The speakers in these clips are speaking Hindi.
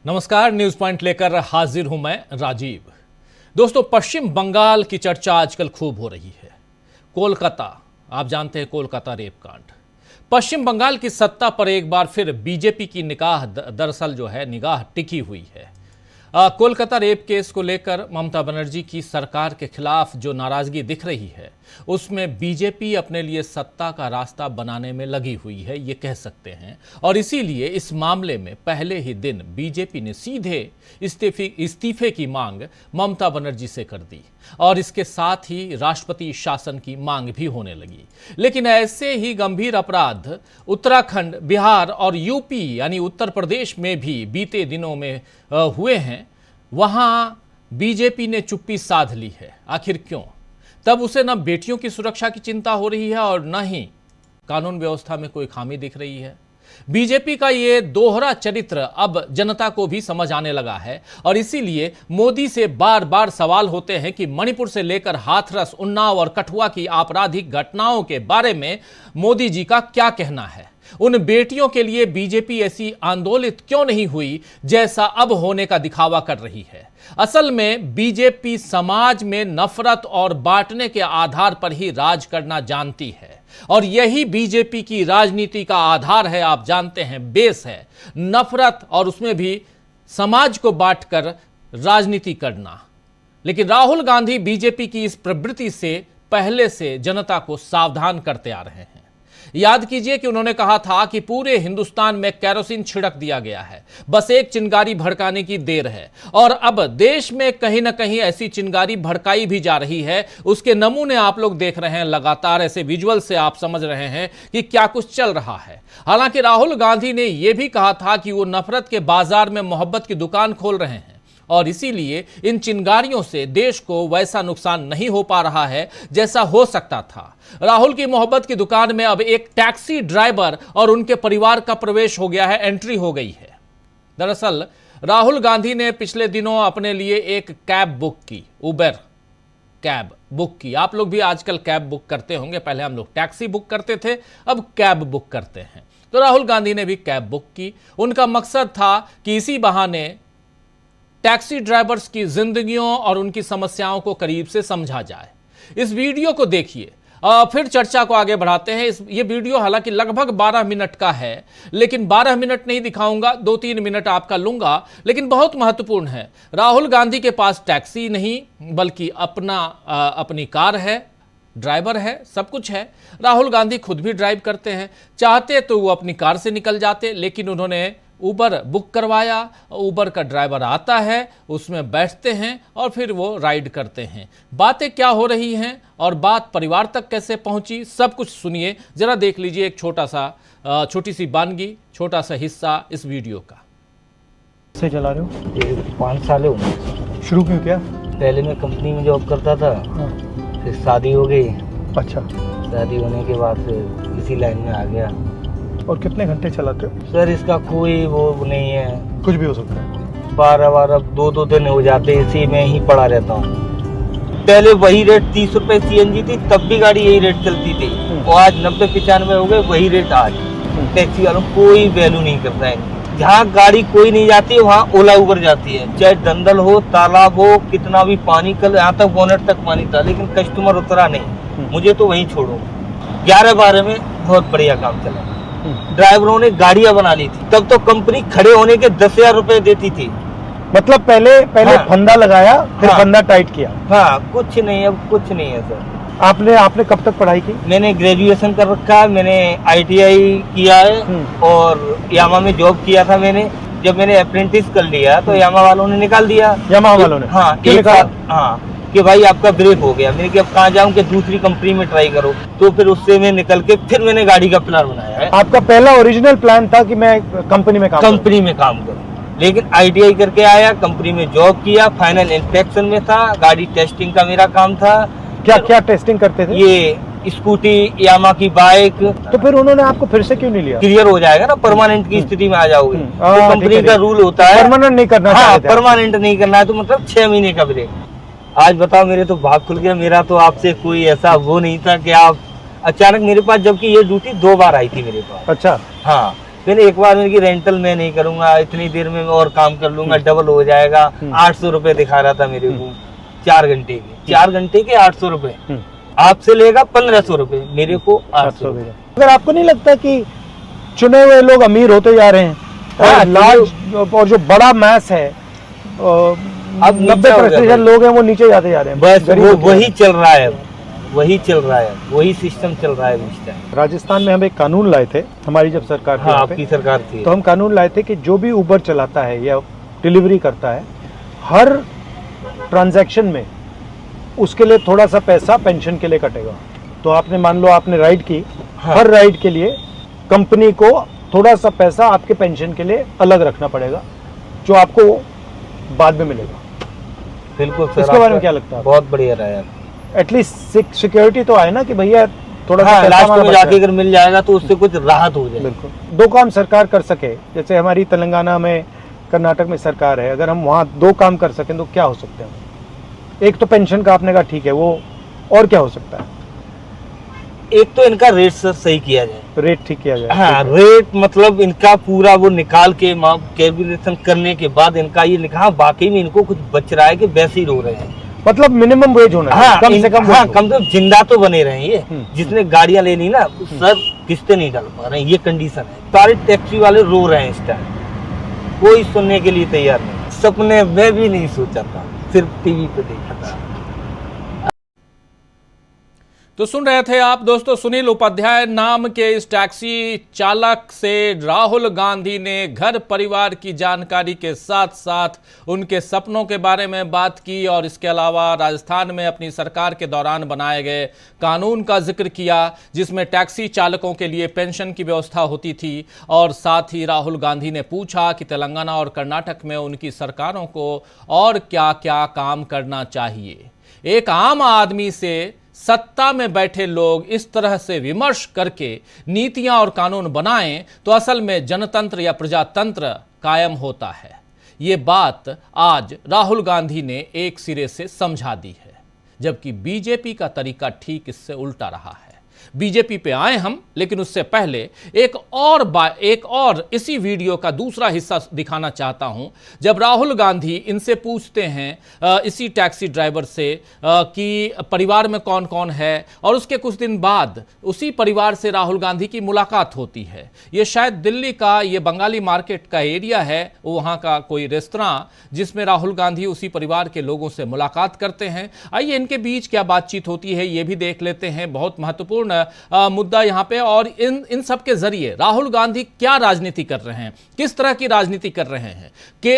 नमस्कार, न्यूज पॉइंट लेकर हाजिर हूं मैं राजीव। दोस्तों, पश्चिम बंगाल की चर्चा आजकल खूब हो रही है। कोलकाता, आप जानते हैं कोलकाता रेप कांड। पश्चिम बंगाल की सत्ता पर एक बार फिर बीजेपी की निगाह टिकी हुई है। कोलकाता रेप केस को लेकर ममता बनर्जी की सरकार के खिलाफ जो नाराजगी दिख रही है, उसमें बीजेपी अपने लिए सत्ता का रास्ता बनाने में लगी हुई है, ये कह सकते हैं। और इसीलिए इस मामले में पहले ही दिन बीजेपी ने सीधे इस्तीफे की मांग ममता बनर्जी से कर दी और इसके साथ ही राष्ट्रपति शासन की मांग भी होने लगी। लेकिन ऐसे ही गंभीर अपराध उत्तराखंड, बिहार और यूपी यानी उत्तर प्रदेश में भी बीते दिनों में हुए हैं। वहां बीजेपी ने चुप्पी साध ली है। आखिर क्यों? तब उसे न बेटियों की सुरक्षा की चिंता हो रही है और न ही कानून व्यवस्था में कोई खामी दिख रही है। बीजेपी का ये दोहरा चरित्र अब जनता को भी समझ आने लगा है और इसीलिए मोदी से बार बार सवाल होते हैं कि मणिपुर से लेकर हाथरस, उन्नाव और कठुआ की आपराधिक घटनाओं के बारे में मोदी जी का क्या कहना है। उन बेटियों के लिए बीजेपी ऐसी आंदोलित क्यों नहीं हुई जैसा अब होने का दिखावा कर रही है। असल में बीजेपी समाज में नफरत और बांटने के आधार पर ही राज करना जानती है और यही बीजेपी की राजनीति का आधार है। आप जानते हैं, बेस है नफरत और उसमें भी समाज को बांटकर राजनीति करना। लेकिन राहुल गांधी बीजेपी की इस प्रवृत्ति से पहले से जनता को सावधान करते आ रहे हैं। याद कीजिए कि उन्होंने कहा था कि पूरे हिंदुस्तान में केरोसिन छिड़क दिया गया है, बस एक चिंगारी भड़काने की देर है। और अब देश में कहीं ना कहीं ऐसी चिंगारी भड़काई भी जा रही है। उसके नमूने आप लोग देख रहे हैं, लगातार ऐसे विजुअल से आप समझ रहे हैं कि क्या कुछ चल रहा है। हालांकि राहुल गांधी ने यह भी कहा था कि वो नफरत के बाजार में मोहब्बत की दुकान खोल रहे हैं और इसीलिए इन चिंगारियों से देश को वैसा नुकसान नहीं हो पा रहा है जैसा हो सकता था। राहुल की मोहब्बत की दुकान में अब एक टैक्सी ड्राइवर और उनके परिवार का प्रवेश हो गया है, एंट्री हो गई है। दरअसल राहुल गांधी ने पिछले दिनों अपने लिए एक कैब बुक की, उबर कैब बुक की। आप लोग भी आजकल कैब बुक करते होंगे। पहले हम लोग टैक्सी बुक करते थे, अब कैब बुक करते हैं। तो राहुल गांधी ने भी कैब बुक की। उनका मकसद था कि इसी बहाने टैक्सी ड्राइवर्स की जिंदगियों और उनकी समस्याओं को करीब से समझा जाए। इस वीडियो को देखिए, फिर चर्चा को आगे बढ़ाते हैं। ये वीडियो हालांकि लगभग 12 मिनट का है, लेकिन 12 मिनट नहीं दिखाऊंगा, 2-3 मिनट आपका लूंगा, लेकिन बहुत महत्वपूर्ण है। राहुल गांधी के पास टैक्सी नहीं बल्कि अपनी कार है, ड्राइवर है, सब कुछ है। राहुल गांधी खुद भी ड्राइव करते हैं। चाहते तो वो अपनी कार से निकल जाते, लेकिन उन्होंने उबर बुक करवाया। उबर का ड्राइवर आता है, उसमें बैठते हैं और फिर वो राइड करते हैं। बातें क्या हो रही हैं और बात परिवार तक कैसे पहुंची, सब कुछ सुनिए। जरा देख लीजिए एक छोटी सी बानगी, छोटा सा हिस्सा इस वीडियो का। से चला रहे हो? ये 5 साल हो गए। शुरू क्यों किया? पहले मैं कंपनी में जॉब करता था, फिर शादी हो गई। अच्छा। शादी होने के बाद फिर इसी लाइन में आ गया। और कितने घंटे चलाते हो? सर इसका कोई वो नहीं है, कुछ भी हो सकता है। 12 2 दिन हो जाते, इसी में ही पड़ा रहता हूँ। पहले वही रेट 30 रुपए सीएनजी थी, तब भी गाड़ी यही रेट चलती थी। और आज 90-95 हो गए, वही रेट आज। टैक्सी वालों कोई वैल्यू नहीं करता है। जहाँ गाड़ी कोई नहीं जाती है वहाँ ओला उबर जाती है। चाहे दंदल हो, तालाब हो, कितना भी पानी, कल यहाँ तक बोनेट तक पानी था, लेकिन कस्टमर उतरा नहीं। मुझे तो वही छोड़ो। 11-12 में बहुत बढ़िया काम चला। ड्राइवरों ने गाड़ियां बना ली थी, तब तो कंपनी खड़े होने के 10,000 रुपए देती थी। मतलब पहले हाँ। फंदा लगाया, फिर हाँ। फंदा टाइट किया। हाँ, कुछ नहीं, अब कुछ नहीं है सर। आपने कब तक पढ़ाई की? मैंने ग्रेजुएशन कर रखा है, मैंने ITI किया है और यामा में जॉब किया था मैंने। जब मैंने अप्रेंटिस कर लिया तो यामा वालों ने निकाल दिया। यामा वालों ने? हाँ, एक साल। हाँ, कि भाई आपका ब्रेक हो गया। मैंने कहा अब कहाँ जाऊँ कि दूसरी कंपनी में ट्राई करो। तो फिर उससे मैं निकल के फिर मैंने गाड़ी का प्लान बनाया है। आपका पहला ओरिजिनल प्लान था कि मैं कंपनी में काम करूँ, लेकिन ITI करके आया, कंपनी में जॉब किया, फाइनल इंस्पेक्शन में था, गाड़ी टेस्टिंग का मेरा काम था। क्या टेस्टिंग करते थे? ये स्कूटी, यामा की बाइक। तो फिर उन्होंने आपको फिर से क्यों नहीं लिया? क्लियर हो जाएगा ना, परमानेंट की स्थिति में आ जाओगे। तो कंपनी का रूल होता है परमानेंट नहीं करना। हाँ, परमानेंट नहीं करना है, तो मतलब 6 महीने का ब्रेक। आज बताओ, मेरे तो भाग खुल गया। मेरा तो आपसे कोई ऐसा वो नहीं था कि आप अचानक मेरे पास, जबकि ये ड्यूटी 2 बार आई थी मेरे पास। अच्छा। हाँ, मैंने एक बार की रेंटल मैं नहीं करूंगा, इतनी देर में मैं और काम कर लूंगा, डबल हो जाएगा। 800 रुपए दिखा रहा था मेरे को 4 घंटे के, 4 घंटे के 800 रुपए। आपसे लेगा 1500 रुपए, मेरे को 800 रुपए। अगर आपको नहीं लगता कि चुने हुए लोग अमीर होते जा रहे हैं और लार्ज और जो बड़ा मैस है अब 90% लोग हैं वो नीचे जाते जा रहे हैं, बस वो वही चल रहा है, वही चल रहा है, वही सिस्टम चल रहा है इस टाइम। राजस्थान में हम एक कानून लाए थे, हमारी जब सरकार थी, हाँ, आपकी सरकार थी, तो हम कानून लाए थे कि जो भी उबर चलाता है या डिलीवरी करता है, हर ट्रांजैक्शन में उसके लिए थोड़ा सा पैसा पेंशन के लिए कटेगा। तो आपने मान लो आपने राइड की, हाँ। हर राइड के लिए कंपनी को थोड़ा सा पैसा आपके पेंशन के लिए अलग रखना पड़ेगा, जो आपको बाद में मिलेगा। बिल्कुल सर, इसके बारे में क्या लगता है? बहुत बढ़िया रहा है। एटलीस्ट सिक्योरिटी तो आए ना कि भैया थोड़ा हाँ, सा लास्ट हमारा में बच जाके जाए। अगर मिल जाएगा तो उससे कुछ राहत हो जाए। बिल्कुल, दो काम सरकार कर सके, जैसे हमारी तेलंगाना में, कर्नाटक में सरकार है, अगर हम वहाँ दो काम कर सकें तो क्या हो सकते हैं? एक तो पेंशन का आपने कहा ठीक है, वो और क्या हो सकता है? एक तो इनका रेट सर सही किया जाए, रेट ठीक किया जाए। हाँ, रेट मतलब इनका पूरा वो निकाल के कैलकुलेशन करने के बाद इनका ये लिखा, हाँ, बाकी में इनको कुछ बच रहा है कि वैसे ही रो रहे हैं। मतलब मिनिमम वेज होना है, हाँ, कम से कम हाँ, वेज कम से कम जिंदा तो बने रहे ये। जिसने गाड़ियां लेनी ना सर किस्तें नहीं डाल पा रहे हैं, ये कंडीशन है। सारे टैक्सी वाले रो रहे हैं इस टाइम, कोई सुनने के लिए तैयार नहीं। सपने में भी नहीं सोचा था, सिर्फ टीवी पे देखा था। तो सुन रहे थे आप दोस्तों, सुनील उपाध्याय नाम के इस टैक्सी चालक से राहुल गांधी ने घर परिवार की जानकारी के साथ साथ उनके सपनों के बारे में बात की और इसके अलावा राजस्थान में अपनी सरकार के दौरान बनाए गए कानून का जिक्र किया, जिसमें टैक्सी चालकों के लिए पेंशन की व्यवस्था होती थी। और साथ ही राहुल गांधी ने पूछा कि तेलंगाना और कर्नाटक में उनकी सरकारों को और क्या क्या काम करना चाहिए। एक आम आदमी से सत्ता में बैठे लोग इस तरह से विमर्श करके नीतियां और कानून बनाएं तो असल में जनतंत्र या प्रजातंत्र कायम होता है। ये बात आज राहुल गांधी ने एक सिरे से समझा दी है, जबकि बीजेपी का तरीका ठीक इससे उल्टा रहा है। बीजेपी पे आए हम, लेकिन उससे पहले एक और इसी वीडियो का दूसरा हिस्सा दिखाना चाहता हूं, जब राहुल गांधी इनसे पूछते हैं इसी टैक्सी ड्राइवर से कि परिवार में कौन कौन है, और उसके कुछ दिन बाद उसी परिवार से राहुल गांधी की मुलाकात होती है। ये शायद दिल्ली का ये बंगाली मार्केट का एरिया है, वहां का कोई रेस्तरां, जिसमें राहुल गांधी उसी परिवार के लोगों से मुलाकात करते हैं। आइए इनके बीच क्या बातचीत होती है ये भी देख लेते हैं। बहुत महत्वपूर्ण मुद्दा यहां पे, और इन सब के जरिए राहुल गांधी क्या राजनीति कर रहे हैं, किस तरह की राजनीति कर रहे हैं कि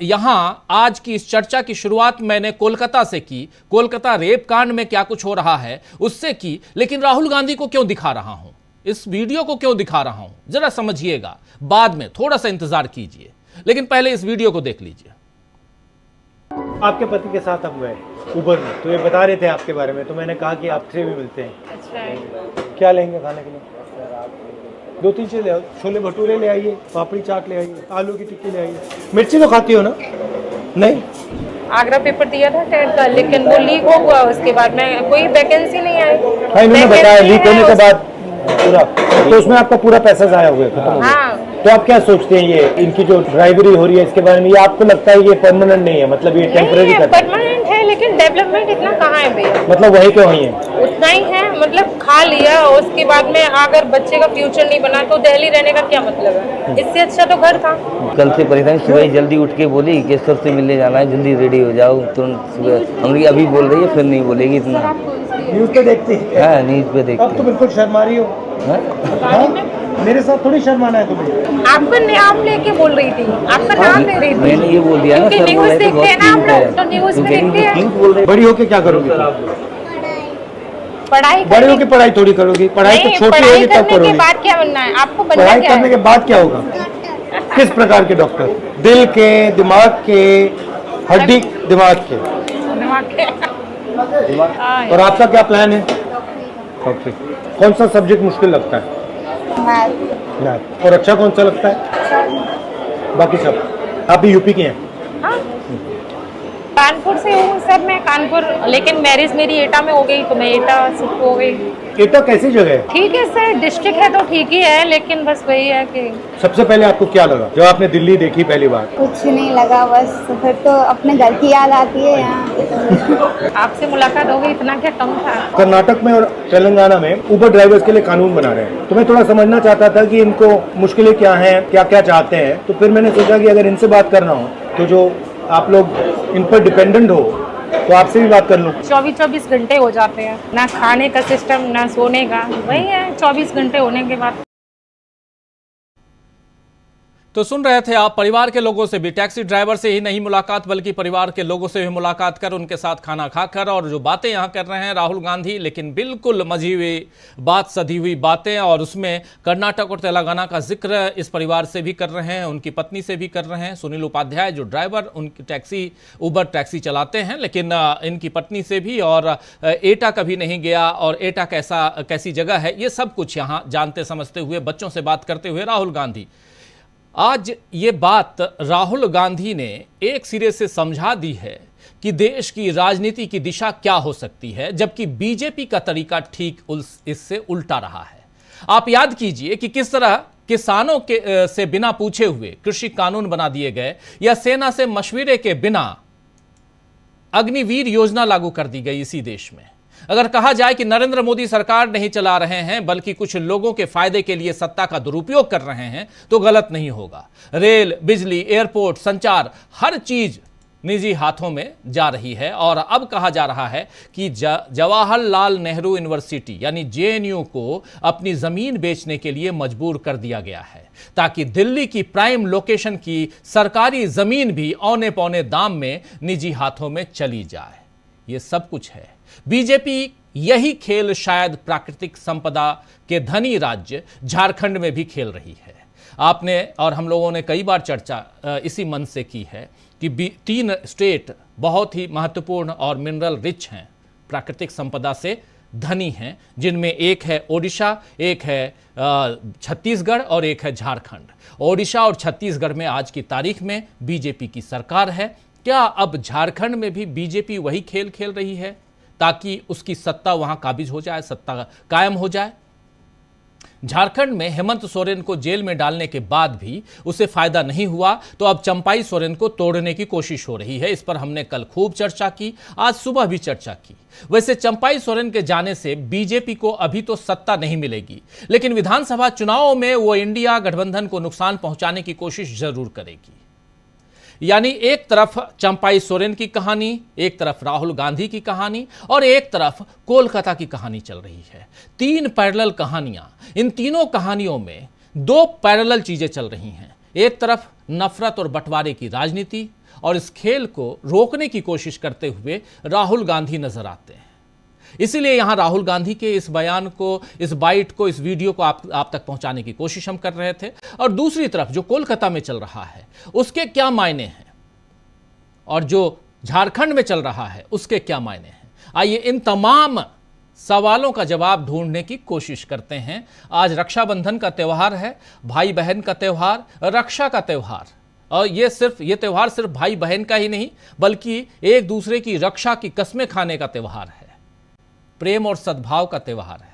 यहां आज की इस चर्चा की शुरुआत मैंने कोलकाता से की। कोलकाता रेप कांड में क्या कुछ हो रहा है उससे की, लेकिन राहुल गांधी को क्यों दिखा रहा हूं, इस वीडियो को क्यों दिखा रहा हूं, जरा समझिएगा, बाद में थोड़ा सा इंतजार कीजिए, लेकिन पहले इस वीडियो को देख लीजिए। आपके पति के साथ हम गए उबर में, तो ये बता रहे थे आपके बारे में, तो मैंने कहा कि आपसे भी मिलते हैं। अच्छा, क्या लेंगे खाने के लिए? 2-3 चीज़ ले आओ, छोले भटूरे ले आइए, पापड़ी चाट ले आइए, आलू की टिक्की ले आइए। मिर्ची तो खाती हो ना? नहीं? आगरा पेपर दिया था टेट का, लेकिन वो लीक हो गया, उसके बाद में कोई वैकेंसी नहीं आई। हाँ, इन्होंने बताया लीक होने के बाद पूरा, तो उसमें आपका पूरा पैसा ज़ाया हो गया, खत्म हो गया। हाँ, तो आप क्या सोचते हैं ये इनकी जो ड्राइवरी हो रही है इसके बारे में? ये आपको लगता है ये परमानेंट नहीं है, मतलब ये टेम्परेरी नहीं है, करता है? परमानेंट है, लेकिन डेवलपमेंट इतना कहाँ है भैया? मतलब वही के वही है? उतना ही है, मतलब खा लिया, उसके बाद में अगर बच्चे का फ्यूचर नहीं बना तो दिल्ली रहने का क्या मतलब है? इससे अच्छा तो घर था। कल से परेशान, सुबह जल्दी उठ के बोली केशव से मिलने जाना है, जल्दी रेडी हो जाओ तुरंत। सुबह हमने अभी बोल रही है, फिर नहीं बोलेगी इतना। न्यूज़ पे देखती है? हाँ, न्यूज पे देखते अब तो बिल्कुल शर्मा रही हो। हाँ? मेरे साथ थोड़ी शर्माना है तुम्हें। आपका नाम लेके बोल रही थी, आपका नाम ले रही थी। मैंने ये बोल दिया ना, क्योंकि सर बोल न्यूज़ रहे थे देखते हैं ना बहुत आप लोग, तो न्यूज़ में देखते हैं। बड़ी होके क्या करोगी? पढ़ाई बड़ी होके पढ़ाई थोड़ी करोगी, पढ़ाई तो छोटी होगी तब करने के करोगी। बाद क्या बनना है आपको? बनना पढ़ाई क्या करने है? के बाद क्या होगा? किस प्रकार के डॉक्टर? दिल के, दिमाग के, हड्डी दिमाग के? दिमाग के। और आपका क्या प्लान है? डॉक्टर। कौन सा सब्जेक्ट मुश्किल लगता है? मैथ। और अच्छा कौन सा लगता है? बाकी सब। आप भी यूपी के हैं? हाँ। कानपुर से हूँ सर मैं, कानपुर, लेकिन मैरिज मेरी एटा में हो गई तो मैं एटा शिफ्ट हो गई। एटा कैसी जगह है? ठीक है सर, डिस्ट्रिक्ट है तो ठीक ही है, लेकिन बस वही है कि सबसे पहले आपको क्या लगा जब आपने दिल्ली देखी पहली बार? कुछ नहीं लगा, बस फिर तो अपने घर की याद आती है यहाँ। आपसे मुलाकात हो गई, इतना क्या कम था। कर्नाटक में और तेलंगाना में उबर ड्राइवर्स के लिए कानून बना रहे हैं, तो मैं थोड़ा समझना चाहता था कि इनको मुश्किलें क्या हैं, क्या क्या चाहते हैं। तो फिर मैंने सोचा कि अगर इनसे बात करना हो तो जो आप लोग इन पर डिपेंडेंट हो तो आपसे भी बात कर लूँ। 24 घंटे हो जाते हैं, ना खाने का सिस्टम ना सोने का, वही है 24 घंटे होने के बाद। तो सुन रहे थे आप परिवार के लोगों से भी, टैक्सी ड्राइवर से ही नहीं मुलाकात बल्कि परिवार के लोगों से भी मुलाकात कर, उनके साथ खाना खाकर, और जो बातें यहाँ कर रहे हैं राहुल गांधी, लेकिन बिल्कुल मजी हुई बात, सधी हुई बातें, और उसमें कर्नाटक और तेलंगाना का जिक्र इस परिवार से भी कर रहे हैं, उनकी पत्नी से भी कर रहे हैं। सुनील उपाध्याय जो ड्राइवर उनकी टैक्सी, उबर टैक्सी चलाते हैं, लेकिन इनकी पत्नी से भी, और एटा कभी नहीं गया और एटा कैसी जगह है, ये सब कुछ यहाँ जानते समझते हुए, बच्चों से बात करते हुए राहुल गांधी। आज ये बात राहुल गांधी ने एक सिरे से समझा दी है कि देश की राजनीति की दिशा क्या हो सकती है, जबकि बीजेपी का तरीका ठीक इससे उल्टा रहा है। आप याद कीजिए कि किस तरह किसानों के से बिना पूछे हुए कृषि कानून बना दिए गए, या सेना से मशवरे के बिना अग्निवीर योजना लागू कर दी गई इसी देश में। अगर कहा जाए कि नरेंद्र मोदी सरकार नहीं चला रहे हैं बल्कि कुछ लोगों के फायदे के लिए सत्ता का दुरुपयोग कर रहे हैं, तो गलत नहीं होगा। रेल, बिजली, एयरपोर्ट, संचार, हर चीज निजी हाथों में जा रही है। और अब कहा जा रहा है कि जवाहरलाल नेहरू यूनिवर्सिटी यानी जेएनयू को अपनी जमीन बेचने के लिए मजबूर कर दिया गया है, ताकि दिल्ली की प्राइम लोकेशन की सरकारी जमीन भी औने पौने दाम में निजी हाथों में चली जाए। ये सब कुछ है। बीजेपी यही खेल शायद प्राकृतिक संपदा के धनी राज्य झारखंड में भी खेल रही है। आपने और हम लोगों ने कई बार चर्चा इसी मन से की है कि 3 स्टेट बहुत ही महत्वपूर्ण और मिनरल रिच हैं, प्राकृतिक संपदा से धनी हैं, जिनमें एक है ओडिशा, एक है छत्तीसगढ़ और एक है झारखंड। ओडिशा और छत्तीसगढ़ में आज की तारीख में बीजेपी की सरकार है। क्या अब झारखंड में भी बीजेपी वही खेल खेल रही है ताकि उसकी सत्ता वहां काबिज हो जाए, सत्ता कायम हो जाए? झारखंड में हेमंत सोरेन को जेल में डालने के बाद भी उसे फायदा नहीं हुआ, तो अब चंपाई सोरेन को तोड़ने की कोशिश हो रही है। इस पर हमने कल खूब चर्चा की, आज सुबह भी चर्चा की। वैसे चंपाई सोरेन के जाने से बीजेपी को अभी तो सत्ता नहीं मिलेगी, लेकिन विधानसभा चुनावों में वो इंडिया गठबंधन को नुकसान पहुंचाने की कोशिश जरूर करेगी। यानी एक तरफ चंपाई सोरेन की कहानी, एक तरफ राहुल गांधी की कहानी, और एक तरफ कोलकाता की कहानी चल रही है। 3 पैरेलल कहानियां। इन तीनों कहानियों में 2 पैरेलल चीजें चल रही हैं। एक तरफ नफरत और बंटवारे की राजनीति, और इस खेल को रोकने की कोशिश करते हुए राहुल गांधी नजर आते हैं। इसीलिए यहां राहुल गांधी के इस बयान को, इस बाइट को, इस वीडियो को आप तक पहुंचाने की कोशिश हम कर रहे थे। और दूसरी तरफ जो कोलकाता में चल रहा है उसके क्या मायने हैं, और जो झारखंड में चल रहा है उसके क्या मायने हैं। आइए इन तमाम सवालों का जवाब ढूंढने की कोशिश करते हैं। आज रक्षाबंधन का त्यौहार है, भाई बहन का त्यौहार, रक्षा का त्यौहार। और ये त्यौहार सिर्फ भाई बहन का ही नहीं बल्कि एक दूसरे की रक्षा की कस्में खाने का त्यौहार है, प्रेम और सद्भाव का त्यौहार है।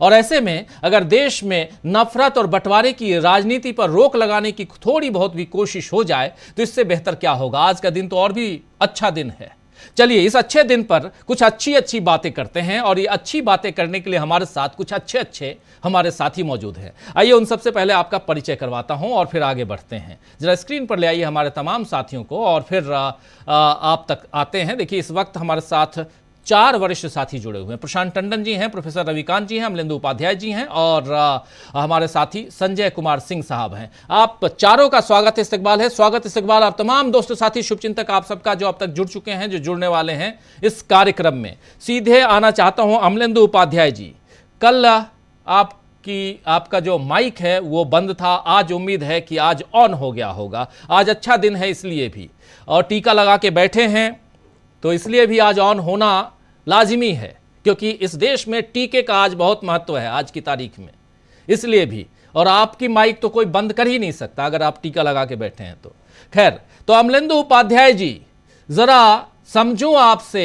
और ऐसे में अगर देश में नफरत और बंटवारे की राजनीति पर रोक लगाने की थोड़ी बहुत भी कोशिश हो जाए तो इससे बेहतर क्या होगा। आज का दिन तो और भी अच्छा दिन है। चलिए इस अच्छे दिन पर कुछ अच्छी बातें करते हैं, और ये अच्छी बातें करने के लिए हमारे साथ कुछ अच्छे हमारे साथी मौजूद हैं। आइए उन सबसे पहले आपका परिचय करवाता हूं और फिर आगे बढ़ते हैं। जरा स्क्रीन पर ले आइए हमारे तमाम साथियों को और फिर आप तक आते हैं। देखिए इस वक्त हमारे साथ 4 वरिष्ठ साथी जुड़े हुए हैं। प्रशांत टंडन जी हैं, प्रोफेसर रविकांत जी हैं, अमलेंदु उपाध्याय जी हैं, और हमारे साथी संजय कुमार सिंह साहब हैं। आप चारों का स्वागत इस्तकबाल है। स्वागत इस्तकबाल आप तमाम दोस्त साथी शुभचिंतक आप सबका जो अब तक जुड़ चुके हैं, जो जुड़ने वाले हैं इस कार्यक्रम में। सीधे आना चाहता हूं अमलेंदु उपाध्याय जी। कल आपका जो माइक है वो बंद था, आज उम्मीद है कि आज ऑन हो गया होगा। आज अच्छा दिन है इसलिए भी, और टीका लगा के बैठे हैं तो इसलिए भी आज ऑन होना लाजिमी है, क्योंकि इस देश में टीके का आज बहुत महत्व है आज की तारीख में, इसलिए भी। और आपकी माइक तो कोई बंद कर ही नहीं सकता अगर आप टीका लगा के बैठे हैं तो। खैर, तो अमलेंदु उपाध्याय जी, जरा समझूं आपसे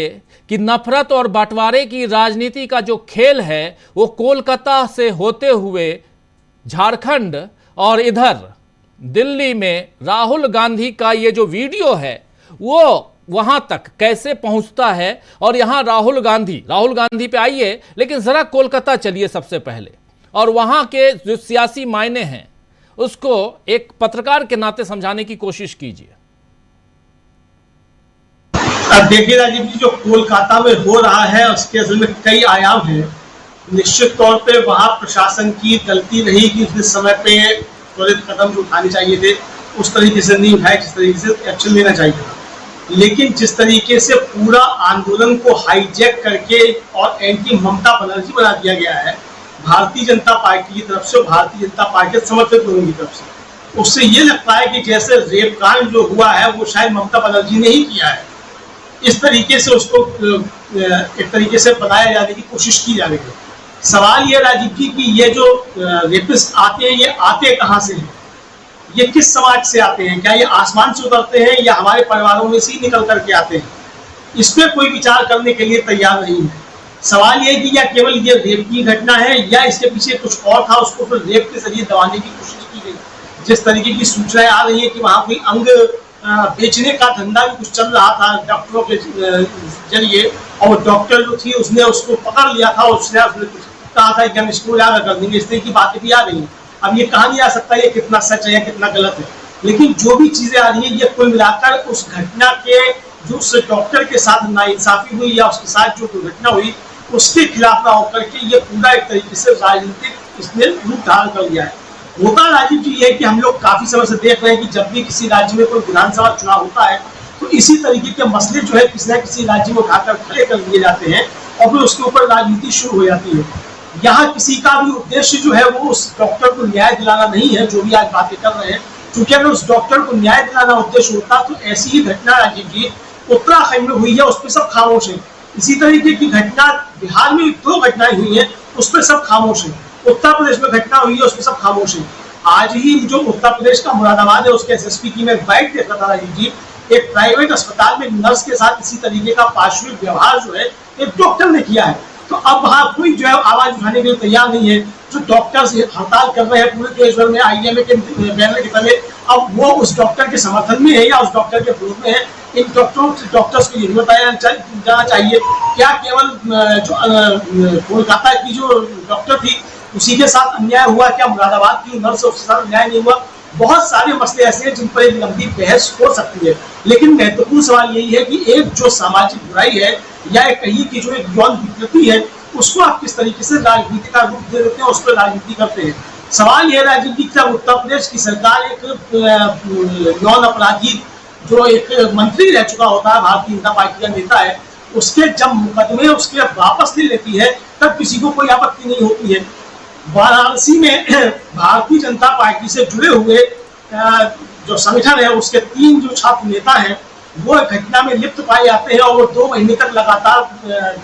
कि नफरत और बंटवारे की राजनीति का जो खेल है वो कोलकाता से होते हुए झारखंड और इधर दिल्ली में राहुल गांधी का ये जो वीडियो है वो वहां तक कैसे पहुंचता है। और यहां राहुल गांधी पे आइए, लेकिन जरा कोलकाता चलिए सबसे पहले और वहां के जो सियासी मायने हैं उसको एक पत्रकार के नाते समझाने की कोशिश कीजिए। देखिए राजीव जी, जो कोलकाता में हो रहा है उसके असल में कई आयाम हैं। निश्चित तौर पे वहां प्रशासन की गलती रही कि उसने समय पे त्वरित कदम जो उठाने चाहिए थे उस तरीके से नहीं उठाए जिस तरीके से एक्शन लेना चाहिए था। लेकिन जिस तरीके से पूरा आंदोलन को हाईजैक करके और एंटी ममता बनर्जी बना दिया गया है भारतीय जनता पार्टी की तरफ से, भारतीय जनता पार्टी के समर्थित लोगों की तरफ से, उससे ये लगता है कि जैसे रेप कांड जो हुआ है वो शायद ममता बनर्जी ने ही किया है। इस तरीके से उसको एक तरीके से बनाया जाने की कोशिश की जा रही है। सवाल ये राजीव जी कि ये जो रेपिस्ट आते हैं ये आते कहाँ से हैं, ये किस समाज से आते हैं, क्या ये आसमान से उतरते हैं या हमारे परिवारों में से ही निकल करके आते हैं, इस पर कोई विचार करने के लिए तैयार नहीं है। सवाल ये कि या केवल ये रेप की घटना है या इसके पीछे कुछ और था, उसको फिर रेप के जरिए दबाने की कोशिश की गई। जिस तरीके की सूचनाएं आ रही है कि वहां कोई अंग बेचने का धंधा भी कुछ चल रहा था डॉक्टरों के जरिए, और डॉक्टर जो थी उसने उसको पकड़ लिया था, उसने कुछ कहा था कि हम इसको उजागर कर देंगे, इस तरह की बातें भी आ रही हैं। अब ये कहा नहीं जा सकता ये कितना सच है या कितना गलत है, लेकिन जो भी चीजें आ रही है ये कुल मिलाकर उस घटना के जो उस डॉक्टर के साथ नाइंसाफी हुई या उसके साथ जो दुर्घटना हुई उसके खिलाफ ना होकर के ये पूरा एक तरीके से राजनीतिक इसने रूप धारण कर लिया है। होता राजीव जी ये कि हम लोग काफी समय से देख रहे हैं कि जब भी किसी राज्य में कोई विधानसभा चुनाव होता है तो इसी तरीके के मसले जो है किसी न किसी राज्य में उठाकर खड़े कर दिए जाते हैं और फिर उसके ऊपर राजनीति शुरू हो जाती है। यहाँ किसी का भी उद्देश्य जो है वो उस डॉक्टर को न्याय दिलाना नहीं है, जो भी आज बातें कर रहे हैं, क्योंकि अगर उस डॉक्टर को न्याय दिलाना उद्देश्य होता तो ऐसी ही घटना राजीव जी उत्तराखंड में हुई है, उस पर सब खामोश है। इसी तरीके की घटना बिहार में 2 घटनाएं हुई है, उस पर सब खामोश है। उत्तर प्रदेश में घटना हुई है, उस पर सब खामोश है। आज ही जो उत्तर प्रदेश का मुरादाबाद है उसके एसएसपी की मैं बाइट देख रहा था राजीव जी, एक प्राइवेट अस्पताल में नर्स के साथ इसी तरीके का पाशविक व्यवहार जो है एक डॉक्टर ने किया है। तो अब वहां कोई जो है आवाज उठाने के लिए तैयार नहीं है। जो डॉक्टर्स हड़ताल कर रहे हैं पूरे देश भर में आईएमए के बैनर के तले, अब वो उस डॉक्टर के समर्थन में है या उस डॉक्टर के विरोध में है। इन डॉक्टर्स को ये भी बताया जाना चाहिए क्या केवल जो कोलकाता की जो डॉक्टर थी उसी के साथ अन्याय हुआ, क्या मुरादाबाद की नर्स उसके साथ अन्याय नहीं हुआ। बहुत सारे मसले ऐसे हैं जिन पर एक लंबी बहस हो सकती है, लेकिन महत्वपूर्ण सवाल यही है कि एक जो सामाजिक बुराई है या एक कहिए कि जो एक यौन विकृति है उसको आप किस तरीके से राजनीति का रूप दे देते हैं, उस पर राजनीति करते हैं। सवाल यह राजनीति का उत्तर प्रदेश की सरकार एक यौन अपराधी जो एक मंत्री रह चुका होता है, भारतीय जनता पार्टी का नेता है, उसके जब मुकदमे उसके वापस ले लेती है तब किसी को कोई आपत्ति नहीं होती है। वाराणसी में भारतीय जनता पार्टी से जुड़े हुए जो संगठन है उसके 3 जो छात्र नेता हैं वो घटना में लिप्त पाए जाते हैं और वो 2 महीने तक लगातार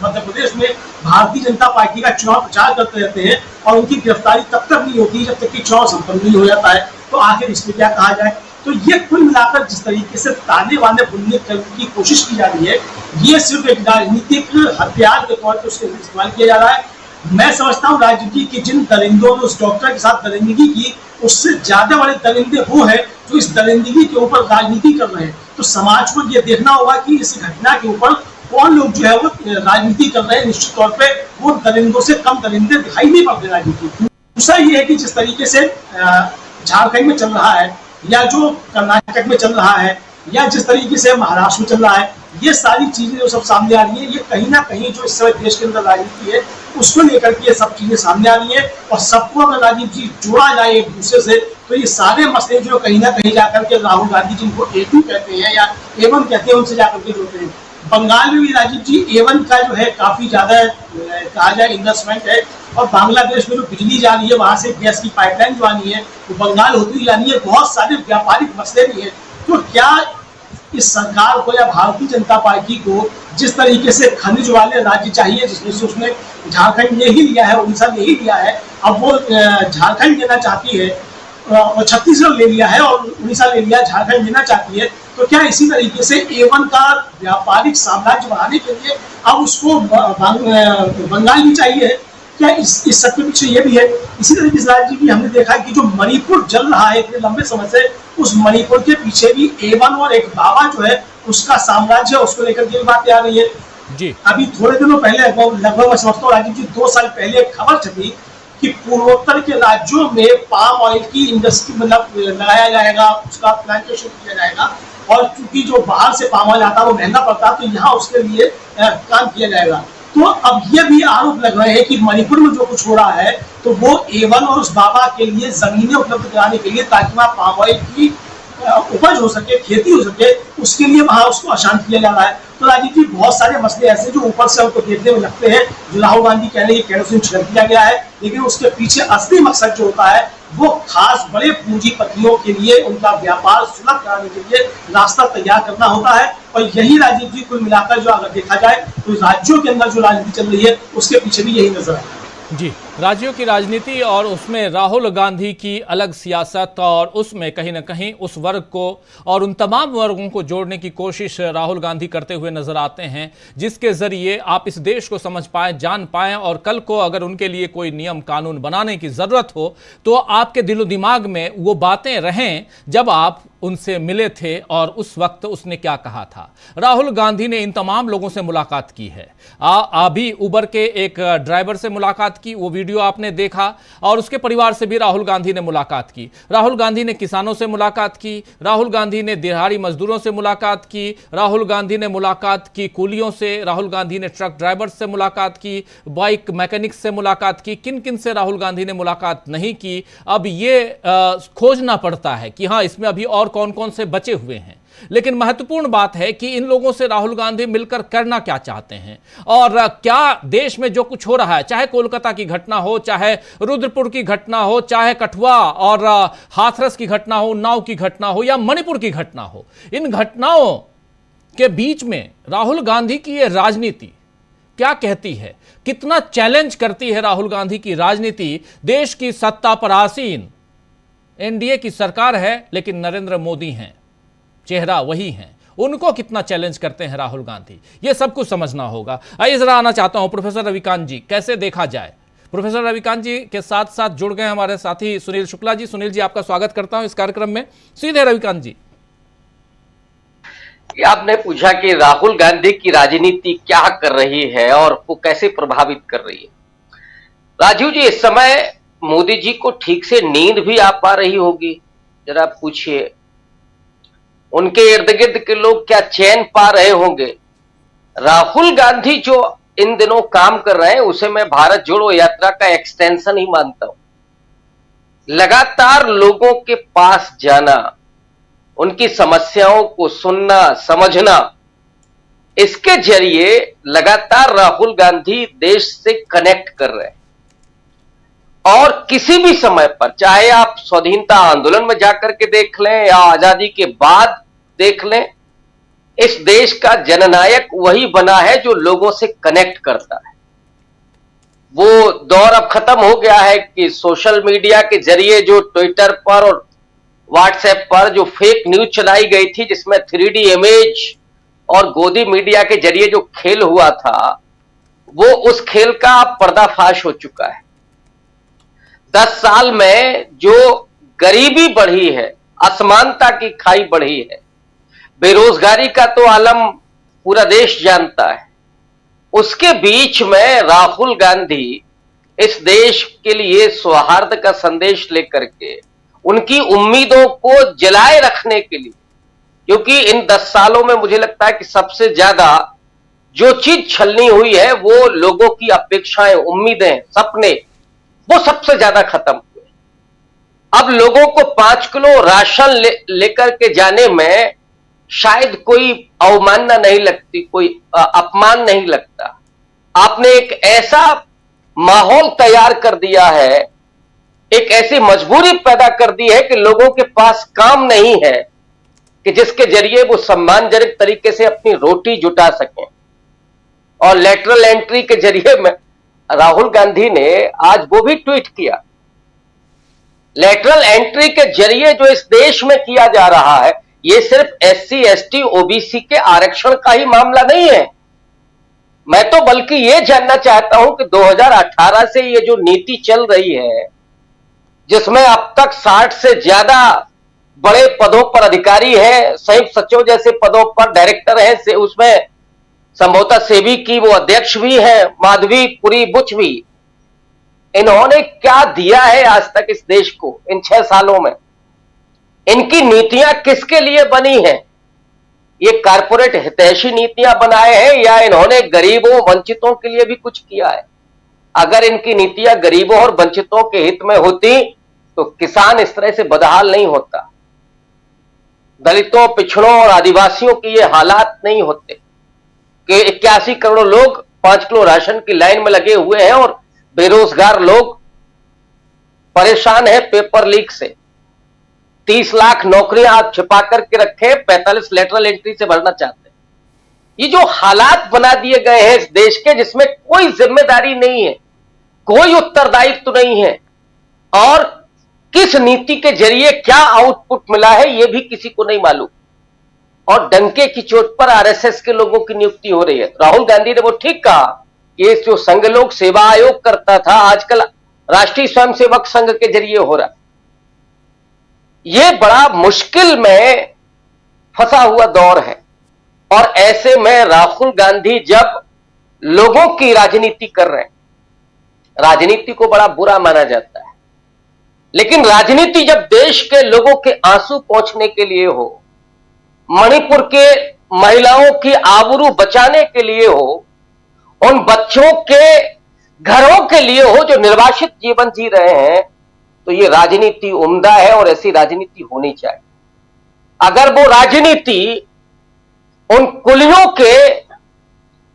मध्य प्रदेश में भारतीय जनता पार्टी का चुनाव प्रचार करते रहते हैं और उनकी गिरफ्तारी तब तक नहीं होती जब तक कि चुनाव संपन्न नहीं हो जाता है। तो आखिर इसमें क्या कहा जाए। तो ये कुल मिलाकर जिस तरीके से ताने वाने बुनने करने की कोशिश की जा रही है ये सिर्फ एक राजनीतिक हथियार के तौर पर उसका इस्तेमाल किया जा रहा है। मैं समझता हूँ राजीव जी की जिन दरिंदों ने उस डॉक्टर के साथ दरिंदगी की उससे ज्यादा बड़े दरिंदे वो है जो इस दरिंदगी के ऊपर राजनीति कर रहे हैं। तो समाज को ये देखना होगा कि इस घटना के ऊपर कौन लोग जो है वो राजनीति कर रहे हैं। निश्चित तौर पे वो दरिंदों से कम दरिंदे दिखाई नहीं पड़ते राजनीति। दूसरा ये है कि जिस तरीके से झारखंड में चल रहा है या जो कर्नाटक में चल रहा है या जिस तरीके से महाराष्ट्र में चल रहा है, ये सारी चीजें जो सब सामने आ रही है ये कहीं ना कहीं जो इस समय देश के अंदर राजनीति है उसको लेकर के ये सब चीजें सामने आ रही है। और सबको अगर राजीव जी जोड़ा जाए एक दूसरे से तो ये सारे मसले जो कहीं ना कहीं जाकर के राहुल गांधी जिनको A2 कहते हैं या A1 कहते हैं उनसे जाकर के जुड़ते हैं। बंगाल में भी राजीव जी A1 का जो है काफी ज्यादा कहा जाए इन्वेस्टमेंट है और बांग्लादेश में जो बिजली जा रही है वहां से गैस की पाइपलाइन जो आनी है वो बंगाल होती हुई जानी है। बहुत सारे व्यापारिक मसले भी है। तो क्या इस सरकार को या भारतीय जनता पार्टी को जिस तरीके से खनिज वाले राज्य चाहिए जिसमें से उसने झारखंड ने ही लिया है, उड़ीसा ने ही लिया है, अब वो झारखंड लेना चाहती है और छत्तीसगढ़ ले लिया है और उड़ीसा ले लिया, झारखंड लेना चाहती है, तो क्या इसी तरीके से A1 का व्यापारिक साम्राज्य बढ़ाने के लिए अब उसको बंगाल भी चाहिए? क्या इस सब के पीछे ये भी है? इसी तरीके से राजीव जी हमने देखा कि जो मणिपुर जल रहा है इतने लंबे समय से, उस मणिपुर के पीछे भी A1 और एक बाबा जो है उसका साम्राज्य, उसको लेकर के बातें आ रही है जी। अभी थोड़े दिनों पहले, लगभग मैं समझता हूँ राजीव जी 2 साल पहले एक खबर छपी कि पूर्वोत्तर के राज्यों में पाम ऑयल की इंडस्ट्री मतलब लगाया जाएगा, उसका प्लांटेशन किया जाएगा, और चूंकि जो बाहर से पाम ऑयल आता है वो महंगा पड़ता है, तो यहाँ उसके लिए काम किया जाएगा। तो अब ये भी आरोप लग रहे हैं कि मणिपुर में जो कुछ हो रहा है तो वो A1 और उस बाबा के लिए जमीनें उपलब्ध कराने के लिए, ताकि वहाँ पाम ऑयल की उपज हो सके, खेती हो सके, उसके लिए वहां उसको अशांत किया जा रहा है। तो राजीव जी बहुत सारे मसले ऐसे जो ऊपर से हमको देखने में लगते हैं, जो राहुल गांधी कह रहे हैं केरोसिन छिड़क दिया गया है, लेकिन उसके पीछे असली मकसद जो होता है वो खास बड़े पूंजीपतियों के लिए उनका व्यापार सुलभ कराने के लिए रास्ता तैयार करना होता है। और यही राजीव जी कुल मिलाकर जो अगर देखा जाए तो राज्यों के अंदर जो राजनीति चल रही है उसके पीछे भी यही नजर आता है। जी, राज्यों की राजनीति और उसमें राहुल गांधी की अलग सियासत, और उसमें कहीं ना कहीं उस वर्ग को और उन तमाम वर्गों को जोड़ने की कोशिश राहुल गांधी करते हुए नजर आते हैं, जिसके जरिए आप इस देश को समझ पाएं, जान पाएं, और कल को अगर उनके लिए कोई नियम कानून बनाने की जरूरत हो तो आपके दिलो दिमाग में वो बातें रहें जब आप उनसे मिले थे और उस वक्त उसने क्या कहा था। राहुल गांधी ने इन तमाम लोगों से मुलाकात की है। अभी उबर के एक ड्राइवर से मुलाकात की, वो वीडियो आपने देखा, और उसके परिवार से भी राहुल गांधी ने मुलाकात की। राहुल गांधी ने किसानों से मुलाकात की, राहुल गांधी ने दिहाड़ी मजदूरों से मुलाकात की, राहुल गांधी ने मुलाकात की कूलियों से, राहुल गांधी ने ट्रक ड्राइवर से मुलाकात की, बाइक मैकेनिक से मुलाकात की। किन किन से राहुल गांधी ने मुलाकात नहीं की, अब ये खोजना पड़ता है कि हाँ इसमें अभी और कौन कौन से बचे हुए हैं। लेकिन महत्वपूर्ण बात है कि इन लोगों से राहुल गांधी मिलकर करना क्या चाहते हैं, और क्या देश में जो कुछ हो रहा है, चाहे कोलकाता की घटना हो, चाहे रुद्रपुर की घटना हो, चाहे कठुआ और हाथरस की घटना हो, उन्नाव की घटना हो, या मणिपुर की घटना हो, इन घटनाओं के बीच में राहुल गांधी की यह राजनीति क्या कहती है, कितना चैलेंज करती है राहुल गांधी की राजनीति। देश की सत्ता पर आसीन एनडीए की सरकार है, लेकिन नरेंद्र मोदी हैं, चेहरा वही है, उनको कितना चैलेंज करते हैं राहुल गांधी, ये सब कुछ समझना होगा। आइए जरा आना चाहता हूं प्रोफेसर रविकांत जी, कैसे देखा जाए। प्रोफेसर रविकांत जी के साथ साथ जुड़ गए हमारे साथी सुनील शुक्ला जी। सुनील जी, आपका स्वागत करता हूं इस कार्यक्रम में। सीधे रविकांत जी, आपने पूछा कि राहुल गांधी की राजनीति क्या कर रही है और वो कैसे प्रभावित कर रही है। राजीव जी, इस समय मोदी जी को ठीक से नींद भी आ पा रही होगी, जरा पूछिए। उनके इर्द गिर्द के लोग क्या चैन पा रहे होंगे। राहुल गांधी जो इन दिनों काम कर रहे हैं उसे मैं भारत जोड़ो यात्रा का एक्सटेंशन ही मानता हूं। लगातार लोगों के पास जाना, उनकी समस्याओं को सुनना, समझना, इसके जरिए लगातार राहुल गांधी देश से कनेक्ट कर रहे हैं। और किसी भी समय पर, चाहे आप स्वाधीनता आंदोलन में जाकर के देख लें या आजादी के बाद देख लें, इस देश का जननायक वही बना है जो लोगों से कनेक्ट करता है। वो दौर अब खत्म हो गया है कि सोशल मीडिया के जरिए जो ट्विटर पर और व्हाट्सएप पर जो फेक न्यूज चलाई गई थी, जिसमें 3D इमेज और गोदी मीडिया के जरिए जो खेल हुआ था, वो उस खेल का पर्दाफाश हो चुका है। 10 साल में जो गरीबी बढ़ी है, असमानता की खाई बढ़ी है, बेरोजगारी का तो आलम पूरा देश जानता है, उसके बीच में राहुल गांधी इस देश के लिए सौहार्द का संदेश लेकर के उनकी उम्मीदों को जलाए रखने के लिए, क्योंकि इन 10 सालों में मुझे लगता है कि सबसे ज्यादा जो चीज छलनी हुई है वो लोगों की अपेक्षाएं, उम्मीदें, सपने, वो सबसे ज्यादा खत्म हुए। अब लोगों को 5 किलो राशन लेकर के जाने में शायद कोई अवमानना नहीं लगती, कोई अपमान नहीं लगता। आपने एक ऐसा माहौल तैयार कर दिया है, एक ऐसी मजबूरी पैदा कर दी है कि लोगों के पास काम नहीं है कि जिसके जरिए वो सम्मानजनक तरीके से अपनी रोटी जुटा सकें। और लेटरल एंट्री के जरिए में राहुल गांधी ने आज वो भी ट्वीट किया। लेटरल एंट्री के जरिए जो इस देश में किया जा रहा है, ये सिर्फ SC ST OBC के आरक्षण का ही मामला नहीं है। मैं तो बल्कि ये जानना चाहता हूं कि 2018 से ये जो नीति चल रही है, जिसमें अब तक 60 से ज्यादा बड़े पदों पर अधिकारी हैं, संयुक्त सचिव जैसे पदों पर डायरेक्टर हैं, से उसमें संभवतः सेबी की वो अध्यक्ष भी है, माधवी पुरी बुच भी। इन्होंने क्या दिया है आज तक इस देश को इन 6 सालों में? इनकी नीतियां किसके लिए बनी हैं? ये कारपोरेट हितैषी नीतियां बनाए हैं या इन्होंने गरीबों वंचितों के लिए भी कुछ किया है? अगर इनकी नीतियां गरीबों और वंचितों के हित में होती तो किसान इस तरह से बदहाल नहीं होता, दलितों, पिछड़ों और आदिवासियों के ये हालात नहीं होते कि 81 करोड़ लोग 5 किलो राशन की लाइन में लगे हुए हैं और बेरोजगार लोग परेशान हैं पेपर लीक से। 30 लाख नौकरियां आप छिपा करके रखे, 45 लेटरल एंट्री से भरना चाहते हैं। ये जो हालात बना दिए गए हैं इस देश के, जिसमें कोई जिम्मेदारी नहीं है, कोई उत्तरदायित्व नहीं है, और किस नीति के जरिए क्या आउटपुट मिला है ये भी किसी को नहीं मालूम। और डंके की चोट पर आरएसएस के लोगों की नियुक्ति हो रही है। राहुल गांधी ने वो ठीक कहा कि जो संघ लोक सेवा आयोग करता था, आजकल राष्ट्रीय स्वयंसेवक संघ के जरिए हो रहा। ये बड़ा मुश्किल में फंसा हुआ दौर है, और ऐसे में राहुल गांधी जब लोगों की राजनीति कर रहे हैं, राजनीति को बड़ा बुरा माना जाता है, लेकिन राजनीति जब देश के लोगों के आंसू पोंछने के लिए हो, मणिपुर के महिलाओं की आबरू बचाने के लिए हो, उन बच्चों के घरों के लिए हो जो निर्वासित जीवन जी रहे हैं, तो ये राजनीति उम्दा है और ऐसी राजनीति होनी चाहिए। अगर वो राजनीति उन कुलियों के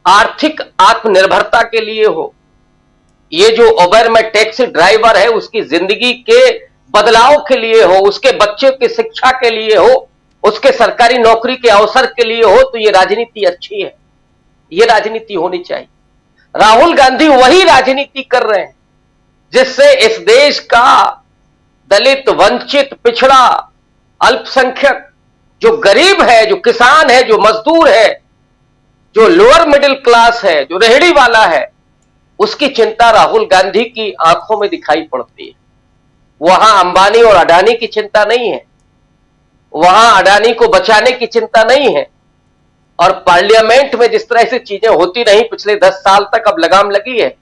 आर्थिक आत्मनिर्भरता के लिए हो, ये जो उबर में टैक्सी ड्राइवर है उसकी जिंदगी के बदलाव के लिए हो, उसके बच्चे की शिक्षा के लिए हो, उसके सरकारी नौकरी के अवसर के लिए हो, तो ये राजनीति अच्छी है, ये राजनीति होनी चाहिए। राहुल गांधी वही राजनीति कर रहे हैं जिससे इस देश का दलित, वंचित, पिछड़ा, अल्पसंख्यक, जो गरीब है, जो किसान है, जो मजदूर है, जो लोअर मिडिल क्लास है, जो रेहड़ी वाला है, उसकी चिंता राहुल गांधी की आंखों में दिखाई पड़ती है। वहां अंबानी और अडानी की चिंता नहीं है, वहां अडानी को बचाने की चिंता नहीं है, और पार्लियामेंट में जिस तरह से चीजें होती रही पिछले 10 साल तक, अब लगाम लगी है।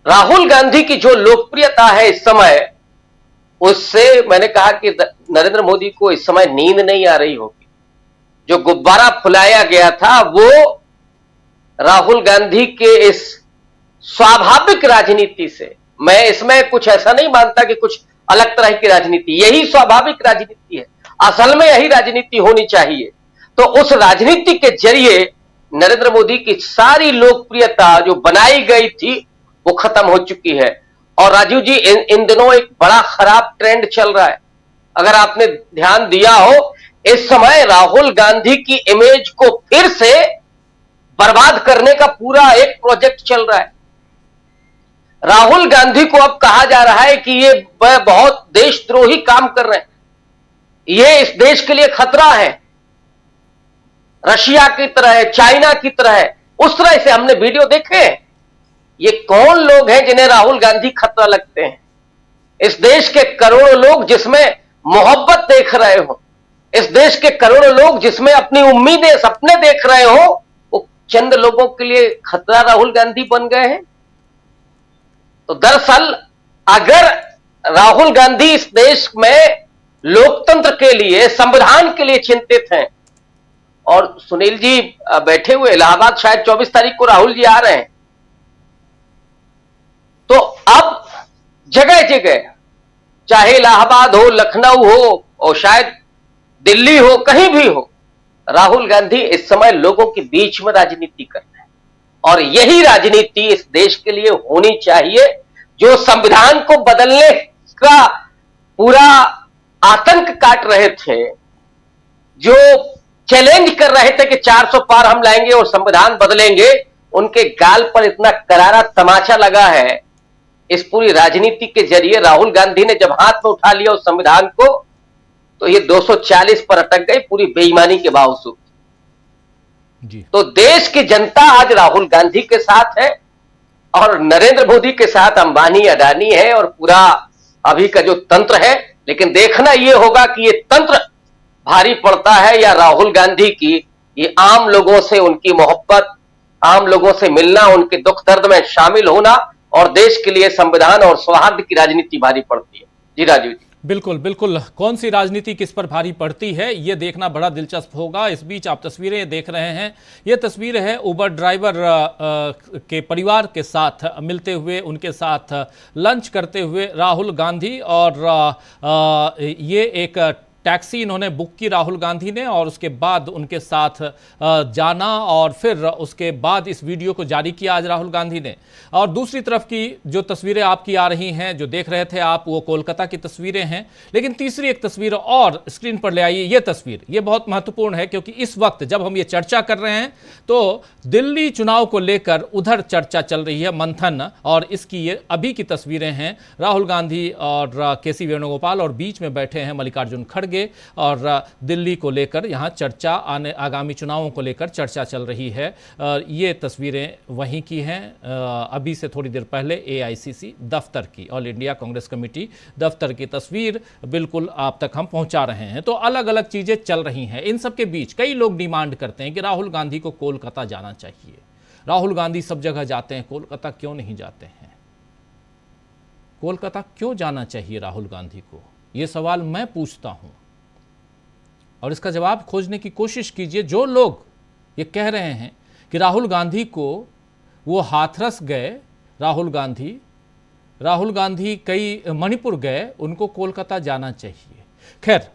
राहुल गांधी की जो लोकप्रियता है इस समय, उससे मैंने कहा कि नरेंद्र मोदी को इस समय नींद नहीं आ रही होगी। जो गुब्बारा फुलाया गया था वो राहुल गांधी के इस स्वाभाविक राजनीति से, मैं इसमें कुछ ऐसा नहीं मानता कि कुछ अलग तरह की राजनीति, यही स्वाभाविक राजनीति है, असल में यही राजनीति होनी चाहिए। तो उस राजनीति के जरिए नरेंद्र मोदी की सारी लोकप्रियता जो बनाई गई थी वो खत्म हो चुकी है। और राजीव जी, इन दिनों एक बड़ा खराब ट्रेंड चल रहा है। अगर आपने ध्यान दिया हो, इस समय राहुल गांधी की इमेज को फिर से बर्बाद करने का पूरा एक प्रोजेक्ट चल रहा है। राहुल गांधी को अब कहा जा रहा है कि ये बहुत देशद्रोही काम कर रहे हैं, ये इस देश के लिए खतरा है, रशिया की तरह है, चाइना की तरह है। उस तरह से हमने वीडियो देखे हैं। ये कौन लोग हैं जिन्हें राहुल गांधी खतरा लगते हैं? इस देश के करोड़ों लोग जिसमें मोहब्बत देख रहे हो, इस देश के करोड़ों लोग जिसमें अपनी उम्मीदें, सपने देख रहे हो, वो चंद लोगों के लिए खतरा राहुल गांधी बन गए हैं। तो दरअसल अगर राहुल गांधी इस देश में लोकतंत्र के लिए, संविधान के लिए चिंतित हैं, और सुनील जी बैठे हुए इलाहाबाद, शायद 24 तारीख को राहुल जी आ रहे हैं, तो अब जगह जगह, चाहे इलाहाबाद हो, लखनऊ हो, और शायद दिल्ली हो, कहीं भी हो, राहुल गांधी इस समय लोगों के बीच में राजनीति कर रहे हैं। और यही राजनीति इस देश के लिए होनी चाहिए। जो संविधान को बदलने का पूरा आतंक काट रहे थे, जो चैलेंज कर रहे थे कि 400 पार हम लाएंगे और संविधान बदलेंगे, उनके गाल पर इतना करारा तमाचा लगा है इस पूरी राजनीति के जरिए। राहुल गांधी ने जब हाथ में उठा लिया उस संविधान को, तो ये 240 पर अटक गए पूरी बेईमानी के बावजूद। जी। तो देश की जनता आज राहुल गांधी के साथ है और नरेंद्र मोदी के साथ अंबानी अडानी है और पूरा अभी का जो तंत्र है। लेकिन देखना यह होगा कि ये तंत्र भारी पड़ता है या राहुल गांधी की ये आम लोगों से उनकी मोहब्बत, आम लोगों से मिलना, उनके दुख दर्द में शामिल होना और देश के लिए संविधान और सौहार्द की राजनीति भारी पड़ती है। जी राजीव जी। बिल्कुल बिल्कुल, कौन सी राजनीति किस पर भारी पड़ती है ये देखना बड़ा दिलचस्प होगा। इस बीच आप तस्वीरें देख रहे हैं, ये तस्वीर है उबर ड्राइवर के परिवार के साथ मिलते हुए, उनके साथ लंच करते हुए राहुल गांधी। और ये एक टैक्सी इन्होंने बुक की राहुल गांधी ने और उसके बाद उनके साथ जाना और फिर उसके बाद इस वीडियो को जारी किया आज राहुल गांधी ने। और दूसरी तरफ की जो तस्वीरें आपकी आ रही हैं, जो देख रहे थे आप, वो कोलकाता की तस्वीरें हैं। लेकिन तीसरी एक तस्वीर और स्क्रीन पर ले आइए। ये तस्वीर ये बहुत महत्वपूर्ण है क्योंकि इस वक्त जब हम ये चर्चा कर रहे हैं तो दिल्ली चुनाव को लेकर उधर चर्चा चल रही है, मंथन। और इसकी ये अभी की तस्वीरें हैं, राहुल गांधी और के.सी. वेणुगोपाल और बीच में बैठे हैं मल्लिकार्जुन खड़गे। और दिल्ली को लेकर यहां चर्चा, आगामी चुनावों को लेकर चर्चा चल रही है। ये तस्वीरें वहीं की हैं, अभी से थोड़ी देर पहले AICC दफ्तर की, ऑल इंडिया कांग्रेस कमेटी दफ्तर की तस्वीर बिल्कुल आप तक हम पहुंचा रहे हैं। तो अलग अलग चीजें चल रही हैं। इन सब के बीच कई लोग डिमांड करते हैं कि राहुल गांधी को कोलकाता जाना चाहिए। राहुल गांधी सब जगह जाते हैं, कोलकाता क्यों नहीं जाते हैं? कोलकाता क्यों जाना चाहिए राहुल गांधी को? ये सवाल मैं पूछता हूं और इसका जवाब खोजने की कोशिश कीजिए। जो लोग ये कह रहे हैं कि राहुल गांधी को वो हाथरस गए, राहुल गांधी कई मणिपुर गए, उनको कोलकाता जाना चाहिए। खैर,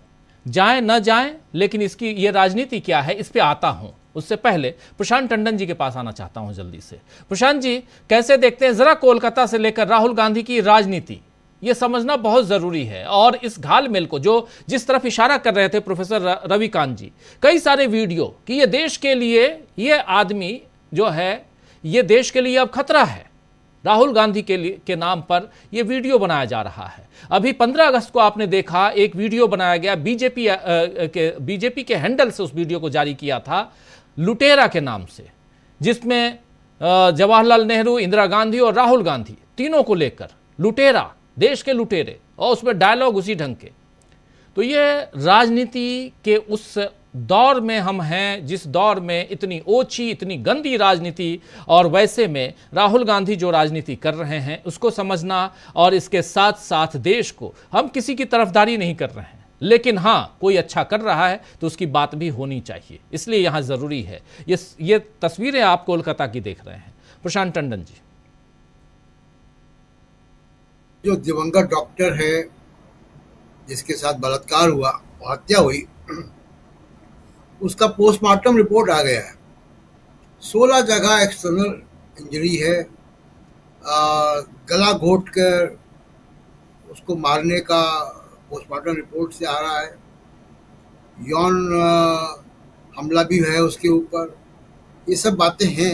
जाएं न जाएं, लेकिन इसकी ये राजनीति क्या है इस पे आता हूं। उससे पहले प्रशांत टंडन जी के पास आना चाहता हूं जल्दी से। प्रशांत जी, कैसे देखते हैं जरा कोलकाता से लेकर राहुल गांधी की राजनीति? ये समझना बहुत जरूरी है। और इस घालमेल को जिस तरफ इशारा कर रहे थे प्रोफेसर रविकांत जी, कई सारे वीडियो कि ये देश के लिए, ये आदमी जो है ये देश के लिए अब खतरा है। राहुल गांधी के नाम पर यह वीडियो बनाया जा रहा है। अभी 15 अगस्त को आपने देखा एक वीडियो बनाया गया, बीजेपी के हैंडल से उस वीडियो को जारी किया था, लुटेरा के नाम से, जिसमें जवाहरलाल नेहरू, इंदिरा गांधी और राहुल गांधी तीनों को लेकर लुटेरा, देश के लुटेरे, और उसमें डायलॉग उसी ढंग के। तो ये राजनीति के उस दौर में हम हैं जिस दौर में इतनी ओछी, इतनी गंदी राजनीति, और वैसे में राहुल गांधी जो राजनीति कर रहे हैं उसको समझना, और इसके साथ साथ देश को, हम किसी की तरफदारी नहीं कर रहे हैं, लेकिन हाँ कोई अच्छा कर रहा है तो उसकी बात भी होनी चाहिए, इसलिए यहाँ ज़रूरी है। ये तस्वीरें आप कोलकाता की देख रहे हैं। प्रशांत टंडन जी, जो दिवंगत डॉक्टर है जिसके साथ बलात्कार हुआ, हत्या हुई, उसका पोस्टमार्टम रिपोर्ट आ गया है। 16 जगह एक्सटर्नल इंजरी है, गला घोट कर उसको मारने का पोस्टमार्टम रिपोर्ट से आ रहा है, यौन हमला भी है उसके ऊपर, ये सब बातें हैं।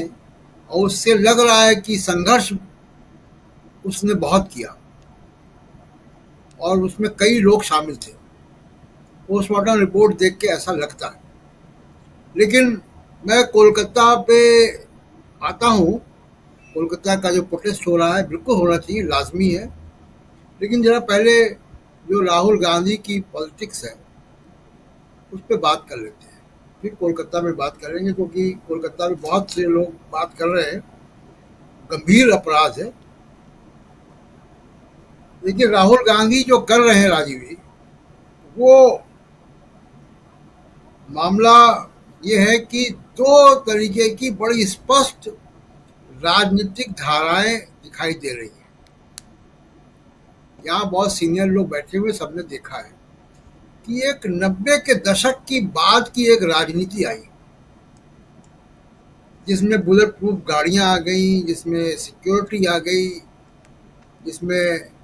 और उससे लग रहा है कि संघर्ष उसने बहुत किया और उसमें कई लोग शामिल थे। पोस्टमार्टम रिपोर्ट देख के ऐसा लगता है। लेकिन मैं कोलकाता पे आता हूँ, कोलकाता का जो प्रोटेस्ट हो रहा है बिल्कुल होना चाहिए, लाजमी है। लेकिन जरा पहले जो राहुल गांधी की पॉलिटिक्स है उस पर बात कर लेते हैं, फिर कोलकाता में बात करेंगे, क्योंकि कोलकाता में बहुत से लोग बात कर रहे हैं, गंभीर अपराध है। देखिए, राहुल गांधी जो कर रहे हैं राजीव जी, वो मामला ये है कि 2 तरीके की बड़ी स्पष्ट राजनीतिक धाराएं दिखाई दे रही हैं। यहाँ बहुत सीनियर लोग बैठे हुए, सबने देखा है कि एक 90 के दशक की बाद की एक राजनीति आई, जिसमें बुलेट प्रूफ गाड़ियां आ गई, जिसमें सिक्योरिटी आ गई, जिसमें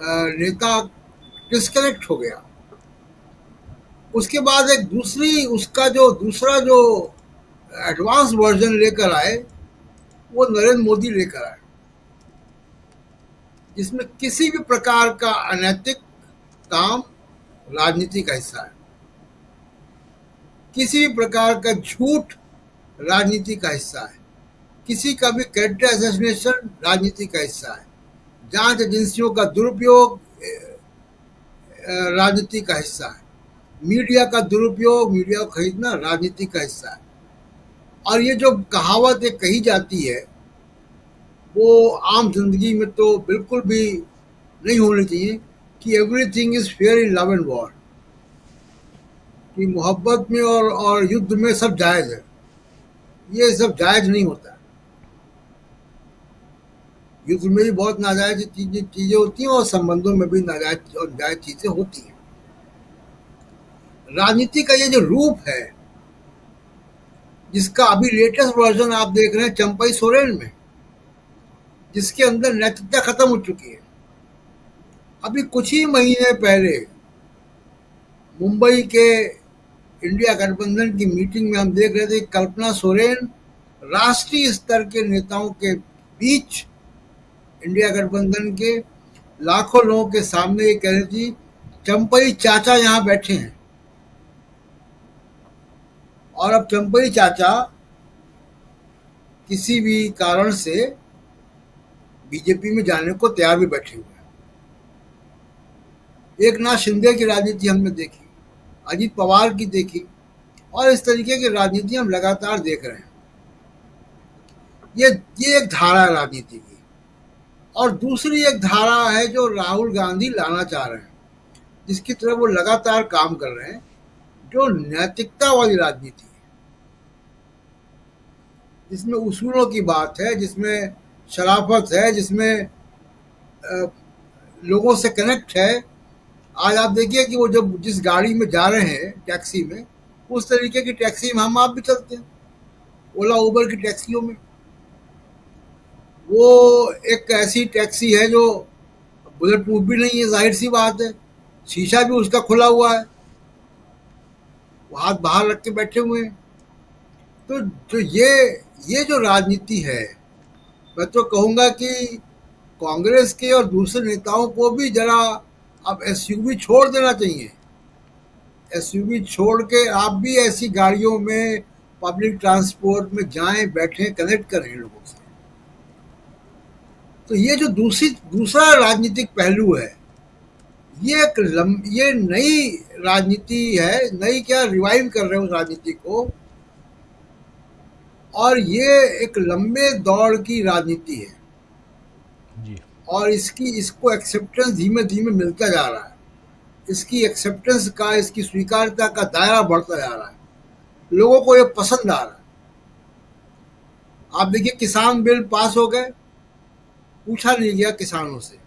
नेता डिस्कनेक्ट हो गया। उसके बाद एक दूसरा जो एडवांस वर्जन लेकर आए, वो नरेंद्र मोदी लेकर आए, जिसमें किसी भी प्रकार का अनैतिक काम राजनीति का हिस्सा है, किसी भी प्रकार का झूठ राजनीति का हिस्सा है, किसी का भी कैरेक्टर असैसिनेशन राजनीति का हिस्सा है, जांच एजेंसियों का दुरुपयोग राजनीति का हिस्सा है, मीडिया का दुरुपयोग, मीडिया को खरीदना राजनीति का हिस्सा है। और ये जो कहावत एक कही जाती है वो आम जिंदगी में तो बिल्कुल भी नहीं होनी चाहिए कि everything is fair in love and war, कि मोहब्बत में और युद्ध में सब जायज़ है। ये सब जायज़ नहीं होता। युद्ध में भी बहुत नाजायज चीजें होती हैं और संबंधों में भी नाजायज और जायज चीजें होती हैं। राजनीति का ये जो रूप है, जिसका अभी लेटेस्ट वर्जन आप देख रहे हैं चंपई सोरेन में, जिसके अंदर नैतिकता खत्म हो चुकी है। अभी कुछ ही महीने पहले मुंबई के इंडिया गठबंधन की मीटिंग में हम देख रहे थे कल्पना सोरेन राष्ट्रीय स्तर के नेताओं के बीच इंडिया गठबंधन के लाखों लोगों के सामने ये कह रही थी चंपई चाचा यहाँ बैठे हैं। और अब चंपई चाचा किसी भी कारण से बीजेपी में जाने को तैयार भी बैठे हुए हैं। एकनाथ शिंदे की राजनीति हमने देखी, अजीत पवार की देखी, और इस तरीके की राजनीति हम लगातार देख रहे हैं। ये एक धारा है राजनीति की। और दूसरी एक धारा है जो राहुल गांधी लाना चाह रहे हैं, जिसकी तरफ वो लगातार काम कर रहे हैं, जो नैतिकता वाली राजनीति है, जिसमें उसूलों की बात है, जिसमें शराफत है, जिसमें लोगों से कनेक्ट है। आज आप देखिए कि वो जब जिस गाड़ी में जा रहे हैं टैक्सी में, उस तरीके की टैक्सी में हम आप भी चलते हैं, ओला उबर की टैक्सियों में। वो एक ऐसी टैक्सी है जो बुलेट प्रूफ भी नहीं है, जाहिर सी बात है, शीशा भी उसका खुला हुआ है, वो हाथ बाहर रख के बैठे हुए हैं। तो जो ये जो राजनीति है, मैं तो कहूँगा कि कांग्रेस के और दूसरे नेताओं को भी जरा अब एसयूवी छोड़ देना चाहिए। एसयूवी छोड़ के आप भी ऐसी गाड़ियों में, पब्लिक ट्रांसपोर्ट में जाएं, बैठें, कनेक्ट करें लोगों से। तो ये जो दूसरा राजनीतिक पहलू है, ये नई राजनीति है, नई क्या रिवाइव कर रहे हैं उस राजनीति को, और ये एक लंबे दौर की राजनीति है जी। और इसको एक्सेप्टेंस धीमे धीमे मिलता जा रहा है। इसकी एक्सेप्टेंस का, इसकी स्वीकार्यता का दायरा बढ़ता जा रहा है, लोगों को ये पसंद आ रहा है। आप देखिए किसान बिल पास हो गए, पूछा नहीं गया किसानों से।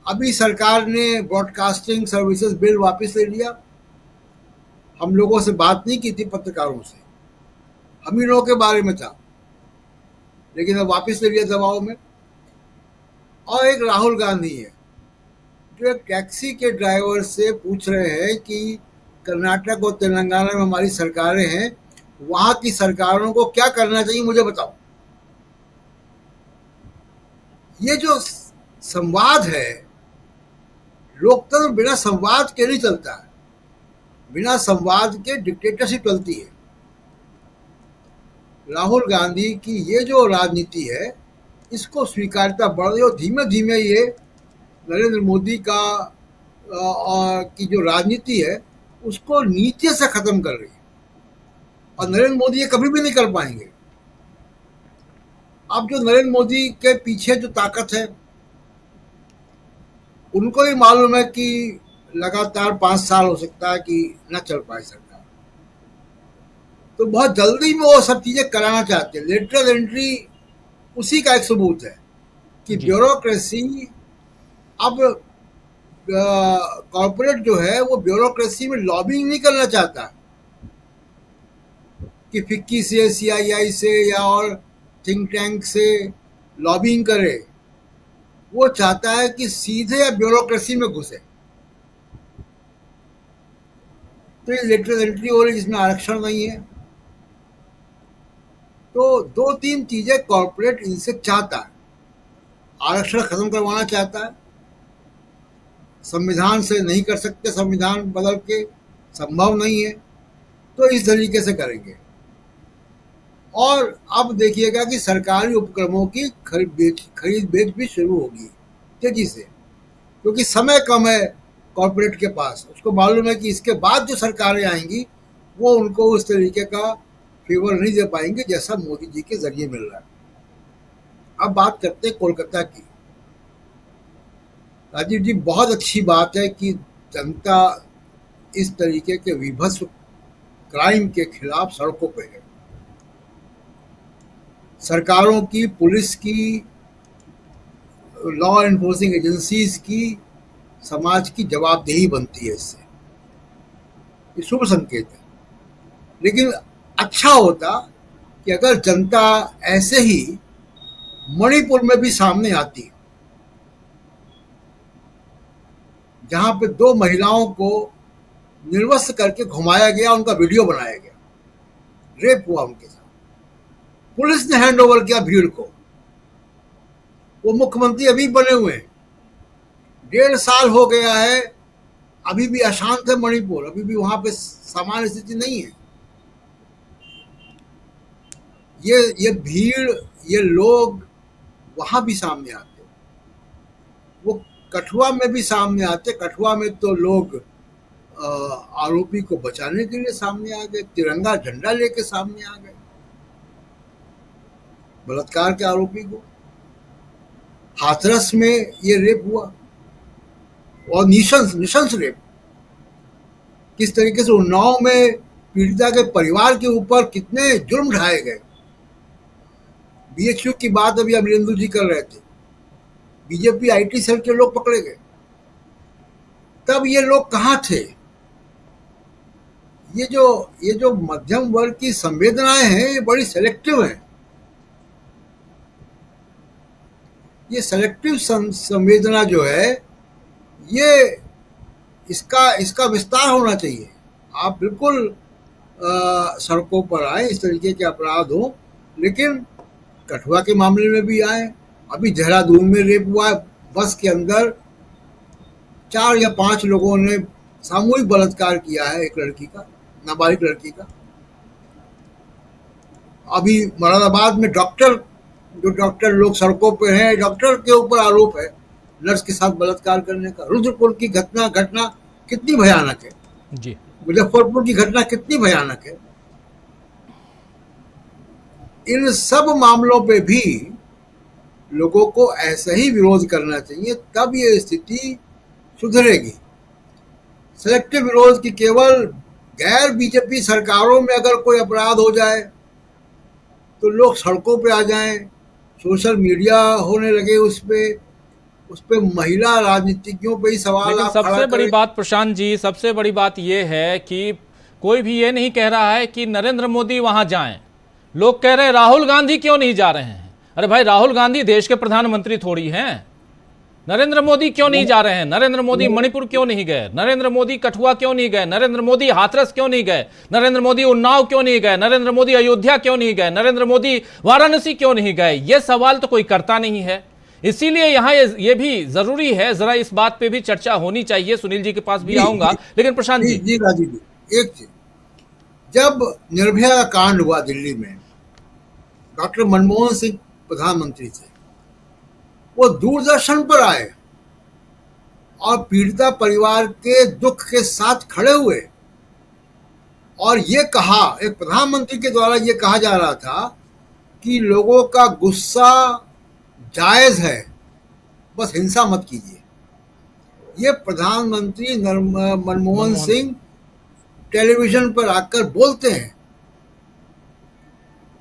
अभी सरकार ने ब्रॉडकास्टिंग सर्विसेज बिल वापस ले लिया। हम लोगों से बात नहीं की थी, पत्रकारों से, हम ही लोगों के बारे में था, लेकिन अब वापस ले लिया दबाव में। और एक राहुल गांधी है जो एक टैक्सी के ड्राइवर से पूछ रहे हैं कि कर्नाटक और तेलंगाना में हमारी सरकारें हैं, वहाँ की सरकारों को क्या करना चाहिए मुझे बताओ। ये जो संवाद है, लोकतंत्र बिना संवाद के नहीं चलता है, बिना संवाद के डिक्टेटरशिप चलती है। राहुल गांधी की ये जो राजनीति है, इसको स्वीकार्यता बढ़ रही है और धीमे धीमे ये नरेंद्र मोदी की जो राजनीति है उसको नीचे से खत्म कर रही है। और नरेंद्र मोदी ये कभी भी नहीं कर पाएंगे। अब जो नरेंद्र मोदी के पीछे जो ताकत है, उनको ही मालूम है कि लगातार 5 साल हो सकता है कि न चल पाए सरकार, तो बहुत जल्दी में वो सब चीजें कराना चाहते हैं। लेटरल एंट्री उसी का एक सबूत है कि ब्यूरोक्रेसी, अब कॉर्पोरेट जो है वो ब्यूरोक्रेसी में लॉबिंग नहीं करना चाहता कि फिक्की से, सीआईआई से या और थिंक टैंक से लॉबिंग करे। वो चाहता है कि सीधे ब्यूरोक्रेसी में घुसे। तो ये लेटरल एंट्री हो रही जिसमें आरक्षण नहीं है। तो 2-3 चीजें कॉर्पोरेट इनसे चाहता है। आरक्षण खत्म करवाना चाहता है, संविधान से नहीं कर सकते, संविधान बदल के संभव नहीं है, तो इस तरीके से करेंगे। और अब देखिएगा कि सरकारी उपक्रमों की खरीद बेच भी शुरू होगी तेजी से, क्योंकि समय कम है कॉर्पोरेट के पास। उसको मालूम है कि इसके बाद जो सरकारें आएंगी वो उनको उस तरीके का फेवर नहीं दे पाएंगे जैसा मोदी जी के जरिए मिल रहा है। अब बात करते हैं कोलकाता की। राजीव जी, बहुत अच्छी बात है कि जनता इस तरीके के विभत्स क्राइम के खिलाफ सड़कों पे है। सरकारों की, पुलिस की, लॉ एनफोर्सिंग एजेंसीज की, समाज की जवाबदेही बनती है इससे। ये शुभ संकेत है। लेकिन अच्छा होता कि अगर जनता ऐसे ही मणिपुर में भी सामने आती, जहां पे 2 महिलाओं को निर्वस्त्र करके घुमाया गया, उनका वीडियो बनाया गया, रेप हुआ उनके साथ, पुलिस ने हैंड ओवर किया भीड़ को। वो मुख्यमंत्री अभी बने हुए हैं, 1.5 साल हो गया है, अभी भी अशांत है मणिपुर, अभी भी वहां पे सामान्य स्थिति नहीं है। ये भीड़, ये लोग वहां भी सामने आते, वो कठुआ में भी सामने आते। कठुआ में तो लोग आरोपी को बचाने के लिए सामने आ गए, तिरंगा झंडा लेके सामने आ गए, बलात्कार के आरोपी को। हाथरस में ये रेप हुआ, और निशंस रेप। किस तरीके से उन्नाव में पीड़िता के परिवार के ऊपर कितने जुर्म ढाए गए। बीएचयू की बात अभी अमरिंदर जी कर रहे थे, बीजेपी आईटी सेल के लोग पकड़े गए। तब ये लोग कहाँ थे? ये जो मध्यम वर्ग की संवेदनाएं हैं, ये बड़ी सेलेक्टिव हैं। ये सेलेक्टिव संवेदना जो है, ये इसका विस्तार होना चाहिए। आप बिल्कुल सड़कों पर आए, इस तरीके के अपराध हो, लेकिन कठुआ के मामले में भी आए। अभी देहरादून में रेप हुआ, बस के अंदर 4 या 5 लोगों ने सामूहिक बलात्कार किया है एक लड़की का, नाबालिग लड़की का। अभी मुरादाबाद में डॉक्टर लोग सड़कों पे हैं, डॉक्टर के ऊपर आरोप है नर्स के साथ बलात्कार करने का। रुद्रपुर की घटना कितनी भयानक है जी, मुजफ्फरपुर की घटना कितनी भयानक है। इन सब मामलों पे भी लोगों को ऐसा ही विरोध करना चाहिए, तब ये स्थिति सुधरेगी। सेलेक्टिव विरोध की केवल गैर बीजेपी सरकारों में अगर कोई अपराध हो जाए तो लोग सड़कों पे आ जाएं, सोशल मीडिया होने लगे, उस पे महिला राजनीतिज्ञों पे ही सवाल। लेकिन सबसे बड़ी बात प्रशांत जी, सबसे बड़ी बात यह है कि कोई भी ये नहीं कह रहा है कि नरेंद्र मोदी वहां जाएं। लोग कह रहे हैं राहुल गांधी क्यों नहीं जा रहे हैं। अरे भाई, राहुल गांधी देश के प्रधानमंत्री थोड़ी हैं। नरेंद्र मोदी क्यों नहीं जा रहे हैं? नरेंद्र मोदी मणिपुर क्यों नहीं गए? नरेंद्र मोदी कठुआ क्यों नहीं गए? नरेंद्र मोदी हाथरस क्यों नहीं गए? नरेंद्र मोदी उन्नाव क्यों नहीं गए? नरेंद्र मोदी अयोध्या क्यों नहीं गए? नरेंद्र मोदी वाराणसी क्यों नहीं गए? ये सवाल तो कोई करता नहीं है। इसीलिए यहाँ ये भी जरूरी है, जरा इस बात पे भी चर्चा होनी चाहिए। सुनील जी के पास भी आऊंगा, लेकिन प्रशांत जी राजीव जी, एक चीज, जब निर्भया का कांड हुआ दिल्ली में, डॉक्टर मनमोहन सिंह प्रधानमंत्री थे, वो दूरदर्शन पर आए और पीड़िता परिवार के दुख के साथ खड़े हुए और ये कहा, एक प्रधानमंत्री के द्वारा ये कहा जा रहा था कि लोगों का गुस्सा जायज है, बस हिंसा मत कीजिए। ये प्रधानमंत्री मनमोहन सिंह टेलीविजन पर आकर बोलते हैं।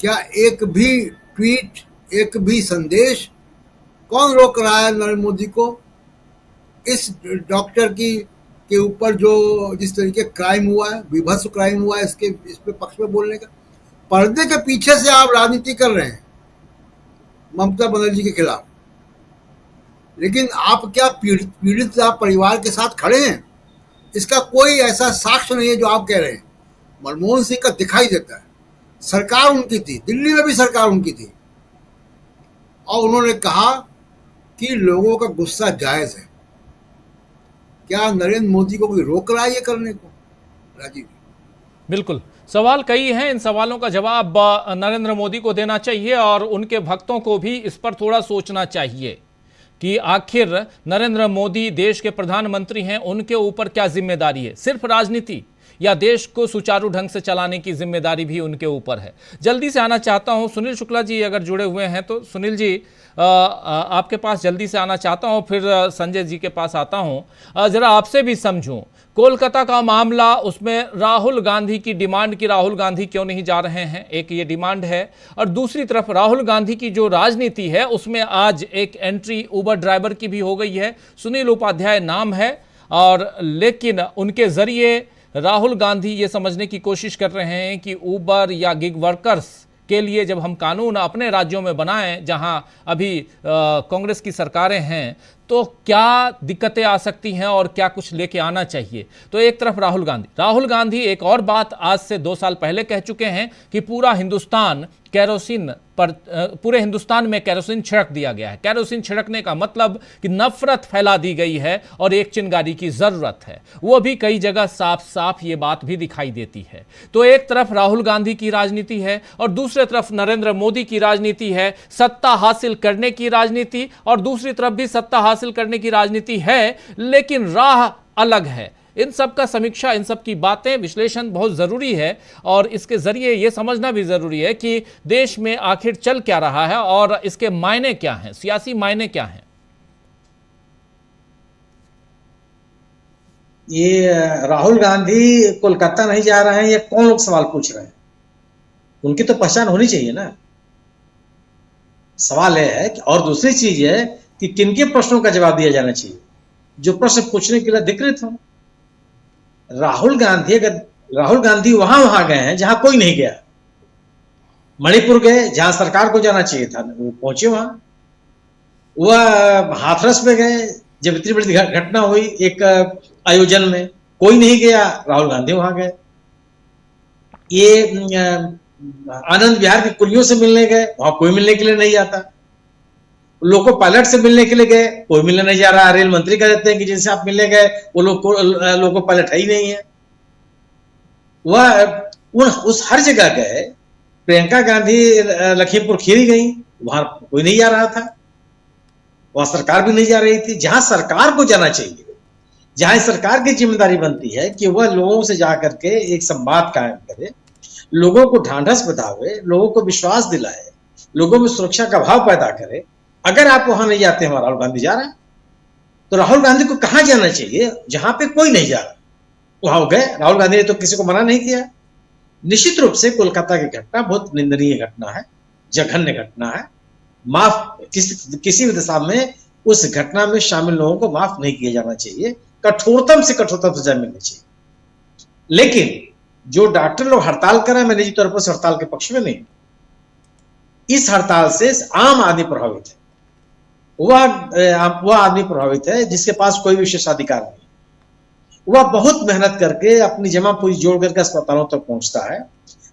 क्या एक भी ट्वीट, एक भी संदेश कौन रोक रहा है नरेंद्र मोदी को इस डॉक्टर के ऊपर जो जिस तरीके क्राइम हुआ है, विभत्स क्राइम हुआ है, इस पे पक्ष में बोलने का? पर्दे के पीछे से आप राजनीति कर रहे हैं ममता बनर्जी के खिलाफ, लेकिन आप क्या पीड़ित परिवार के साथ खड़े हैं? इसका कोई ऐसा साक्ष्य नहीं है जो आप कह रहे हैं। मनमोहन सिंह का दिखाई देता है, सरकार उनकी थी, दिल्ली में भी सरकार उनकी थी, और उन्होंने कहा कि लोगों का गुस्सा जायज है। क्या नरेंद्र मोदी को कोई रोक रहा है ये करने को? राजीव, बिल्कुल, सवाल कई हैं। इन सवालों का जवाब नरेंद्र मोदी को देना चाहिए और उनके भक्तों को भी इस पर थोड़ा सोचना चाहिए कि आखिर नरेंद्र मोदी देश के प्रधानमंत्री हैं, उनके ऊपर क्या जिम्मेदारी है? सिर्फ राजनीति या देश को सुचारू ढंग से चलाने की जिम्मेदारी भी उनके ऊपर है। जल्दी से आना चाहता हूं सुनील शुक्ला जी अगर जुड़े हुए हैं तो। सुनील जी आपके पास जल्दी से आना चाहता हूं, फिर संजय जी के पास आता हूं। जरा आपसे भी समझूं, कोलकाता का मामला, उसमें राहुल गांधी की डिमांड की राहुल गांधी क्यों नहीं जा रहे हैं, एक ये डिमांड है। और दूसरी तरफ राहुल गांधी की जो राजनीति है उसमें आज एक एंट्री उबर ड्राइवर की भी हो गई है। सुनील उपाध्याय नाम है और लेकिन उनके जरिए राहुल गांधी ये समझने की कोशिश कर रहे हैं कि उबर या गिग वर्कर्स के लिए जब हम कानून अपने राज्यों में बनाएं जहां अभी कांग्रेस की सरकारें हैं तो क्या दिक्कतें आ सकती हैं और क्या कुछ लेके आना चाहिए। तो एक तरफ राहुल गांधी एक और बात आज से 2 साल पहले कह चुके हैं कि पूरे हिंदुस्तान में केरोसिन छिड़क दिया गया है। केरोसिन छिड़कने का मतलब कि नफरत फैला दी गई है और एक चिंगारी की जरूरत है। वो भी कई जगह साफ साफ ये बात भी दिखाई देती है। तो एक तरफ राहुल गांधी की राजनीति है और दूसरी तरफ नरेंद्र मोदी की राजनीति है, सत्ता हासिल करने की राजनीति, और दूसरी तरफ भी सत्ता हासिल करने की राजनीति है लेकिन राह अलग है। इन सब का समीक्षा, इन सब की बातें, विश्लेषण बहुत जरूरी है और इसके जरिए यह समझना भी जरूरी है कि देश में आखिर चल क्या रहा है और इसके मायने क्या हैं, सियासी मायने क्या हैं। ये राहुल गांधी कोलकाता नहीं जा रहे हैं, ये कौन लोग सवाल पूछ रहे हैं? उनकी तो पहचान होनी चाहिए ना। सवाल यह है कि, और दूसरी चीज है कि किनके प्रश्नों का जवाब दिया जाना चाहिए, जो प्रश्न पूछने के लिए अधिकृत हो। राहुल गांधी वहां गए हैं जहां कोई नहीं गया। मणिपुर गए जहां सरकार को जाना चाहिए था, वो पहुंचे वहां। वह हाथरस में गए जब इतनी बड़ी घटना हुई एक आयोजन में, कोई नहीं गया, राहुल गांधी वहां गए। ये आनंद विहार की कुलियों से मिलने गए, वहां कोई मिलने के लिए नहीं जाता। लोको पायलट से मिलने के लिए गए, कोई मिलने नहीं जा रहा। रेल मंत्री कह देते हैं कि जिनसे आप मिलने गए वो लोको पायलट है ही नहीं है। वह उस हर जगह गए। प्रियंका गांधी लखीमपुर खीरी गई, वहां कोई नहीं जा रहा था, वहां सरकार भी नहीं जा रही थी। जहां सरकार को जाना चाहिए, जहां सरकार की जिम्मेदारी बनती है कि वह लोगों से जाकर के एक संवाद कायम करे, लोगों को ढांढस बतावे, लोगों को विश्वास दिलाए, लोगों में सुरक्षा का भाव पैदा करे। अगर आप वहां नहीं जाते हैं, राहुल गांधी जा रहा है, तो राहुल गांधी को कहां जाना चाहिए? जहां पे कोई नहीं जा रहा वहां गए। राहुल गांधी ने तो किसी को मना नहीं किया। निश्चित रूप से कोलकाता की घटना बहुत निंदनीय घटना है, जघन्य घटना है। माफ किसी भी दिशा में उस घटना में शामिल लोगों को माफ नहीं किया जाना चाहिए, कठोरतम से कठोरतम सजा मिलनी चाहिए। लेकिन जो डॉक्टर लोग हड़ताल कर रहे हैं, मैं निजी तौर पर हड़ताल के पक्ष में नहीं। इस हड़ताल से आम आदमी प्रभावित है। वह आदमी प्रभावित है जिसके पास कोई विशेषाधिकार नहीं। वह बहुत मेहनत करके अपनी जमा पूंजी जोड़ करके अस्पतालों तक पहुंचता है,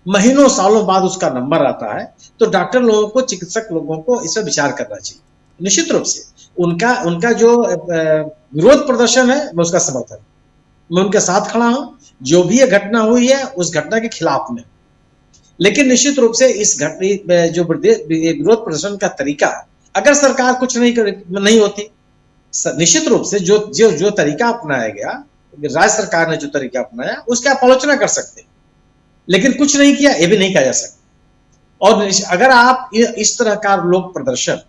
महीनों सालों बाद उसका नंबर आता है। तो डॉक्टर लोगों को, चिकित्सक लोगों को इस पर विचार करना चाहिए। निश्चित रूप से उनका जो विरोध प्रदर्शन है, मैं उसका समर्थन, मैं उनके साथ खड़ा हूं। जो भी ये घटना हुई है उस घटना के खिलाफ में, लेकिन निश्चित रूप से इस घटना जो विरोध प्रदर्शन का तरीका, अगर सरकार कुछ नहीं होती, निश्चित रूप से जो तरीका अपनाया गया, राज्य सरकार ने जो तरीका अपनाया, उसकी आप आलोचना कर सकते हैं, लेकिन कुछ नहीं किया ये भी नहीं कहा जा सकता। और अगर आप इस तरह का लोक प्रदर्शन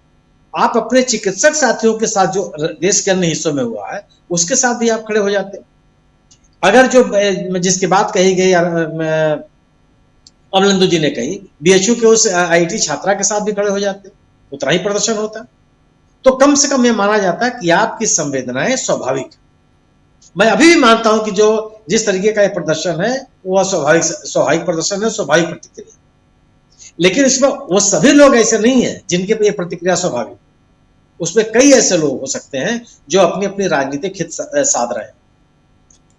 आप अपने चिकित्सक साथियों के साथ जो देश के अन्य हिस्सों में हुआ है उसके साथ भी आप खड़े हो जाते हैं। अगर जो जिसकी बात कही गई अमलेंदु जी ने कही, बीएचयू के उस आईटी छात्रा के साथ भी खड़े हो जाते, उतना ही प्रदर्शन होता। तो कम से कम यह माना जाता है कि आपकी संवेदनाएं स्वाभाविक। मैं अभी भी मानता हूं कि जिस तरीके का यह प्रदर्शन है वह स्वाभाविक प्रदर्शन है, स्वाभाविक प्रतिक्रिया। लेकिन इसमें वो सभी लोग ऐसे नहीं है जिनके पे ये प्रतिक्रिया स्वाभाविक। उसमें कई ऐसे लोग हो सकते हैं जो अपनी अपनी राजनीतिक हित साध रहे हैं।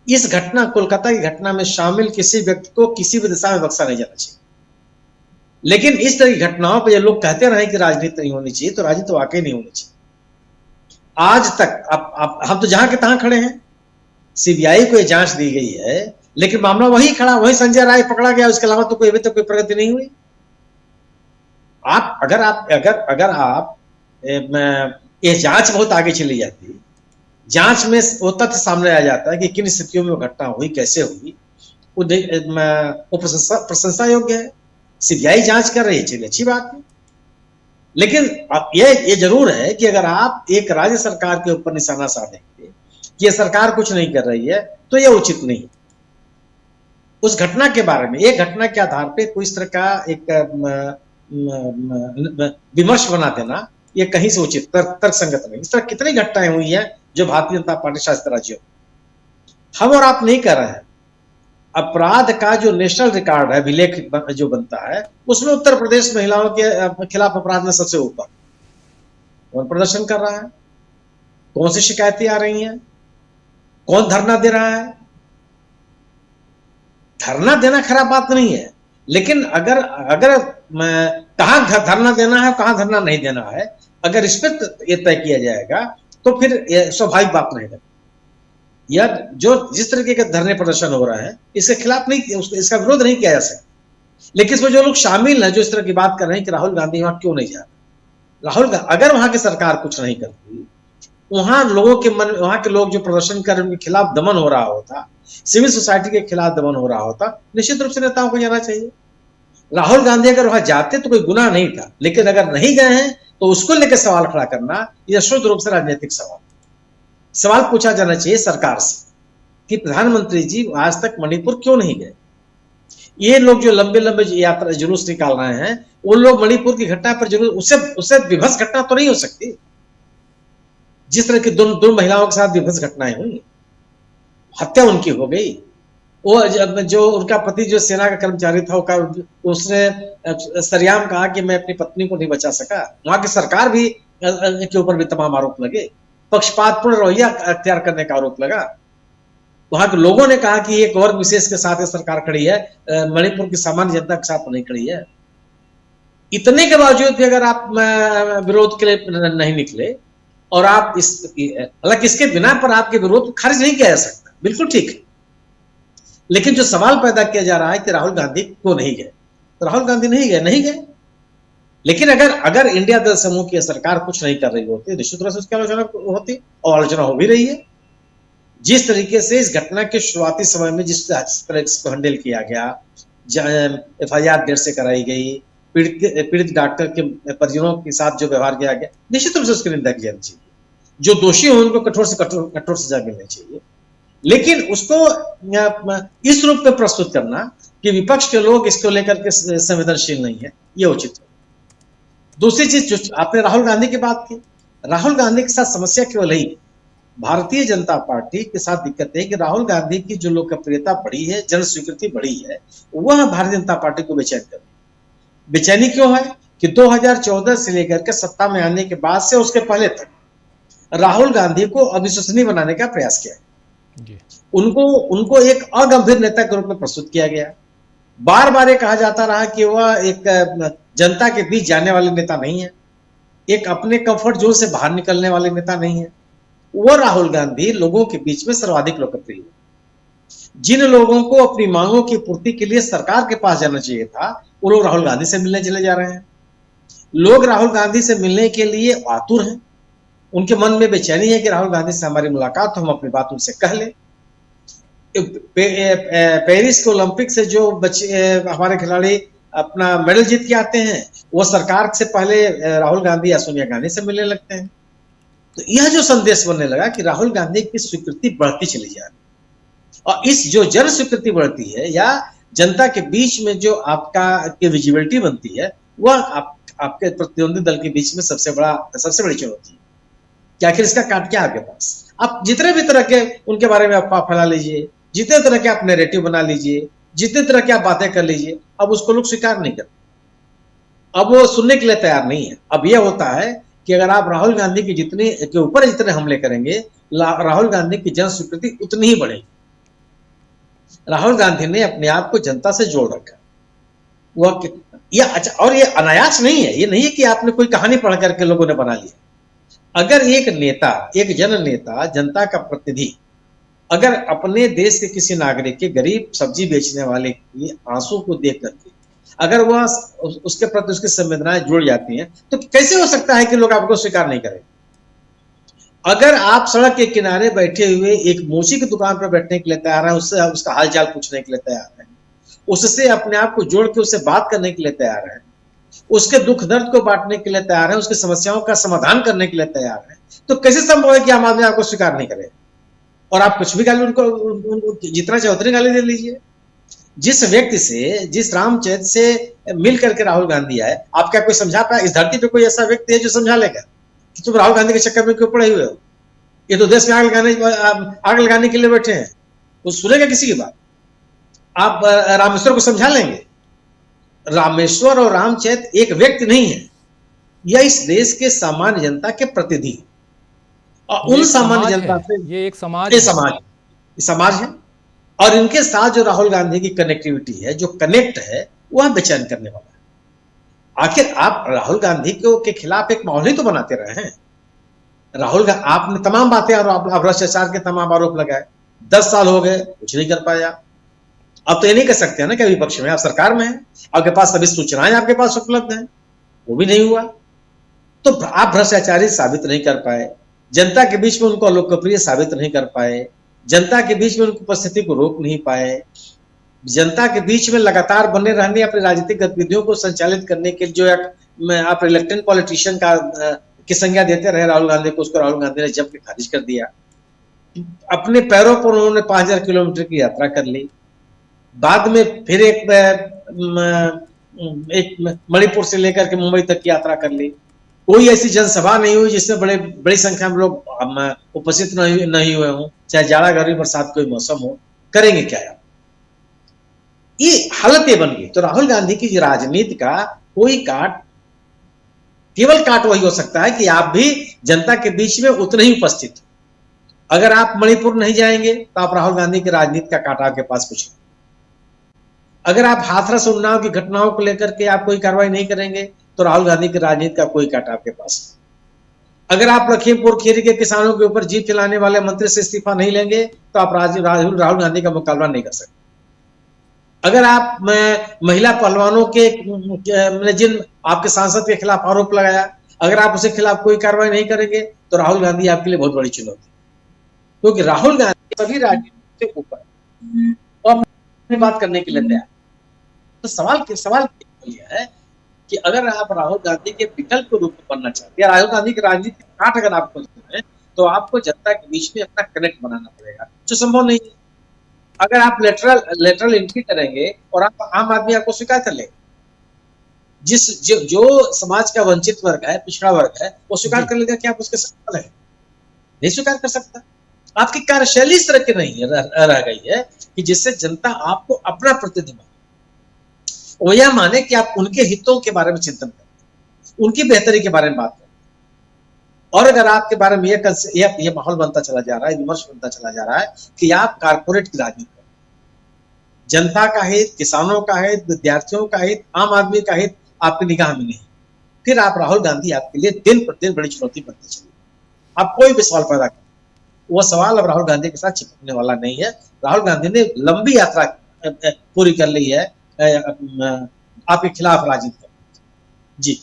इस घटना, कोलकाता की घटना में शामिल किसी व्यक्ति को किसी भी दिशा में बख्शा नहीं जाना चाहिए। लेकिन इस तरह की घटनाओं पर ये लोग कहते रहे कि राजनीति नहीं होनी चाहिए, तो राजनीति वाकई नहीं होनी चाहिए। आज तक हम तो जहां के तहां खड़े हैं, सीबीआई को ये जांच दी गई है, लेकिन मामला वही खड़ा, वही संजय राय पकड़ा गया, उसके अलावा तो कोई अभी तक कोई प्रगति नहीं हुई। अगर आप ये जांच बहुत आगे चली जाती, जांच में वो तथ्य सामने आ जाता है कि किन स्थितियों में वो घटना हुई, कैसे हुई, वो प्रशंसा योग्य है। सीबीआई जांच कर रही है, चलिए अच्छी बात है, लेकिन ये जरूर है कि अगर आप एक राज्य सरकार के ऊपर निशाना साधेंगे कि ये सरकार कुछ नहीं कर रही है, तो ये उचित नहीं। उस घटना के बारे में, एक घटना के आधार पे कोई इस तरह का एक विमर्श बना देना, ये कहीं से उचित तर्क संगत नहीं। इस तरह कितनी घटनाएं हुई हैं जो भारतीय जनता पार्टी शासित राज्यों में हम और आप नहीं कर रहे हैं। अपराध का जो नेशनल रिकॉर्ड है, अभिलेख जो बनता है, उसमें उत्तर प्रदेश महिलाओं के खिलाफ अपराध में सबसे ऊपर। कौन प्रदर्शन कर रहा है, कौन सी शिकायतें आ रही हैं, कौन धरना दे रहा है। धरना देना खराब बात नहीं है, लेकिन अगर कहां धरना देना है, कहां धरना नहीं देना है, अगर इस पर यह तय किया जाएगा तो फिर स्वाभाविक बात नहीं लगती। या जो जिस तरीके के धरने प्रदर्शन हो रहे हैं, इसके खिलाफ नहीं, इसका विरोध नहीं किया जा सकता। लेकिन इसमें जो लोग शामिल हैं, जो इस तरह की बात कर रहे हैं कि राहुल गांधी वहां क्यों नहीं जा रहे, अगर वहां की सरकार कुछ नहीं करती, वहां लोगों के मन, वहां के लोग जो प्रदर्शन कर रहे हैं, उनके खिलाफ दमन हो रहा होता, सिविल सोसाइटी के खिलाफ दमन हो रहा होता, निश्चित रूप से नेताओं को जाना चाहिए। राहुल गांधी अगर वहां जाते तो कोई गुनाह नहीं था, लेकिन अगर नहीं गए हैं तो उसको लेकर सवाल खड़ा करना यह शुद्ध रूप से राजनीतिक सवाल पूछा जाना चाहिए सरकार से कि प्रधानमंत्री जी आज तक मणिपुर क्यों नहीं गए। ये लोग जो लंबे लंबे यात्रा जुलूस निकाल रहे हैं, वो लोग मणिपुर की घटना पर जुलूस, उससे विभत्स घटना तो नहीं हो सकती जिस तरह की दो महिलाओं के साथ विभत्स घटनाएं हुई, हत्या उनकी हो गई। वो जो उनका पति जो सेना का कर्मचारी था, उसने सरेआम कहा कि मैं अपनी पत्नी को नहीं बचा सका। वहां की सरकार भी के ऊपर भी तमाम आरोप लगे, पक्षपातपूर्ण रवैया अख्तियार करने का आरोप लगा। वहां के लोगों ने कहा कि एक वर्ग विशेष के साथ सरकार खड़ी है, मणिपुर की सामान्य जनता के साथ नहीं खड़ी है। इतने के बावजूद भी अगर आप विरोध के लिए नहीं निकले और आप हालांकि इसके बिना पर आपके विरोध खारिज नहीं किया जा सकता, बिल्कुल ठीक है, लेकिन जो सवाल पैदा किया जा रहा है कि राहुल गांधी क्यों नहीं गए, तो राहुल गांधी नहीं गए। लेकिन अगर इंडिया दल समूह की सरकार कुछ नहीं कर रही होती, निश्चित रूप से उसकी आलोचना होती, और आलोचना हो भी रही है। जिस तरीके से इस घटना के शुरुआती समय में जिस तरह से हैंडल किया गया, FIR देर से कराई गई, पीड़ित डॉक्टर के परिजनों के साथ जो व्यवहार किया गया, निश्चित रूप से उसकी निंदा की जानी चाहिए। जो दोषी हो उनको कठोर से कठोर सजा मिलनी चाहिए, लेकिन उसको इस रूप में प्रस्तुत करना कि विपक्ष के लोग इसको लेकर के संवेदनशील नहीं है, ये उचित है। दूसरी चीज जो आपने राहुल गांधी की बात की, राहुल गांधी के साथ समस्या केवल ही भारतीय जनता पार्टी के साथ दिक्कत है कि राहुल गांधी की जो लोकप्रियता बढ़ी है, जन स्वीकृति बढ़ी है, वह भारतीय जनता पार्टी को बेचैन कर रही है। बेचैनी क्यों है कि 2014 से लेकर के सत्ता में आने के बाद से उसके पहले तक राहुल गांधी को अविश्वसनीय बनाने का प्रयास किया, उनको एक अगंभीर नेता के रूप में प्रस्तुत किया गया। बार बार ये कहा जाता रहा कि वह एक जनता के बीच जाने वाले नेता नहीं है, एक अपने कंफर्ट जोन से बाहर निकलने वाले नेता नहीं है। वह राहुल गांधी लोगों के बीच में सर्वाधिक लोकप्रिय है। जिन लोगों को अपनी मांगों की पूर्ति के लिए सरकार के पास जाना चाहिए था, वो लोग राहुल गांधी से मिलने चले जा रहे हैं। लोग राहुल गांधी से मिलने के लिए आतुर हैं, उनके मन में बेचैनी है कि राहुल गांधी से हमारी मुलाकात हो, हम अपनी बात उनसे कह लें। पेरिस के ओलंपिक से जो बच्चे हमारे खिलाड़ी अपना मेडल जीत के आते हैं, वो सरकार से पहले राहुल गांधी या सोनिया गांधी से मिलने लगते हैं। तो यह जो संदेश बनने लगा कि राहुल गांधी की स्वीकृति बढ़ती चली जा रही, और इस जो जन स्वीकृति बढ़ती है या जनता के बीच में जो आपका विजिबिलिटी बनती है, वह आपके प्रतिद्वंदी दल के बीच में सबसे बड़ी चुनौती है कि आखिर इसका काट क्या आपके पास। आप जितने भी तरह के उनके बारे में अफवाह फैला लीजिए, जितने तरह के आप नैरेटिव बना लीजिए, जितने तरह की आप बातें कर लीजिए, अब उसको लोग स्वीकार नहीं करते, अब वो सुनने के लिए तैयार नहीं है। अब यह होता है कि अगर आप राहुल गांधी की के ऊपर जितने हमले करेंगे, राहुल गांधी की जन स्वीकृति उतनी ही बढ़ेगी। राहुल गांधी ने अपने आप को जनता से जोड़ रखा, वह अच्छा, और ये अनायास नहीं है, ये नहीं है कि आपने कोई कहानी पढ़ करके लोगों ने बना लिया। अगर एक नेता, एक जन नेता, जनता का प्रतिनिधि अगर अपने देश के किसी नागरिक के, गरीब सब्जी बेचने वाले के आंसू को देख करके अगर वह उसके प्रति उसकी संवेदनाएं जुड़ जाती हैं, तो कैसे हो सकता है कि लोग आपको स्वीकार नहीं करें? अगर आप सड़क के किनारे बैठे हुए एक मोची की दुकान पर बैठने के लिए तैयार हैं, उससे उसका हालचाल पूछने के लिए तैयार हैं, उससे अपने आप को जोड़ के उससे बात करने के लिए तैयार हैं, उसके दुख दर्द को बांटने के लिए तैयार हैं, उसकी समस्याओं का समाधान करने के लिए तैयार हैं, तो कैसे संभव है कि आम आदमी आपको स्वीकार नहीं करे? और आप कुछ भी गाली उनको जितना चाहे उतनी गाली दे लीजिए। जिस व्यक्ति से, जिस रामचरित से मिल करके राहुल गांधी आए, आप क्या कोई समझा पाया? इस धरती पे कोई ऐसा व्यक्ति है जो समझा लेगा कि तुम राहुल गांधी के चक्कर में क्यों पड़े हुए हो? ये तो देश में आग लगाने के लिए बैठे हैं। वो सुनेगा किसी की बात? आप रामेश्वर को समझा लेंगे? रामेश्वर और रामचरित एक व्यक्ति नहीं है, यह इस देश के सामान्य जनता के प्रतिनिधि, और उन सामान्य जनता से ये एक समाज है, और इनके साथ जो राहुल गांधी की कनेक्टिविटी है, जो कनेक्ट है, वह बेचैन करने वाला है। आखिर आप राहुल गांधी के खिलाफ एक माहौल ही तो बनाते रहे हैं। आपने तमाम बातें और भ्रष्टाचार के तमाम आरोप लगाए, 10 साल हो गए, कुछ नहीं कर पाया। अब तो ये नहीं कर सकते हैं ना कि विपक्ष में, आप सरकार में हैं, आपके पास सभी सूचनाएं आपके पास उपलब्ध हैं, वो भी नहीं हुआ। तो आप भ्रष्टाचारी साबित नहीं कर पाए, जनता के बीच में उनको अलोकप्रिय साबित नहीं कर पाए, जनता के बीच में उनकी उपस्थिति को रोक नहीं पाए, जनता के बीच में लगातार बने रहने, अपनी राजनीतिक गतिविधियों को संचालित करने के लिए जो एक आप रिलेक्टेंट पॉलिटिशियन की संज्ञा देते रहे राहुल गांधी को, उसको राहुल गांधी ने जब के खारिज कर दिया। अपने पैरों पर उन्होंने 5000 किलोमीटर की यात्रा कर ली। बाद में फिर एक मणिपुर से लेकर के मुंबई तक की यात्रा कर ली। कोई ऐसी जनसभा नहीं हुई जिसमें बड़ी संख्या में लोग उपस्थित नहीं हुए हों, चाहे जाड़ा गर्मी बरसात कोई मौसम हो। करेंगे क्या यार? ये हालत ये बन गई। तो राहुल गांधी की राजनीति का कोई काट, केवल काट वही हो सकता है कि आप भी जनता के बीच में उतने ही उपस्थित हो। अगर आप मणिपुर नहीं जाएंगे तो आप राहुल गांधी की राजनीति का काट आपके पास कुछ नहीं। अगर आप हाथरस उन्नाव की घटनाओं को लेकर के आप कोई कार्रवाई नहीं करेंगे तो राहुल गांधी की राजनीति का कोई काट आपके पास नहीं। अगर आप लखीमपुर खीरी के किसानों के ऊपर जीप चलाने वाले मंत्री से इस्तीफा नहीं लेंगे तो आप राहुल गांधी का मुकाबला नहीं कर सकते। अगर आप महिला पहलवानों के जिन आपके सांसद के खिलाफ आरोप लगाया, अगर आप उसके खिलाफ कोई कार्रवाई नहीं करेंगे तो राहुल गांधी आपके लिए बहुत बड़ी चुनौती, क्योंकि राहुल गांधी सभी राजनीति से ऊपर और अपनी बात करने के लिए तैयार। तो सवाल यह है कि अगर आप राहुल गांधी के विकल्प के रूप में बनना चाहते हैं, राहुल गांधी की राजनीतिक काट अगर आप खोजते हैं, तो आपको जनता के बीच में अपना कनेक्ट बनाना पड़ेगा, जो संभव नहीं है। अगर आप लेटरल एंट्री करेंगे और आप आम आदमी आपको स्वीकार कर लेगा, जो समाज का वंचित वर्ग है, पिछड़ा वर्ग है, वो स्वीकार कर लेगा कि आप उसके साथ है, नहीं स्वीकार कर सकता। आपकी कार्यशैली इस तरह की नहीं रह गई है कि जिससे जनता आपको अपना प्रतिनिधि माने, वो यह माने कि आप उनके हितों के बारे में चिंतन करें, उनकी बेहतरी के बारे में बात करें। और अगर आपके बारे में यह माहौल बनता चला जा रहा है, विमर्श बनता चला जा रहा है कि आप कारपोरेट की राजनीति करें, जनता का हित, किसानों का हित, विद्यार्थियों का हित, आम आदमी का हित आपकी निगाह में नहीं, फिर आप राहुल गांधी आपके लिए दिन प्रतिदिन बड़ी चुनौती बनती चली। आप कोई भी सवाल पैदा करें, वो सवाल अब राहुल गांधी के साथ चिपकने वाला नहीं है। राहुल गांधी ने लंबी यात्रा पूरी कर ली है आपके खिलाफ राजनीति। जी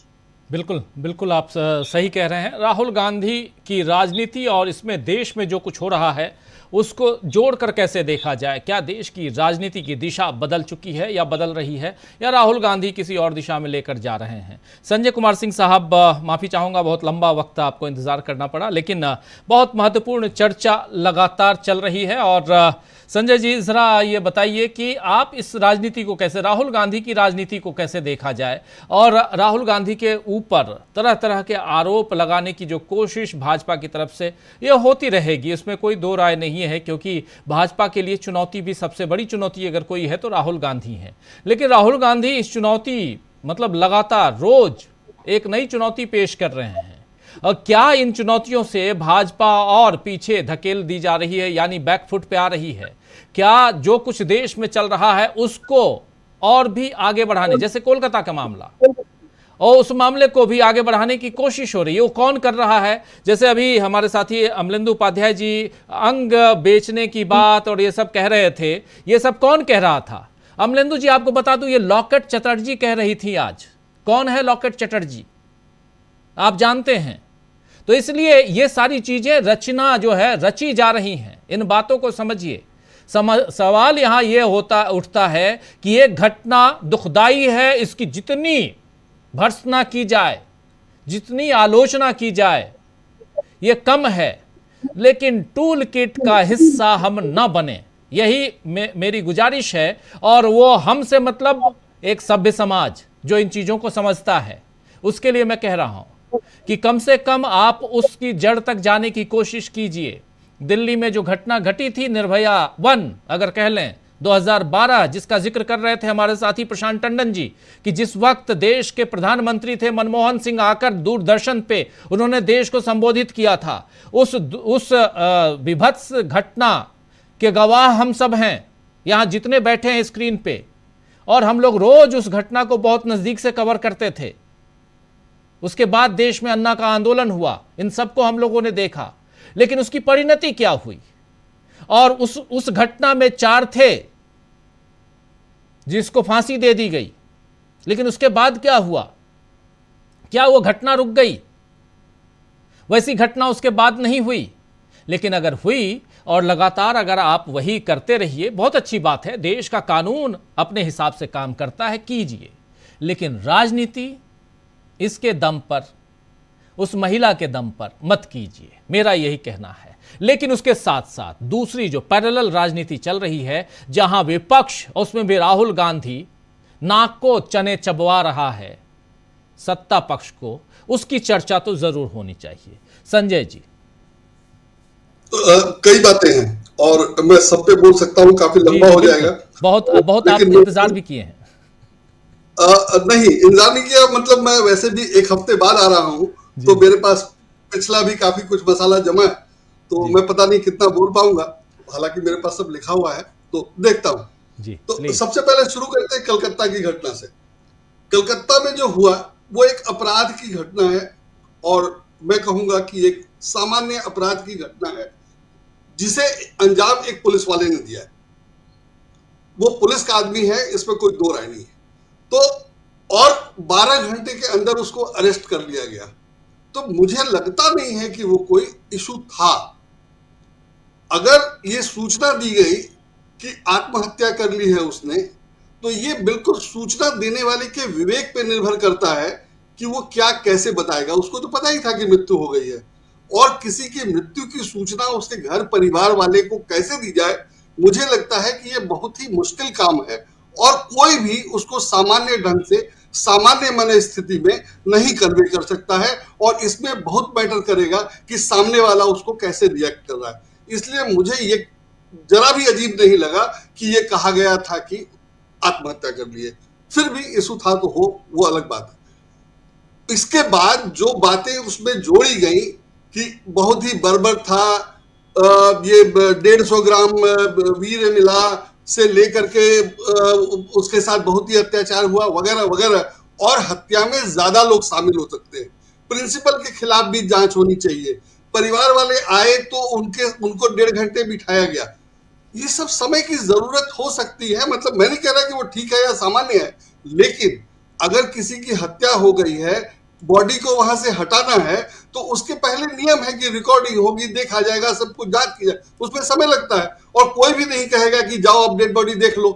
बिल्कुल बिल्कुल, आप सही कह रहे हैं। राहुल गांधी की राजनीति और इसमें देश में जो कुछ हो रहा है उसको जोड़कर कैसे देखा जाए? क्या देश की राजनीति की दिशा बदल चुकी है या बदल रही है, या राहुल गांधी किसी और दिशा में लेकर जा रहे हैं? संजय कुमार सिंह साहब, माफ़ी चाहूँगा, बहुत लंबा वक्त आपको इंतज़ार करना पड़ा, लेकिन बहुत महत्वपूर्ण चर्चा लगातार चल रही है। और संजय जी, ज़रा ये बताइए कि आप इस राजनीति को कैसे, राहुल गांधी की राजनीति को कैसे देखा जाए, और राहुल गांधी के ऊपर तरह तरह के आरोप लगाने की जो कोशिश भाजपा की तरफ से ये होती रहेगी, इसमें कोई दो राय नहीं है, क्योंकि भाजपा के लिए चुनौती भी, सबसे बड़ी चुनौती अगर कोई है तो राहुल गांधी है। लेकिन राहुल गांधी इस चुनौती, मतलब लगातार रोज एक नई चुनौती पेश कर रहे हैं, और क्या इन चुनौतियों से भाजपा और पीछे धकेल दी जा रही है, यानी बैकफुट पे आ रही है? क्या जो कुछ देश में चल रहा है उसको और भी आगे बढ़ाने, जैसे कोलकाता का मामला, और उस मामले को भी आगे बढ़ाने की कोशिश हो रही है। वो कौन कर रहा है? जैसे अभी हमारे साथी अमलेंदु उपाध्याय जी अंग बेचने की बात और ये सब कह रहे थे, ये सब कौन कह रहा था? अमलेंदु जी आपको बता दूं, ये लॉकेट चटर्जी कह रही थी आज। कौन है लॉकेट चटर्जी? आप जानते हैं। तो इसलिए ये सारी चीजें रचना जो है रची जा रही हैं। इन बातों को समझिए। सवाल यहां यह उठता है कि ये घटना दुखदाई है, इसकी जितनी भर्त्सना की जाए, जितनी आलोचना की जाए, ये कम है। लेकिन टूल किट का हिस्सा हम न बने, यही मेरी गुजारिश है। और वो हमसे मतलब एक सभ्य समाज जो इन चीजों को समझता है, उसके लिए मैं कह रहा हूं कि कम से कम आप उसकी जड़ तक जाने की कोशिश कीजिए। दिल्ली में जो घटना घटी थी, निर्भया 1 अगर कह लें 2012, जिसका जिक्र कर रहे थे हमारे साथी प्रशांत टंडन जी, कि जिस वक्त देश के प्रधानमंत्री थे मनमोहन सिंह, आकर दूरदर्शन पे उन्होंने देश को संबोधित किया था। उस विभत्स घटना के गवाह हम सब हैं, यहां जितने बैठे हैं स्क्रीन पे, और हम लोग रोज उस घटना को बहुत नजदीक से कवर करते थे। उसके बाद देश में अन्ना का आंदोलन हुआ, इन सबको हम लोगों ने देखा। लेकिन उसकी परिणति क्या हुई? और उस घटना में 4 थे जिसको फांसी दे दी गई। लेकिन उसके बाद क्या हुआ? क्या वो घटना रुक गई? वैसी घटना उसके बाद नहीं हुई। लेकिन अगर हुई और लगातार अगर आप वही करते रहिए, बहुत अच्छी बात है, देश का कानून अपने हिसाब से काम करता है, कीजिए। लेकिन राजनीति इसके दम पर, उस महिला के दम पर मत कीजिए, मेरा यही कहना है। लेकिन उसके साथ साथ दूसरी जो पैरेलल राजनीति चल रही है, जहां विपक्ष, उसमें भी राहुल गांधी नाक को चने चबवा रहा है सत्ता पक्ष को, उसकी चर्चा तो जरूर होनी चाहिए। संजय जी। कई बातें हैं और मैं सब पे बोल सकता हूं, काफी लंबा हो जाएगा। बहुत आप इंतजार भी किए हैं। नहीं, इंतजार नहीं किया, मतलब मैं वैसे भी एक हफ्ते बाद आ रहा हूं, तो मेरे पास पिछला भी काफी कुछ मसाला जमा है, तो मैं पता नहीं कितना बोल पाऊंगा। हालांकि मेरे पास सब लिखा हुआ है, तो देखता हूं। तो सबसे पहले शुरू करते हैं कलकत्ता की घटना से। कलकत्ता में जो हुआ वो एक अपराध की घटना है, और मैं कहूंगा कि एक सामान्य अपराध की घटना है जिसे अंजाम एक पुलिस वाले ने दिया है। वो पुलिस का आदमी है, इसमें कोई दो राय नहीं है। तो और 12 घंटे के अंदर उसको अरेस्ट कर लिया गया। तो मुझे लगता नहीं है कि वो कोई इशू था। अगर ये सूचना दी गई कि आत्महत्या कर ली है उसने, तो ये बिल्कुल सूचना देने वाले के विवेक पे निर्भर करता है कि वो क्या कैसे बताएगा। उसको तो पता ही था कि मृत्यु हो गई है, और किसी की मृत्यु की सूचना उसके घर परिवार वाले को कैसे दी जाए, मुझे लगता है कि ये बहुत ही मुश्किल काम है, और कोई भी उसको सामान्य ढंग से, सामान्य मन स्थिति में नहीं कन्वे कर सकता है। और इसमें बहुत मैटर करेगा कि सामने वाला उसको कैसे रिएक्ट कर रहा है। इसलिए मुझे ये जरा भी अजीब नहीं लगा कि ये कहा गया था कि आत्महत्या कर लिए। फिर भी इशू था तो हो, वो अलग बात है। इसके बाद जो बातें उसमें जोड़ी गई कि बहुत ही बर्बर था, ये 150 ग्राम वीर मिला से लेकर के उसके साथ बहुत ही अत्याचार हुआ वगैरह वगैरह, और हत्या में ज्यादा लोग शामिल हो सकते हैं। प्रिंसिपल के खिलाफ भी जांच होनी चाहिए। परिवार वाले आए तो उनको 1.5 घंटे बिठाया गया। ये सब समय की जरूरत हो सकती है। मतलब मैं नहीं कह रहा कि वो ठीक है या सामान्य है, लेकिन अगर किसी की हत्या हो गई है, बॉडी को वहां से हटाना है, तो उसके पहले नियम है कि रिकॉर्डिंग होगी, देखा जाएगा, सब कुछ जांच की जाए, उसमें समय लगता है। और कोई भी नहीं कहेगा कि जाओ अब डेड बॉडी देख लो।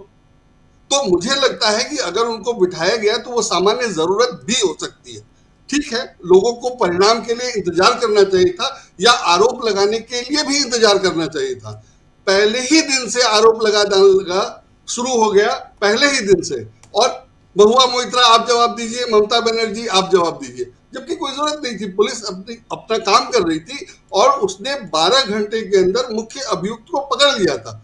तो मुझे लगता है कि अगर उनको बिठाया गया तो वो सामान्य जरूरत भी हो सकती है। ठीक है, लोगों को परिणाम के लिए इंतजार करना चाहिए था, या आरोप लगाने के लिए भी इंतजार करना चाहिए था। पहले ही दिन से आरोप लगा शुरू हो गया, पहले ही दिन से। और महुआ मोइत्रा आप जवाब दीजिए, ममता बनर्जी आप जवाब दीजिए, जबकि कोई जरूरत नहीं थी। पुलिस अपना काम कर रही थी, और उसने 12 घंटे के अंदर मुख्य अभियुक्त को पकड़ लिया था।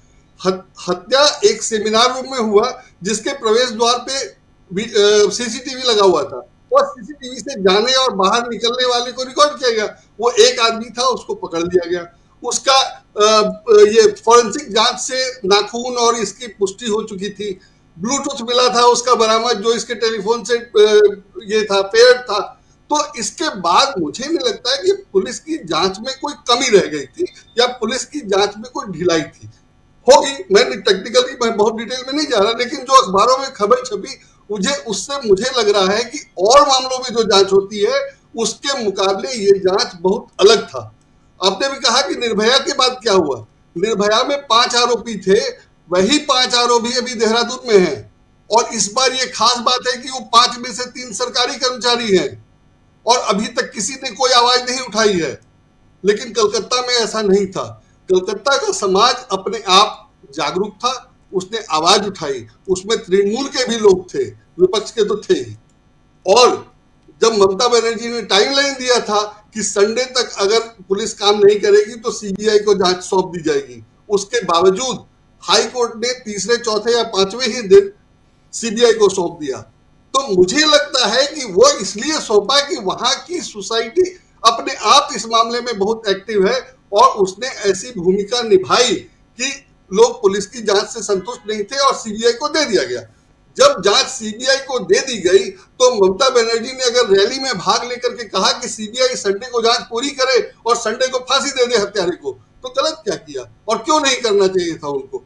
हत्या एक सेमिनार रूम में हुआ, जिसके प्रवेश द्वार पे सीसीटीवी लगा हुआ था, और सीसीटीवी से जाने और बाहर निकलने वाले को रिकॉर्ड किया गया। वो एक आदमी था, उसको पकड़ लिया गया। उसका ये फॉरेंसिक जांच से नाखून और इसकी पुष्टि हो चुकी थी। ब्लूटूथ मिला था उसका बरामद, जो इसके टेलीफोन से ये था, पेयर्ड था। तो इसके बाद मुझे नहीं लगता है कि पुलिस की जांच में कोई कमी रह गई थी या पुलिस की जांच में कोई ढिलाई थी। होगी, मैं टेक्निकली मैं बहुत डिटेल में नहीं जा रहा, लेकिन जो अखबारों में खबर छपी मुझे लग रहा है कि और मामलों में जो जांच होती है उसके मुकाबले ये जांच बहुत अलग था। आपने भी कहा कि निर्भया के बाद क्या हुआ। निर्भया में 5 आरोपी थे, वही 5 आरोपी अभी देहरादून में हैं। और इस बार ये खास बात है कि वो 5 में से 3 सरकारी कर्मचारी हैं और अभी तक किसी ने कोई आवाज नहीं उठाई है। लेकिन कलकत्ता में ऐसा नहीं था। कलकत्ता का समाज अपने आप जागरूक था, उसने आवाज उठाई, उसमें तृणमूल के भी लोग थे, विपक्ष के तो थे ही। और जब ममता बनर्जी ने टाइमलाइन दिया था कि संडे तक अगर पुलिस काम नहीं करेगी तो सीबीआई को जांच सौंप दी जाएगी, उसके बावजूद हाई कोर्ट ने तीसरे, चौथे या 5वें ही दिन सीबीआई को सौंप दिया। तो मुझे लगता है कि वो इसलिए सौंपा कि वहां की सोसाइटी अपने आप इस मामले में बहुत एक्टिव है और उसने ऐसी भूमिका निभाई कि लोग पुलिस की जांच से संतुष्ट नहीं थे और सीबीआई को दे दिया गया। जब जांच सीबीआई को दे दी गई तो ममता बनर्जी ने अगर रैली में भाग लेकर के कहा कि सीबीआई संडे को जांच पूरी करे और संडे को फांसी दे दे हत्यारे को, तो गलत क्या किया और क्यों नहीं करना चाहिए था उनको।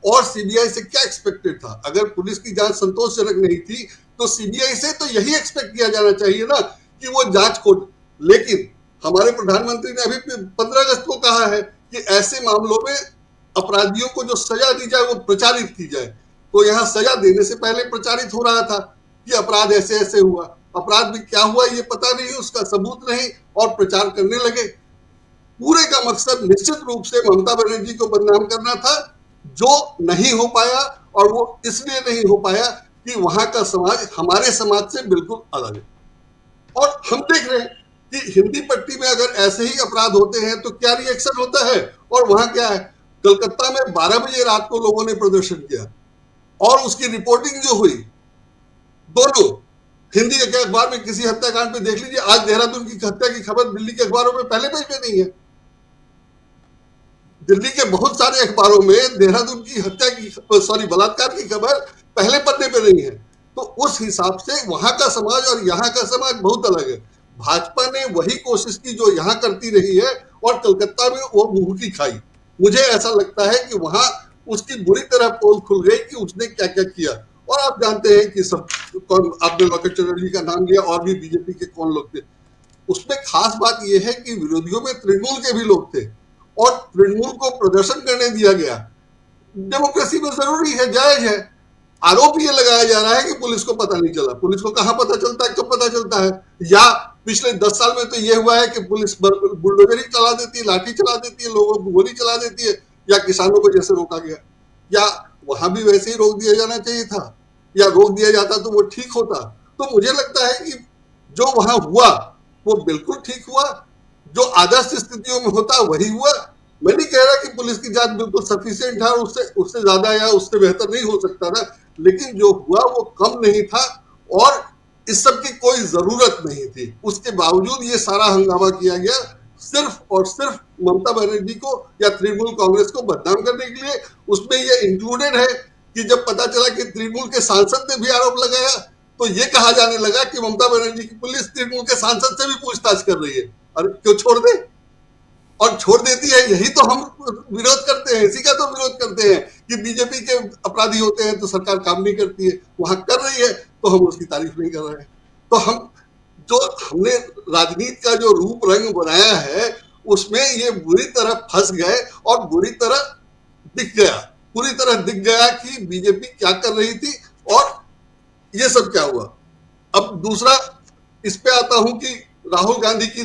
और सीबीआई से क्या एक्सपेक्टेड था? अगर पुलिस की जांच संतोषजनक नहीं थी तो सीबीआई से तो यही एक्सपेक्ट किया जाना चाहिए ना कि वो जांच को। लेकिन हमारे प्रधानमंत्री ने अभी 15 अगस्त को कहा है कि ऐसे मामलों में अपराधियों को जो सजा दी जाए वो प्रचारित की जाए। तो यहाँ सजा देने से पहले प्रचारित हो रहा था कि अपराध ऐसे ऐसे हुआ, अपराध भी क्या हुआ ये पता नहीं, उसका सबूत नहीं, और प्रचार करने लगे। पूरे का मकसद निश्चित रूप से ममता बनर्जी को बदनाम करना था, जो नहीं हो पाया। और वो इसलिए नहीं हो पाया कि वहां का समाज हमारे समाज से बिल्कुल अलग है। और हम देख रहे हैं कि हिंदी पट्टी में अगर ऐसे ही अपराध होते हैं तो क्या रिएक्शन होता है, और वहां क्या है। कलकत्ता में 12 बजे रात को लोगों ने प्रदर्शन किया और उसकी रिपोर्टिंग जो हुई, दोनों हिंदी के अखबार में किसी हत्याकांड पे देख लीजिए, आज देहरादून की हत्या की खबर दिल्ली के अखबारों में पहले पेज पे नहीं है। दिल्ली के बहुत सारे अखबारों में देहरादून की हत्या की बलात्कार की खबर पहले पन्ने पे नहीं है। तो उस हिसाब से वहां का समाज और यहाँ का समाज बहुत अलग है। भाजपा ने वही कोशिश की जो यहाँ करती रही है और कलकत्ता में वो मुंह की खाई। मुझे ऐसा लगता है कि वहां उसकी बुरी तरह पोल खुल गई कि उसने क्या क्या किया। और आप जानते हैं कि सब कौन, आपने लोकेश चटर्जी का नाम लिया, और भी बीजेपी के कौन लोग थे। उसमें खास बात यह है कि विरोधियों में तृणमूल के भी लोग थे और तृणमूल को प्रदर्शन करने दिया गया। डेमोक्रेसी में जरूरी है, जायज है। आरोप ये लगाया जा रहा है कि पुलिस को पता नहीं चला। पुलिस को कहाँ पता चलता है, कब पता चलता है? या पिछले 10 साल में तो ये हुआ है कि पुलिस बुलडोजरी चला देती है, लाठी चला देती है, लोगों को गोली चला देती है, या किसानों को जैसे रोका गया। या वहां भी वैसे ही रोक दिया जाना चाहिए था, या रोक दिया जाता तो वो ठीक होता। तो मुझे लगता है कि जो वहां हुआ वो बिल्कुल ठीक हुआ, जो आदर्श स्थितियों में होता वही हुआ। मैं नहीं कह रहा कि पुलिस की जांच बिल्कुल सफिशिएंट है, उससे ज्यादा या उससे बेहतर नहीं हो सकता था, लेकिन जो हुआ वो कम नहीं था और इस सब की कोई जरूरत नहीं थी। उसके बावजूद ये सारा हंगामा किया गया सिर्फ और सिर्फ ममता बनर्जी को या तृणमूल कांग्रेस को बदनाम करने के लिए। उसमें ये इंक्लूडेड है कि जब पता चला कि तृणमूल के सांसद ने भी आरोप लगाया तो ये कहा जाने लगा कि ममता बनर्जी की पुलिस तृणमूल के सांसद से भी पूछताछ कर रही है। अरे क्यों छोड़ दे, और छोड़ देती है। यही तो हम विरोध करते हैं, इसी का तो विरोध करते हैं कि बीजेपी के अपराधी होते हैं तो सरकार काम नहीं करती है, वहां कर रही है तो हम उसकी तारीफ नहीं कर रहे हैं। तो हमने राजनीति का जो रूप रंग बनाया है उसमें ये बुरी तरह फंस गए और पूरी तरह दिख गया कि बीजेपी क्या कर रही थी और ये सब क्या हुआ। अब दूसरा इस पे आता हूं कि राहुल गांधी की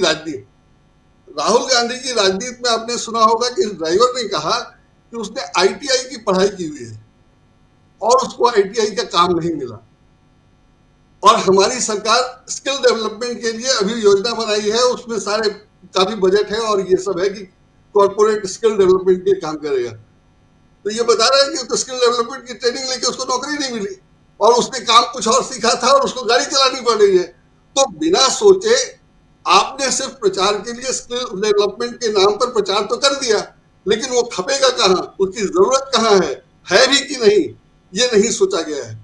राजनीति में आपने सुना होगा कि ड्राइवर ने कहा कि उसने आईटीआई की पढ़ाई की हुई है और उसको आईटीआई का काम नहीं मिला। और हमारी सरकार स्किल डेवलपमेंट के लिए अभी योजना बनाई है, उसमें सारे काफी बजट है और ये सब है कि कॉर्पोरेट स्किल डेवलपमेंट के काम करेगा। तो ये बता रहा है कि तो स्किल डेवलपमेंट की ट्रेनिंग लेके उसको नौकरी नहीं मिली और उसने काम कुछ और सीखा था और उसको गाड़ी चलानी पड़ रही है। तो बिना सोचे आपने सिर्फ प्रचार के लिए स्किल डेवलपमेंट के नाम पर प्रचार तो कर दिया, लेकिन वो खपेगा कहाँ, उसकी जरूरत कहाँ है भी कि नहीं, ये नहीं सोचा गया है।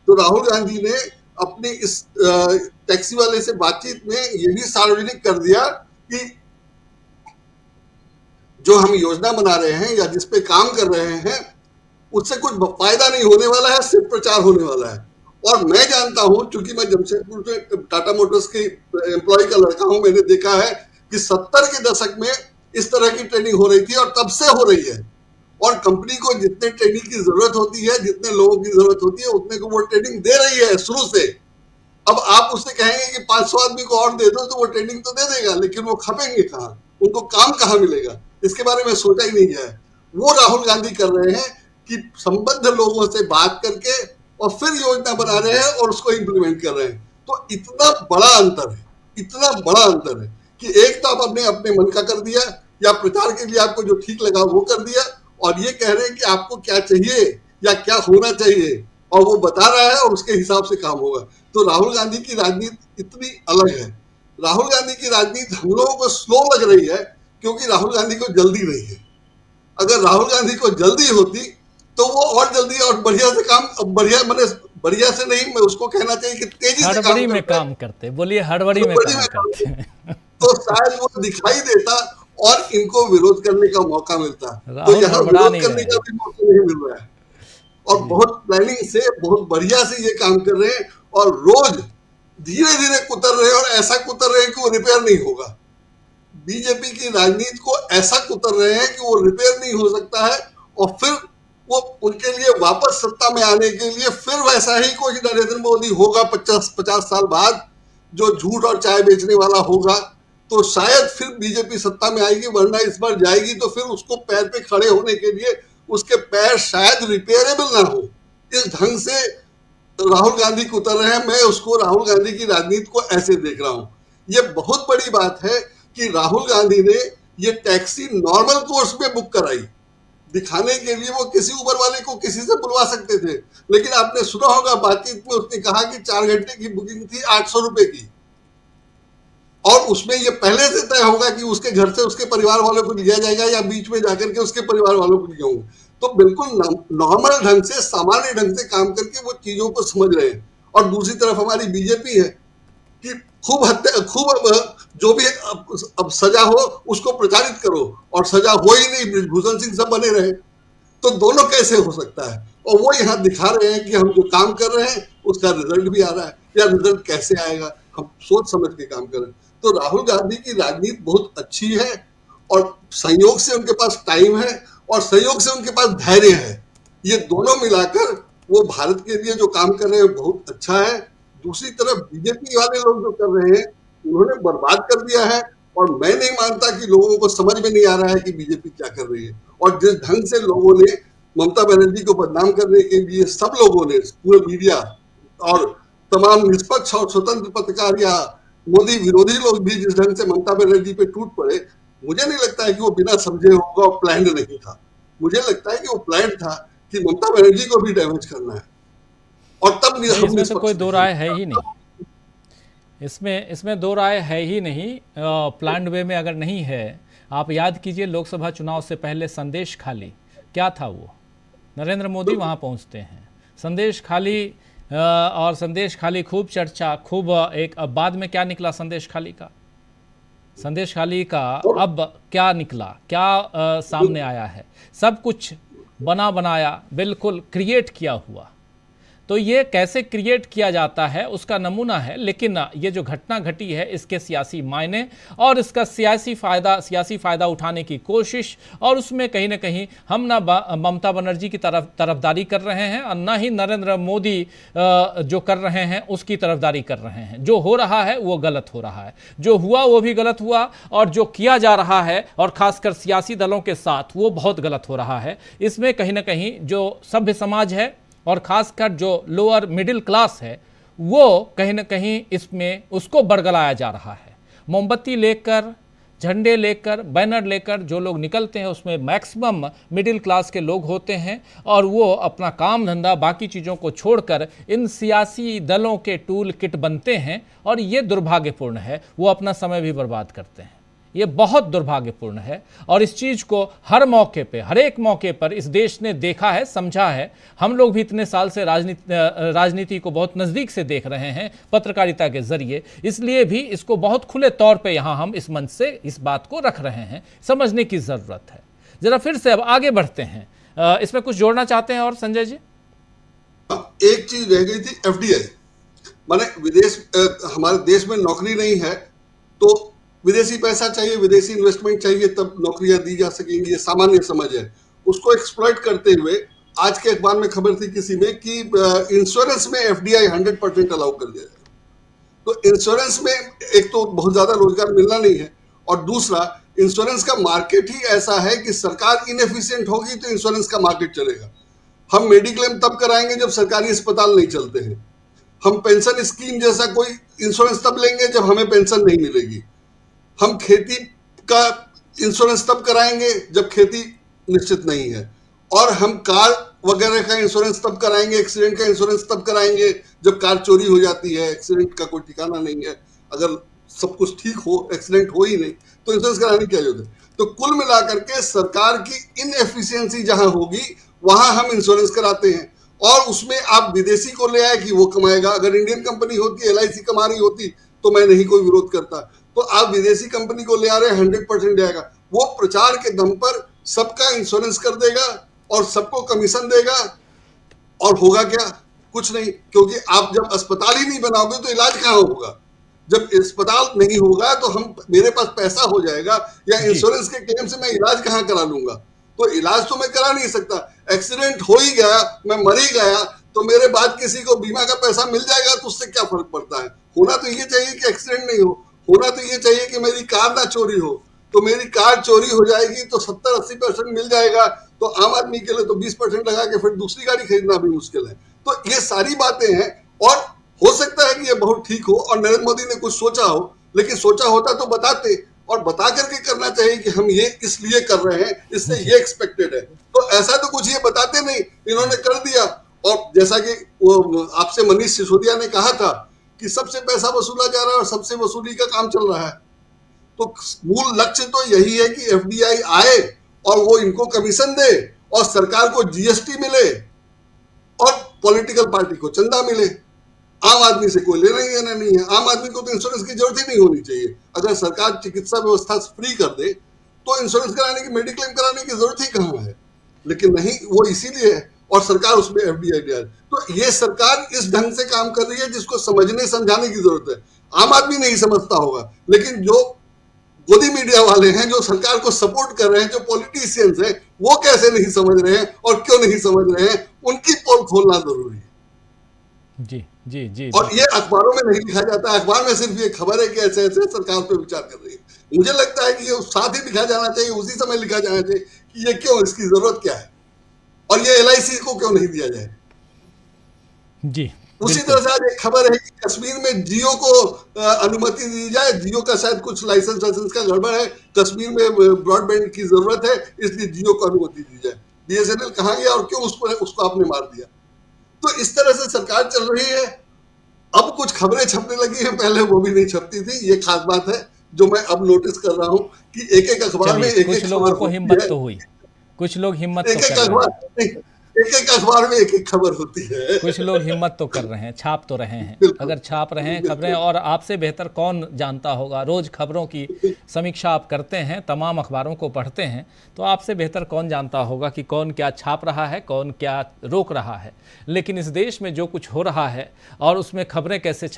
तो राहुल गांधी ने अपनी इस टैक्सी वाले से बातचीत में ये भी सार्वजनिक कर दिया कि जो हम योजना बना रहे हैं या जिस पे काम कर रहे हैं उससे कुछ फायदा नहीं होने वाला है, सिर्फ प्रचार होने वाला है। और मैं जानता हूं, चूंकि मैं जमशेदपुर में टाटा मोटर्स के एम्प्लॉय का लड़का हूं, मैंने देखा है कि 70 के दशक में इस तरह की ट्रेनिंग हो रही थी और तब से हो रही है। और कंपनी को जितने ट्रेनिंग की जरूरत होती है, जितने लोगों की जरूरत होती है, उतने को वो ट्रेनिंग दे रही है शुरू से। अब आप उससे कहेंगे कि 500 आदमी को और दे दो, तो वो ट्रेनिंग तो दे देगा, लेकिन वो खपेंगे कहाँ, उनको काम कहाँ मिलेगा, इसके बारे में सोचा ही नहीं गया है। वो राहुल गांधी कर रहे हैं कि संबद्ध लोगों से बात करके और फिर योजना बना रहे हैं और उसको इम्प्लीमेंट कर रहे हैं। तो इतना बड़ा अंतर है, इतना बड़ा अंतर है कि एक तो आप अपने अपने मन का कर दिया, या प्रचार के लिए आपको जो ठीक लगा वो कर दिया, और ये कह रहे हैं कि आपको क्या चाहिए या क्या होना चाहिए, और वो बता रहा है और उसके हिसाब से काम होगा। तो राहुल गांधी की राजनीति इतनी अलग है। राहुल गांधी की राजनीति हम लोगों को स्लो लग रही है क्योंकि राहुल गांधी को जल्दी नहीं है। अगर राहुल गांधी को जल्दी होती तो वो और जल्दी और बढ़िया से काम, बढ़िया से नहीं, मैं उसको कहना चाहिए कि तेजी से काम करते, बोलिए हड़बड़ी में काम करते तो शायद वो दिखाई देता और इनको विरोध करने का मौका मिलता। तो यहाँ विरोध करने का भी मौका नहीं मिल रहा है, और बहुत प्लानिंग से, बहुत बढ़िया से ये काम कर रहे हैं, और रोज धीरे धीरे कुतर रहे हैं, और ऐसा कुतर रहे हैं कि वो रिपेयर नहीं होगा। बीजेपी की राजनीति को ऐसा कुतर रहे हैं कि वो रिपेयर नहीं हो सकता है, और फिर वो उनके लिए वापस सत्ता में आने के लिए फिर वैसा ही कोई नरेंद्र मोदी होगा 50 साल बाद, जो झूठ और चाय बेचने वाला होगा, तो शायद फिर बीजेपी सत्ता में आएगी। वरना इस बार जाएगी तो फिर उसको पैर पे खड़े होने के लिए उसके पैर शायद रिपेयरेबल ना हो। इस ढंग से राहुल गांधी को उतर रहे हैं। मैं उसको, राहुल गांधी की राजनीति को ऐसे देख रहा हूं। ये बहुत बड़ी बात है कि राहुल गांधी ने ये टैक्सी नॉर्मल कोर्स में बुक कराई, दिखाने के लिए वो किसी उबर वाले को किसी से बुलवा सकते थे, लेकिन आपने सुना होगा बातचीत में उसने कहा कि 4 घंटे की बुकिंग थी 800 रुपए की, और उसमें ये पहले से तय होगा कि उसके घर से उसके परिवार वालों को लिया जाएगा या बीच में जाकर के उसके परिवार वालों को लिया होगा। तो बिल्कुल नॉर्मल ढंग से, सामान्य ढंग से काम करके वो चीजों को समझ रहे हैं। और दूसरी तरफ हमारी बीजेपी है कि खूब जो भी अब सजा हो उसको प्रचारित करो, और सजा हो ही नहीं, ब्रिजभूषण सिंह सब बने रहे, तो दोनों कैसे हो सकता है। और वो यहाँ दिखा रहे हैं कि हम जो काम कर रहे हैं उसका रिजल्ट भी आ रहा है, या रिजल्ट कैसे आएगा, हम सोच समझ के काम कर रहे हैं। तो राहुल गांधी की राजनीति बहुत अच्छी है, और संयोग से उनके पास टाइम है, और संयोग से उनके पास धैर्य है। ये दोनों मिलाकर वो भारत के लिए जो काम कर रहे हैं बहुत अच्छा है। दूसरी तरफ बीजेपी वाले लोग जो कर रहे हैं उन्होंने बर्बाद कर दिया है, और मैं नहीं मानता कि लोगों को समझ में नहीं आ रहा है कि बीजेपी क्या कर रही है। और जिस ढंग से लोगों ने ममता बनर्जी को बदनाम करने के लिए, सब लोगों ने, पूरे मीडिया और तमाम निष्पक्ष और स्वतंत्र पत्रकार या मोदी विरोधी लोग भी जिस ढंग से ममता बनर्जी पे टूट पड़े, मुझे नहीं लगता है कि वो बिना समझे होगा और प्लान्ड नहीं था। मुझे लगता है कि वो प्लान्ड था कि ममता बनर्जी को भी डैमेज करना है, और तब इसमें तो कोई दो राय है ही नहीं, इसमें दो राय है ही नहीं। प्लान्ड वे में अगर नहीं है, आप याद कीजिए लोकसभा चुनाव से पहले संदेश खाली क्या था, वो नरेंद्र मोदी वहां पहुंचते हैं, संदेश खाली, और संदेश खाली खूब चर्चा, खूब एक, अब बाद में क्या निकला संदेश खाली का, संदेश खाली का अब क्या निकला, क्या सामने आया है, सब कुछ बना बनाया, बिल्कुल क्रिएट किया हुआ। तो ये कैसे क्रिएट किया जाता है उसका नमूना है, लेकिन ये जो घटना घटी है इसके सियासी मायने और इसका सियासी फ़ायदा उठाने की कोशिश, और उसमें कहीं ना कहीं हम ना ममता बनर्जी की तरफदारी कर रहे हैं और ना ही नरेंद्र मोदी जो कर रहे हैं उसकी तरफदारी कर रहे हैं। जो हो रहा है वो गलत हो रहा है, जो हुआ वो भी गलत हुआ, और जो किया जा रहा है और ख़ासकर सियासी दलों के साथ वो बहुत गलत हो रहा है। इसमें कहीं ना कहीं जो सभ्य समाज है और ख़ासकर जो लोअर मिडिल क्लास है वो कहीं ना कहीं इसमें उसको बरगलाया जा रहा है। मोमबत्ती लेकर, झंडे लेकर, बैनर लेकर जो लोग निकलते हैं उसमें मैक्सिमम मिडिल क्लास के लोग होते हैं, और वो अपना काम धंधा बाकी चीज़ों को छोड़कर इन सियासी दलों के टूल किट बनते हैं, और ये दुर्भाग्यपूर्ण है। वो अपना समय भी बर्बाद करते हैं। ये बहुत दुर्भाग्यपूर्ण है और इस चीज़ को हर मौके पे, हर एक मौके पर इस देश ने देखा है, समझा है। हम लोग भी इतने साल से राजनीति को बहुत नज़दीक से देख रहे हैं पत्रकारिता के जरिए, इसलिए भी इसको बहुत खुले तौर पे यहाँ हम इस मंच से इस बात को रख रहे हैं। समझने की ज़रूरत है। ज़रा फिर से अब आगे बढ़ते हैं, इसमें कुछ जोड़ना चाहते हैं और संजय जी? एक चीज रह गई थी, एफडीआई, माने विदेश, हमारे देश में नौकरी नहीं है तो विदेशी पैसा चाहिए, विदेशी इन्वेस्टमेंट चाहिए, तब नौकरियां दी जा सकेंगी, ये सामान्य समझ है। उसको एक्सप्लॉइट करते हुए आज के अखबार में खबर थी किसी में कि इंश्योरेंस में एफडीआई 100% अलाउ कर दिया जाए। तो इंश्योरेंस में एक तो बहुत ज्यादा रोजगार मिलना नहीं है, और दूसरा इंश्योरेंस का मार्केट ही ऐसा है कि सरकार इनएफिशिएंट होगी तो इंश्योरेंस का मार्केट चलेगा। हम मेडिक्लेम तब कराएंगे जब सरकारी अस्पताल नहीं चलते हैं। हम पेंशन स्कीम जैसा कोई इंश्योरेंस तब लेंगे जब हमें पेंशन नहीं मिलेगी। हम खेती का इंश्योरेंस तब कराएंगे जब खेती निश्चित नहीं है, और हम कार वगैरह का इंश्योरेंस तब कराएंगे, एक्सीडेंट का इंश्योरेंस तब कराएंगे जब कार चोरी हो जाती है। एक्सीडेंट का कोई ठिकाना नहीं है, अगर सब कुछ ठीक हो, एक्सीडेंट हो ही नहीं तो इंश्योरेंस कराने की क्या जरूरत है। तो कुल मिलाकर के सरकार की इनएफिशिएंसी जहां होगी वहां हम इंश्योरेंस कराते हैं, और उसमें आप विदेशी को ले आए कि वो कमाएगा। अगर इंडियन कंपनी होती, एलआईसी कमा रही होती तो मैं नहीं कोई विरोध करता, तो आप विदेशी कंपनी को ले आ रहे हैं, 100% जाएगा। वो प्रचार के दम पर सबका इंश्योरेंस कर देगा और सबको कमीशन देगा, और होगा क्या? कुछ नहीं, क्योंकि आप जब अस्पताल ही नहीं बनाओगे तो इलाज कहाँ होगा। जब अस्पताल नहीं होगा तो मेरे पास पैसा हो जाएगा, या इंश्योरेंस के क्लेम से मैं इलाज कहाँ करा लूंगा? तो इलाज तो मैं करा नहीं सकता। एक्सीडेंट हो ही गया, मैं मर ही गया, तो मेरे बाद किसी को बीमा का पैसा मिल जाएगा, तो उससे क्या फर्क पड़ता है। होना तो ये चाहिए कि एक्सीडेंट नहीं हो, होना तो ये चाहिए कि मेरी कार ना चोरी हो। तो मेरी कार चोरी हो जाएगी तो 70-80% मिल जाएगा, तो आम आदमी के लिए तो 20% लगा के फिर दूसरी गाड़ी खरीदना भी मुश्किल है। तो ये सारी बातें हैं, और हो सकता है कि ये बहुत ठीक हो और नरेंद्र मोदी ने कुछ सोचा हो, लेकिन सोचा होता तो बताते, और बता करके करना चाहिए कि हम ये इसलिए कर रहे हैं, इससे ये एक्सपेक्टेड है। तो ऐसा तो कुछ ये बताते नहीं, इन्होंने कर दिया। और जैसा कि वो आपसे मनीष सिसोदिया ने कहा था कि सबसे पैसा वसूला जा रहा है और सबसे वसूली का काम चल रहा है, तो मूल लक्ष्य तो यही है कि एफडीआई आए और वो इनको कमीशन दे, और सरकार को जीएसटी मिले, और पॉलिटिकल पार्टी को चंदा मिले। आम आदमी से कोई लेना देना नहीं है। आम आदमी को तो इंश्योरेंस की जरूरत ही नहीं होनी चाहिए। अगर सरकार चिकित्सा व्यवस्था फ्री कर दे तो इंश्योरेंस कराने की, मेडिक्लेम कराने की जरूरत ही कहाँ है। लेकिन नहीं, वो इसीलिए है, और सरकार उसमें एफडीआई दे। तो ये सरकार इस ढंग से काम कर रही है जिसको समझने समझाने की जरूरत है। आम आदमी नहीं समझता होगा, लेकिन जो गोदी मीडिया वाले हैं, जो सरकार को सपोर्ट कर रहे हैं, जो पॉलिटिशियंस हैं, वो कैसे नहीं समझ रहे हैं और क्यों नहीं समझ रहे हैं, उनकी पोल खोलना जरूरी है। जी जी जी। और ये अखबारों में नहीं लिखा जाता। अखबार में सिर्फ ये खबर है कि ऐसे ऐसे सरकार पे विचार कर रही है। मुझे लगता है कि ये साथ ही लिखा जाना चाहिए, उसी समय लिखा जाना चाहिए कि ये क्यों, इसकी जरूरत क्या है, और ये एलआईसी को क्यों नहीं दिया जाए। जी, उसी तरह से आज एक खबर है कि कश्मीर में जियो को अनुमति दी जाए। जियो का शायद कुछ लाइसेंस का गड़बड़ है, कश्मीर में ब्रॉडबैंड की जरूरत है, इसलिए जियो को अनुमति दी जाए। बीएसएनएल कहाँ गया और क्यों उसको आपने मार दिया। तो इस तरह से सरकार चल रही है। अब कुछ खबरें छपने लगी हैं, पहले वो भी नहीं छपती थी। ये खास बात है जो मैं अब नोटिस कर रहा हूँ कि एक एक अखबार में एक लोगों को हिम्मत तो हुई, कुछ लोग हिम्मत एक एक अखबार में एक एक खबर होती है। कुछ लोग हिम्मत तो कर रहे हैं, छाप तो रहे हैं। अगर छाप रहे हैं खबरें, और आपसे बेहतर कौन जानता होगा, रोज खबरों की समीक्षा आप करते हैं, तमाम अखबारों को पढ़ते हैं, तो आपसे बेहतर कौन जानता होगा कि कौन क्या छाप रहा है, कौन क्या रोक रहा है। लेकिन इस देश में जो कुछ हो रहा है और उसमें खबरें कैसे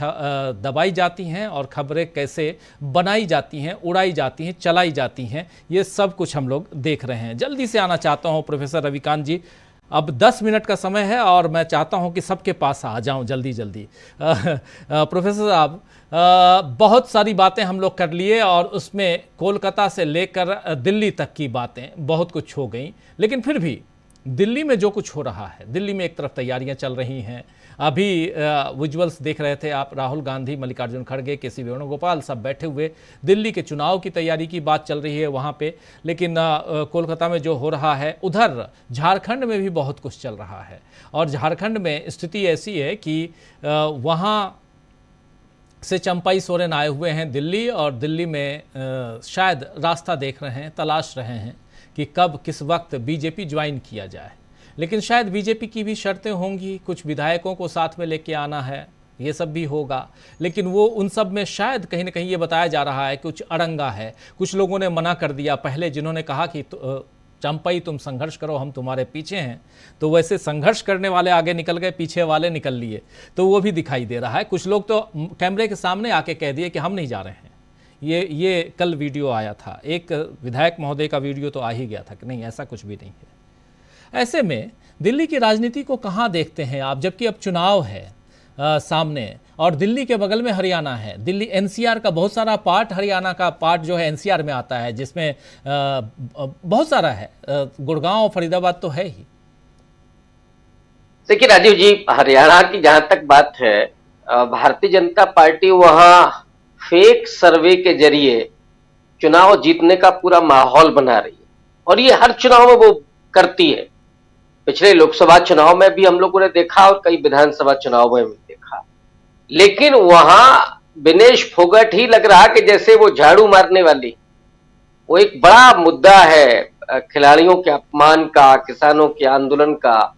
दबाई जाती हैं और खबरें कैसे बनाई जाती हैं, उड़ाई जाती हैं, चलाई जाती हैं, ये सब कुछ हम लोग देख रहे हैं। जल्दी से आना चाहता हूँ प्रोफेसर रविकांत जी, अब 10 मिनट का समय है और मैं चाहता हूं कि सबके पास आ जाऊं जल्दी जल्दी। प्रोफेसर साहब, बहुत सारी बातें हम लोग कर लिए और उसमें कोलकाता से लेकर दिल्ली तक की बातें बहुत कुछ हो गई, लेकिन फिर भी दिल्ली में जो कुछ हो रहा है, दिल्ली में एक तरफ तैयारियां चल रही हैं। अभी विजुअल्स देख रहे थे आप, राहुल गांधी, मल्लिकार्जुन खड़गे, के सी वेणुगोपाल सब बैठे हुए दिल्ली के चुनाव की तैयारी की बात चल रही है वहाँ पे। लेकिन कोलकाता में जो हो रहा है, उधर झारखंड में भी बहुत कुछ चल रहा है, और झारखंड में स्थिति ऐसी है कि वहाँ से चंपाई सोरेन आए हुए हैं दिल्ली, और दिल्ली में शायद रास्ता देख रहे हैं, तलाश रहे हैं कि कब किस वक्त बीजेपी ज्वाइन किया जाए। लेकिन शायद बीजेपी की भी शर्तें होंगी, कुछ विधायकों को साथ में लेके आना है, ये सब भी होगा। लेकिन वो उन सब में शायद कहीं ना कहीं ये बताया जा रहा है कि कुछ अड़ंगा है, कुछ लोगों ने मना कर दिया पहले, जिन्होंने कहा कि चंपाई तुम संघर्ष करो, हम तुम्हारे पीछे हैं, तो वैसे संघर्ष करने वाले आगे निकल गए, पीछे वाले निकल लिए, तो वो भी दिखाई दे रहा है। कुछ लोग तो कैमरे के सामने आके कह दिए कि हम नहीं जा रहे हैं। ये कल वीडियो आया था, एक विधायक महोदय का वीडियो तो आ ही गया था कि नहीं, ऐसा कुछ भी नहीं है। ऐसे में दिल्ली की राजनीति को कहाँ देखते हैं आप, जबकि अब चुनाव है सामने, और दिल्ली के बगल में हरियाणा है। दिल्ली एनसीआर का बहुत सारा पार्ट, हरियाणा का पार्ट जो है एनसीआर में आता है, जिसमें बहुत सारा है, गुड़गांव, फरीदाबाद तो है ही। देखिए राजीव जी, हरियाणा की जहां तक बात है, भारतीय जनता पार्टी वहां फेक सर्वे के जरिए चुनाव जीतने का पूरा माहौल बना रही है, और ये हर चुनाव में वो करती है। पिछले लोकसभा चुनाव में भी हम लोगों ने देखा और कई विधानसभा चुनाव में भी देखा, लेकिन वहां विनेश फोगाट ही लग रहा कि जैसे वो झाड़ू मारने वाली। वो एक बड़ा मुद्दा है खिलाड़ियों के अपमान का, किसानों के आंदोलन का,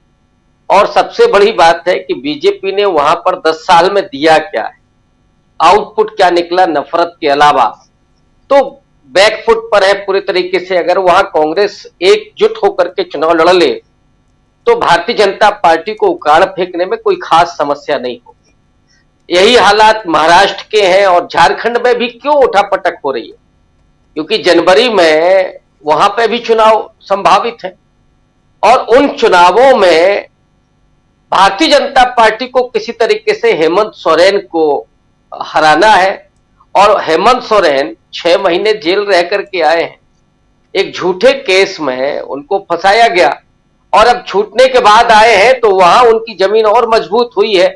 और सबसे बड़ी बात है कि बीजेपी ने वहां पर 10 साल में दिया क्या है, आउटपुट क्या निकला नफरत के अलावा, तो बैकफुट पर है पूरे तरीके से। अगर वहां कांग्रेस एकजुट होकर के चुनाव लड़ ले तो भारतीय जनता पार्टी को उखाड़ फेंकने में कोई खास समस्या नहीं होगी। यही हालात महाराष्ट्र के हैं, और झारखंड में भी क्यों उठापटक हो रही है, क्योंकि जनवरी में वहां पे भी चुनाव संभावित है, और उन चुनावों में भारतीय जनता पार्टी को किसी तरीके से हेमंत सोरेन को हराना है। और हेमंत सोरेन 6 महीने जेल रह करके आए हैं, एक झूठे केस में उनको फंसाया गया, और अब छूटने के बाद आए हैं तो वहां उनकी जमीन और मजबूत हुई है।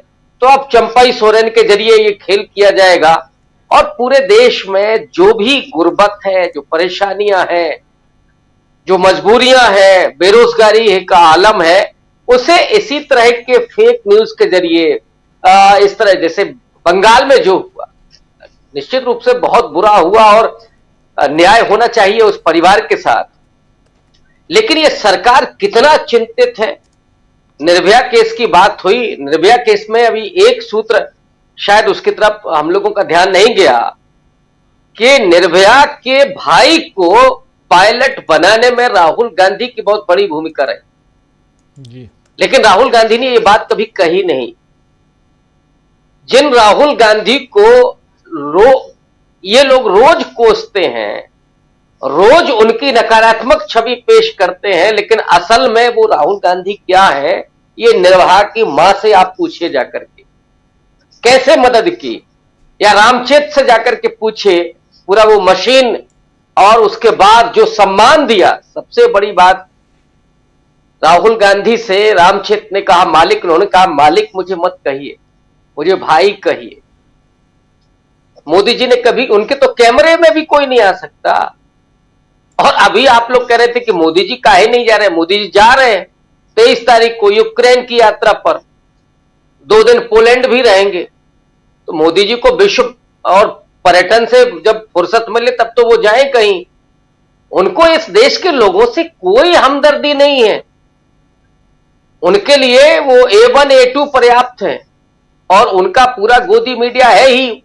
तो अब चंपाई सोरेन के जरिए ये खेल किया जाएगा, और पूरे देश में जो भी गुर्बत है, जो परेशानियां हैं, जो मजबूरियां हैं, बेरोजगारी का आलम है, उसे इसी तरह के फेक न्यूज के जरिए, इस तरह जैसे बंगाल में जो हुआ, निश्चित रूप से बहुत बुरा हुआ और न्याय होना चाहिए उस परिवार के साथ, लेकिन ये सरकार कितना चिंतित है। निर्भया केस की बात हुई, निर्भया केस में अभी एक सूत्र शायद उसकी तरफ हम लोगों का ध्यान नहीं गया कि निर्भया के भाई को पायलट बनाने में राहुल गांधी की बहुत बड़ी भूमिका रही जी। लेकिन राहुल गांधी ने ये बात कभी कही नहीं। जिन राहुल गांधी को ये लोग रोज कोसते हैं, रोज उनकी नकारात्मक छवि पेश करते हैं, लेकिन असल में वो राहुल गांधी क्या है, ये निर्भया की मां से आप पूछिए जाकर के कैसे मदद की, या रामचेत से जाकर के पूछे, पूरा वो मशीन, और उसके बाद जो सम्मान दिया। सबसे बड़ी बात, राहुल गांधी से रामचेत ने कहा मालिक, उन्होंने कहा मालिक मुझे मत कहिए, मुझे भाई कहिए। मोदी जी ने कभी, उनके तो कैमरे में भी कोई नहीं आ सकता। और अभी आप लोग कह रहे थे कि मोदी जी काहे नहीं जा रहे, मोदी जी जा रहे हैं 23 तारीख को यूक्रेन की यात्रा पर, 2 दिन पोलैंड भी रहेंगे। तो मोदी जी को विश्व और पर्यटन से जब फुर्सत मिले तब तो वो जाएं कहीं। उनको इस देश के लोगों से कोई हमदर्दी नहीं है, उनके लिए वो A1 A2 पर्याप्त है, और उनका पूरा गोदी मीडिया है ही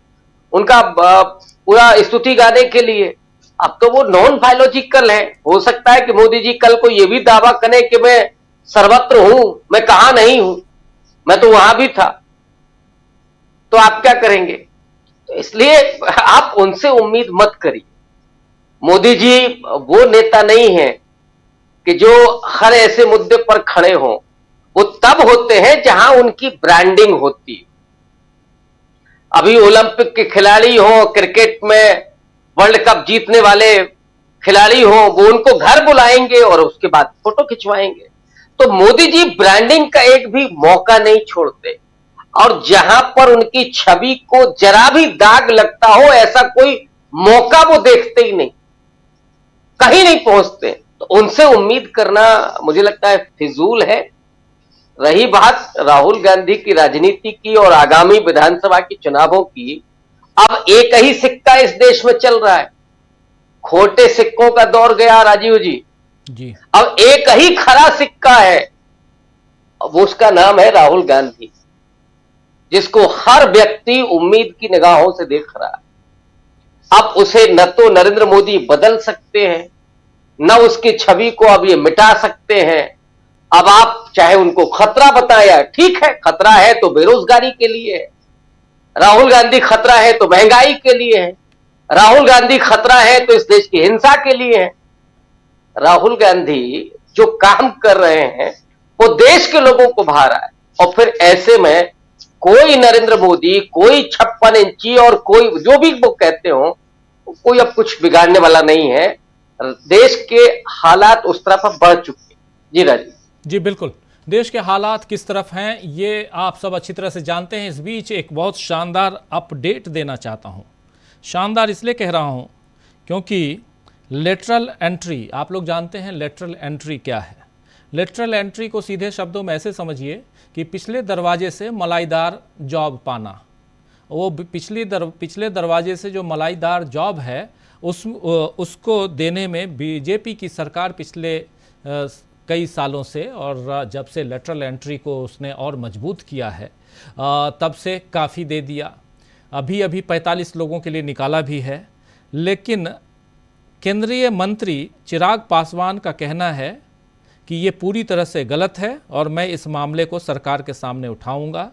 उनका पूरा स्तुति गाने के लिए। अब तो वो नॉन बायोलॉजिकल है। हो सकता है कि मोदी जी कल को ये भी दावा करें कि मैं सर्वत्र हूं, मैं कहां नहीं हूं, मैं तो वहां भी था। तो आप क्या करेंगे? तो इसलिए आप उनसे उम्मीद मत करिए। मोदी जी वो नेता नहीं है कि जो हर ऐसे मुद्दे पर खड़े हों। वो तब होते हैं जहां उनकी ब्रांडिंग होती है। अभी ओलंपिक के खिलाड़ी हो, क्रिकेट में वर्ल्ड कप जीतने वाले खिलाड़ी हो, वो उनको घर बुलाएंगे और उसके बाद फोटो खिंचवाएंगे। तो मोदी जी ब्रांडिंग का एक भी मौका नहीं छोड़ते, और जहां पर उनकी छवि को जरा भी दाग लगता हो ऐसा कोई मौका वो देखते ही नहीं, कहीं नहीं पहुंचते। तो उनसे उम्मीद करना मुझे लगता है फिजूल है। रही बात राहुल गांधी की राजनीति की और आगामी विधानसभा के चुनावों की, अब एक ही सिक्का इस देश में चल रहा है, खोटे सिक्कों का दौर गया राजीव जी। अब एक ही खरा सिक्का है, अब उसका नाम है राहुल गांधी, जिसको हर व्यक्ति उम्मीद की निगाहों से देख रहा है। अब उसे न तो नरेंद्र मोदी बदल सकते हैं, न उसकी छवि को अब ये मिटा सकते हैं। अब आप चाहे उनको खतरा बताया, ठीक है, खतरा है तो बेरोजगारी के लिए है, राहुल गांधी खतरा है तो महंगाई के लिए है, राहुल गांधी खतरा है तो इस देश की हिंसा के लिए है। राहुल गांधी जो काम कर रहे हैं वो देश के लोगों को भा रहा है, और फिर ऐसे में कोई नरेंद्र मोदी, कोई 56 इंची और कोई जो भी वो कहते हो, कोई अब कुछ बिगाड़ने वाला नहीं है। देश के हालात उस तरफ बढ़ चुके हैं। जी राजीव जी, बिल्कुल। देश के हालात किस तरफ हैं ये आप सब अच्छी तरह से जानते हैं। इस बीच एक बहुत शानदार अपडेट देना चाहता हूं। शानदार इसलिए कह रहा हूं क्योंकि लेटरल एंट्री, आप लोग जानते हैं लेटरल एंट्री क्या है। लेटरल एंट्री को सीधे शब्दों में ऐसे समझिए कि पिछले दरवाजे से मलाईदार जॉब पाना। वो पिछले दरवाजे से जो मलाईदार जॉब है उसको देने में बीजेपी की सरकार पिछले कई सालों से, और जब से लेटरल एंट्री को उसने और मजबूत किया है तब से काफ़ी दे दिया। अभी 45 लोगों के लिए निकाला भी है, लेकिन केंद्रीय मंत्री चिराग पासवान का कहना है कि ये पूरी तरह से गलत है और मैं इस मामले को सरकार के सामने उठाऊंगा।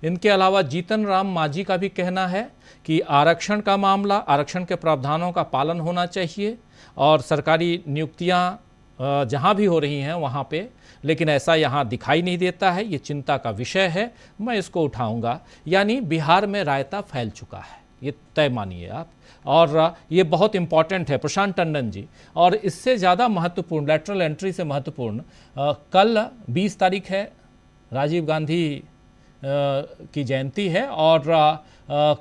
इनके अलावा जीतन राम मांझी का भी कहना है कि आरक्षण का मामला, आरक्षण के प्रावधानों का पालन होना चाहिए और सरकारी नियुक्तियां जहां भी हो रही हैं वहां पे, लेकिन ऐसा यहां दिखाई नहीं देता है। ये चिंता का विषय है, मैं इसको उठाऊंगा। यानी बिहार में रायता फैल चुका है, ये तय मानिए आप, और ये बहुत इंपॉर्टेंट है प्रशांत टंडन जी। और इससे ज़्यादा महत्वपूर्ण, लेटरल एंट्री से महत्वपूर्ण, कल 20 तारीख है, राजीव गांधी की जयंती है, और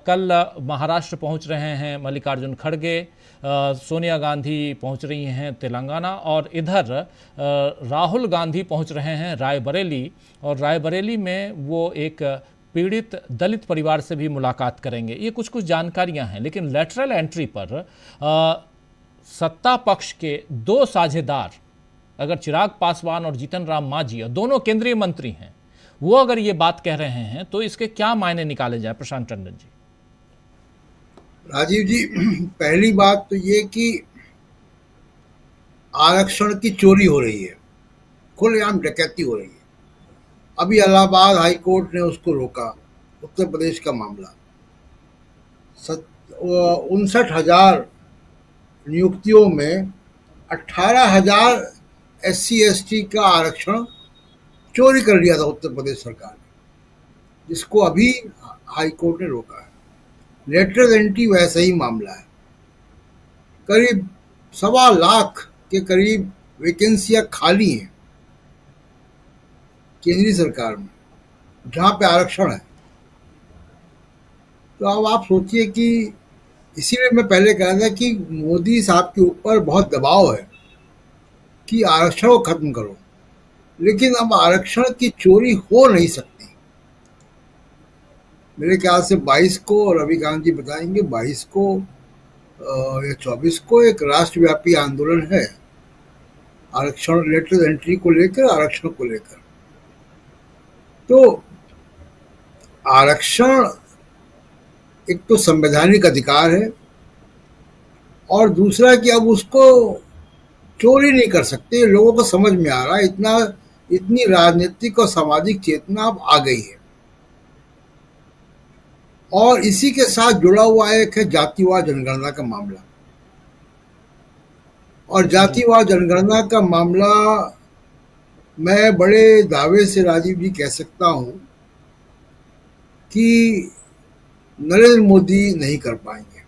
कल महाराष्ट्र पहुंच रहे हैं मल्लिकार्जुन खड़गे, सोनिया गांधी पहुंच रही हैं तेलंगाना, और इधर राहुल गांधी पहुंच रहे हैं रायबरेली, और रायबरेली में वो एक पीड़ित दलित परिवार से भी मुलाकात करेंगे। ये कुछ जानकारियां हैं, लेकिन लेटरल एंट्री पर सत्ता पक्ष के दो साझेदार, अगर चिराग पासवान और जीतन राम मांझी, और दोनों केंद्रीय मंत्री हैं, वो अगर ये बात कह रहे हैं तो इसके क्या मायने निकाले जाए प्रशांत टंडन जी? राजीव जी, पहली बात तो ये कि आरक्षण की चोरी हो रही है, खुलेआम डकैती हो रही है। अभी इलाहाबाद हाई कोर्ट ने उसको रोका, उत्तर प्रदेश का मामला। 59,000 नियुक्तियों में 18,000 SC ST का आरक्षण चोरी कर लिया था उत्तर प्रदेश सरकार ने, जिसको अभी हाई कोर्ट ने रोका है। लेटरल एंट्री वैसा ही मामला है। करीब 1.25 लाख के करीब वैकेंसियां खाली हैं केंद्रीय सरकार में, जहां पे आरक्षण है। तो अब आप सोचिए कि इसीलिए मैं पहले कह रहा था कि मोदी साहब के ऊपर बहुत दबाव है कि आरक्षण को खत्म करो, लेकिन अब आरक्षण की चोरी हो नहीं सकती। मेरे ख्याल से 22 को, और रविकांत जी बताएंगे, 22 को या 24 को एक राष्ट्रव्यापी आंदोलन है आरक्षण, लेटरल एंट्री को लेकर, आरक्षण को लेकर। तो आरक्षण एक तो संवैधानिक अधिकार है, और दूसरा कि अब उसको चोरी नहीं कर सकते। लोगों को समझ में आ रहा है, इतनी राजनीतिक और सामाजिक चेतना अब आ गई है। और इसी के साथ जुड़ा हुआ एक है जातिवाद जनगणना का मामला, और जातिवाद जनगणना का मामला मैं बड़े दावे से राजीव जी कह सकता हूं कि नरेंद्र मोदी नहीं कर पाएंगे।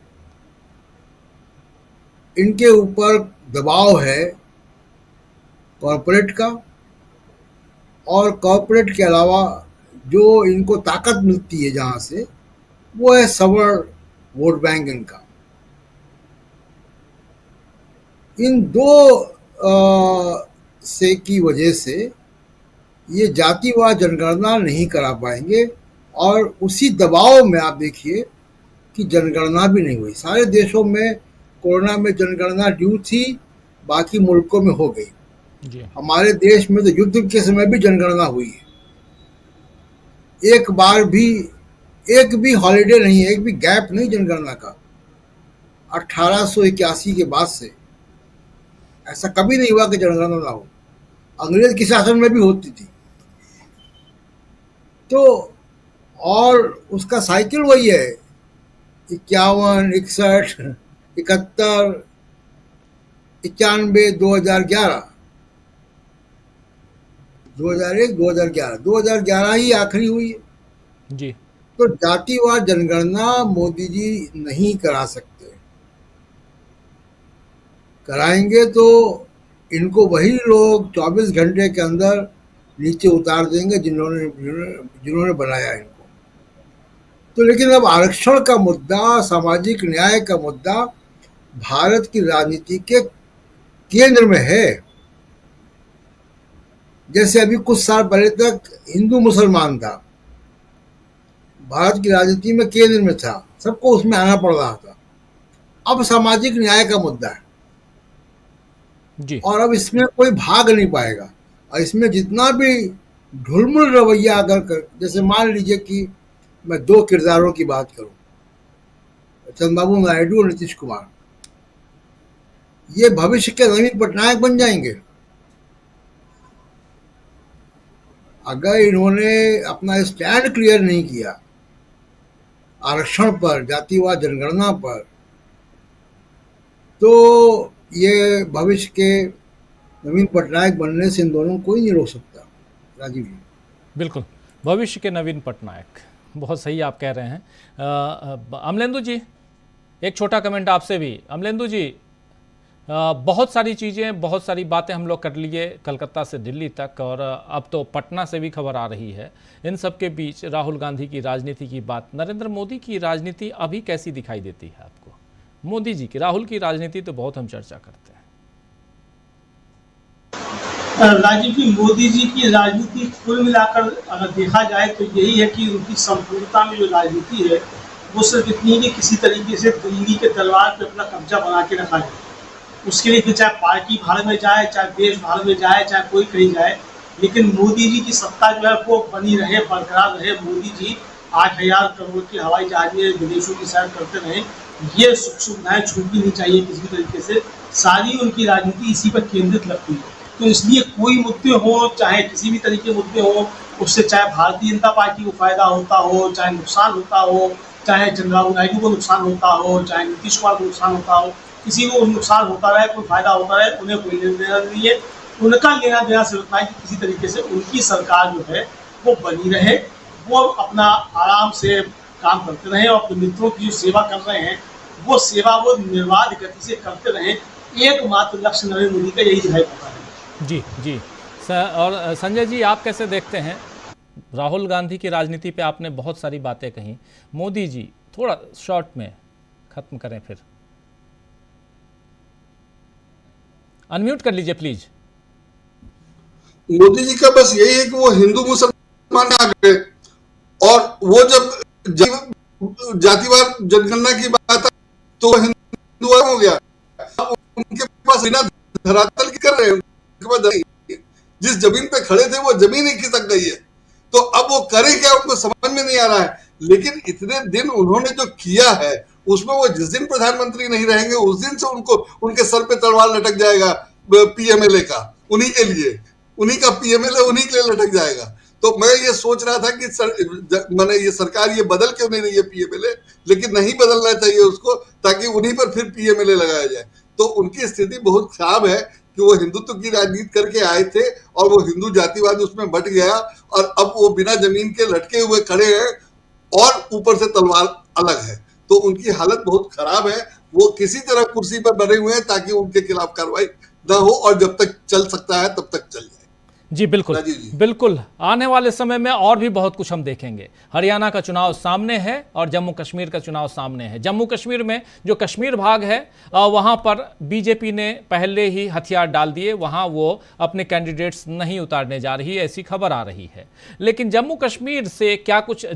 इनके ऊपर दबाव है कॉरपोरेट का, और कॉरपोरेट के अलावा जो इनको ताकत मिलती है जहां से, वो है सवर्ण वोट बैंक इनका। इन दो से की वजह से ये जातिवाद जनगणना नहीं करा पाएंगे, और उसी दबाव में आप देखिए की जनगणना भी नहीं हुई। सारे देशों में कोरोना में जनगणना ड्यू थी, बाकी मुल्कों में हो गई। जी हमारे देश में तो युद्ध के समय भी जनगणना हुई है। एक भी हॉलीडे नहीं है, एक भी गैप नहीं जनगणना का। 1881 के बाद से ऐसा कभी नहीं हुआ कि जनगणना ना हो। अंग्रेज के शासन में भी होती थी। तो और उसका साइकिल वही है, 51, 61, 71, 91, 2011, 2001, 2011, 2011 ही आखिरी हुई है। जी तो जातिवार जनगणना मोदी जी नहीं करा सकते। कराएंगे तो इनको वही लोग 24 घंटे के अंदर नीचे उतार देंगे जिन्होंने बनाया इनको। तो लेकिन अब आरक्षण का मुद्दा, सामाजिक न्याय का मुद्दा भारत की राजनीति के केंद्र में है। जैसे अभी कुछ साल पहले तक हिंदू मुसलमान था, भारत की राजनीति में केंद्र में था, सबको उसमें आना पड़ रहा था। अब सामाजिक न्याय का मुद्दा है जी और अब इसमें कोई भाग नहीं पाएगा। और इसमें जितना भी ढुलमुल रवैया अगर जैसे मान लीजिए कि मैं दो किरदारों की बात करूं, चंद्रबाबू नायडू और नीतीश कुमार, ये भविष्य के नवीन पटनायक बन जाएंगे अगर इन्होंने अपना स्टैंड क्लियर नहीं किया आरक्षण पर, जातिवाद जनगणना पर। तो ये भविष्य के नवीन पटनायक बनने से इन दोनों को ही नहीं रोक सकता। राजीव जी, बिल्कुल, भविष्य के नवीन पटनायक, बहुत सही आप कह रहे हैं। अमलेंदु जी, एक छोटा कमेंट आपसे भी। अमलेंदु जी, बहुत सारी चीज़ें, बहुत सारी बातें हम लोग कर लिए कलकत्ता से दिल्ली तक, और अब तो पटना से भी खबर आ रही है। इन सब के बीच राहुल गांधी की राजनीति की बात, नरेंद्र मोदी की राजनीति अभी कैसी दिखाई देती है आपको? मोदी जी की, राहुल की राजनीति तो बहुत हम चर्चा करते हैं। राजीव जी, मोदी जी की राजनीति कुल मिलाकर अगर देखा जाए तो यही है कि उनकी संपूर्णता में जो राजनीति है वो सिर्फ इतनी है कि किसी तरीके से दिल्ली के तलवार पे अपना कब्जा बना के रखा जाए। उसके लिए फिर चाहे पार्टी भाड़ में जाए, चाहे देश भाड़ में जाए, चाहे कोई कहीं जाए, लेकिन मोदी जी की सत्ता जो है वो बनी रहे, बरकरार रहे। मोदी जी 8,000 करोड़ के हवाई जहाज में विदेशों की सैर करते रहे। ये सुख सुविधाएं छूटनी नहीं चाहिए किसी भी तरीके से। सारी उनकी राजनीति इसी पर केंद्रित लगती है। तो इसलिए कोई मुद्दे हो, चाहे किसी भी तरीके मुद्दे हो, उससे चाहे भारतीय जनता पार्टी को फायदा होता हो, चाहे नुकसान होता हो, चाहे चंद्रबाबू नायडू को नुकसान होता हो, चाहे नीतीश कुमार को नुकसान होता हो, किसी को नुकसान होता रहे, कोई फायदा होता रहे, उन्हें कोई लेना देना नहीं है। उनका लेना देना सिर्फ है कि किसी तरीके से उनकी सरकार जो है वो बनी रहे, वो अपना आराम से काम करते रहें और अपने मित्रों की जो सेवा कर रहे हैं वो सेवा वो निर्बाध गति से करते रहें। एकमात्र लक्ष्य नरेंद्र मोदी का यही दिखाई पड़ता है। जी जी और संजय जी, आप कैसे देखते हैं राहुल गांधी की राजनीति पे? आपने बहुत सारी बातें कही, मोदी जी थोड़ा शॉर्ट में खत्म करें, फिर अनम्यूट कर लीजिए प्लीज। मोदी जी का बस यही है कि वो हिंदू मुसलमान आ गए और वो जब जातिवाद जनगणना की बात है तो हिंदू हो गया। अब उनके पास बिना धरातल कर रहे हैं, उनके पास जिस जमीन पे खड़े थे वो जमीन ही खिसक गई है। तो अब वो करे क्या, उनको समझ में नहीं आ रहा है। लेकिन इतने दिन उन्होंने जो किया है उसमें वो जिस दिन प्रधानमंत्री नहीं रहेंगे उस दिन से उनको उनके सर पे तलवार लटक जाएगा पीएमएलए का, उन्हीं के लिए, उन्हीं का पीएमएलए उन्हीं के लिए लटक जाएगा। तो मैं ये सोच रहा था कि मैंने ये सरकार ये बदल क्यों नहीं रही है पीएमएलए, लेकिन नहीं बदलना चाहिए उसको, ताकि उन्हीं पर फिर पीएमएलए लगाया जाए। तो उनकी स्थिति बहुत खराब है कि वो हिंदुत्व की राजनीति करके आए थे और वो हिंदू जातिवाद उसमें बट गया और अब वो बिना जमीन के लटके हुए खड़े हैं और ऊपर से तलवार अलग है। तो उनकी हालत बहुत खराब है। वो किसी तरह कुर्सी पर बने हुए हैं ताकि उनके खिलाफ कार्रवाई न हो और जब तक चल सकता है तब तक चल जाए। जी बिल्कुल बिल्कुल, आने वाले समय में और भी बहुत कुछ हम देखेंगे। हरियाणा का चुनाव सामने है और जम्मू कश्मीर का चुनाव सामने है। जम्मू कश्मीर में जो कश्मीर भाग है वहां पर बीजेपी ने पहले ही हथियार डाल दिए, वहां वो अपने कैंडिडेट्स नहीं उतारने जा रही, ऐसी खबर आ रही है। लेकिन जम्मू कश्मीर से क्या कुछ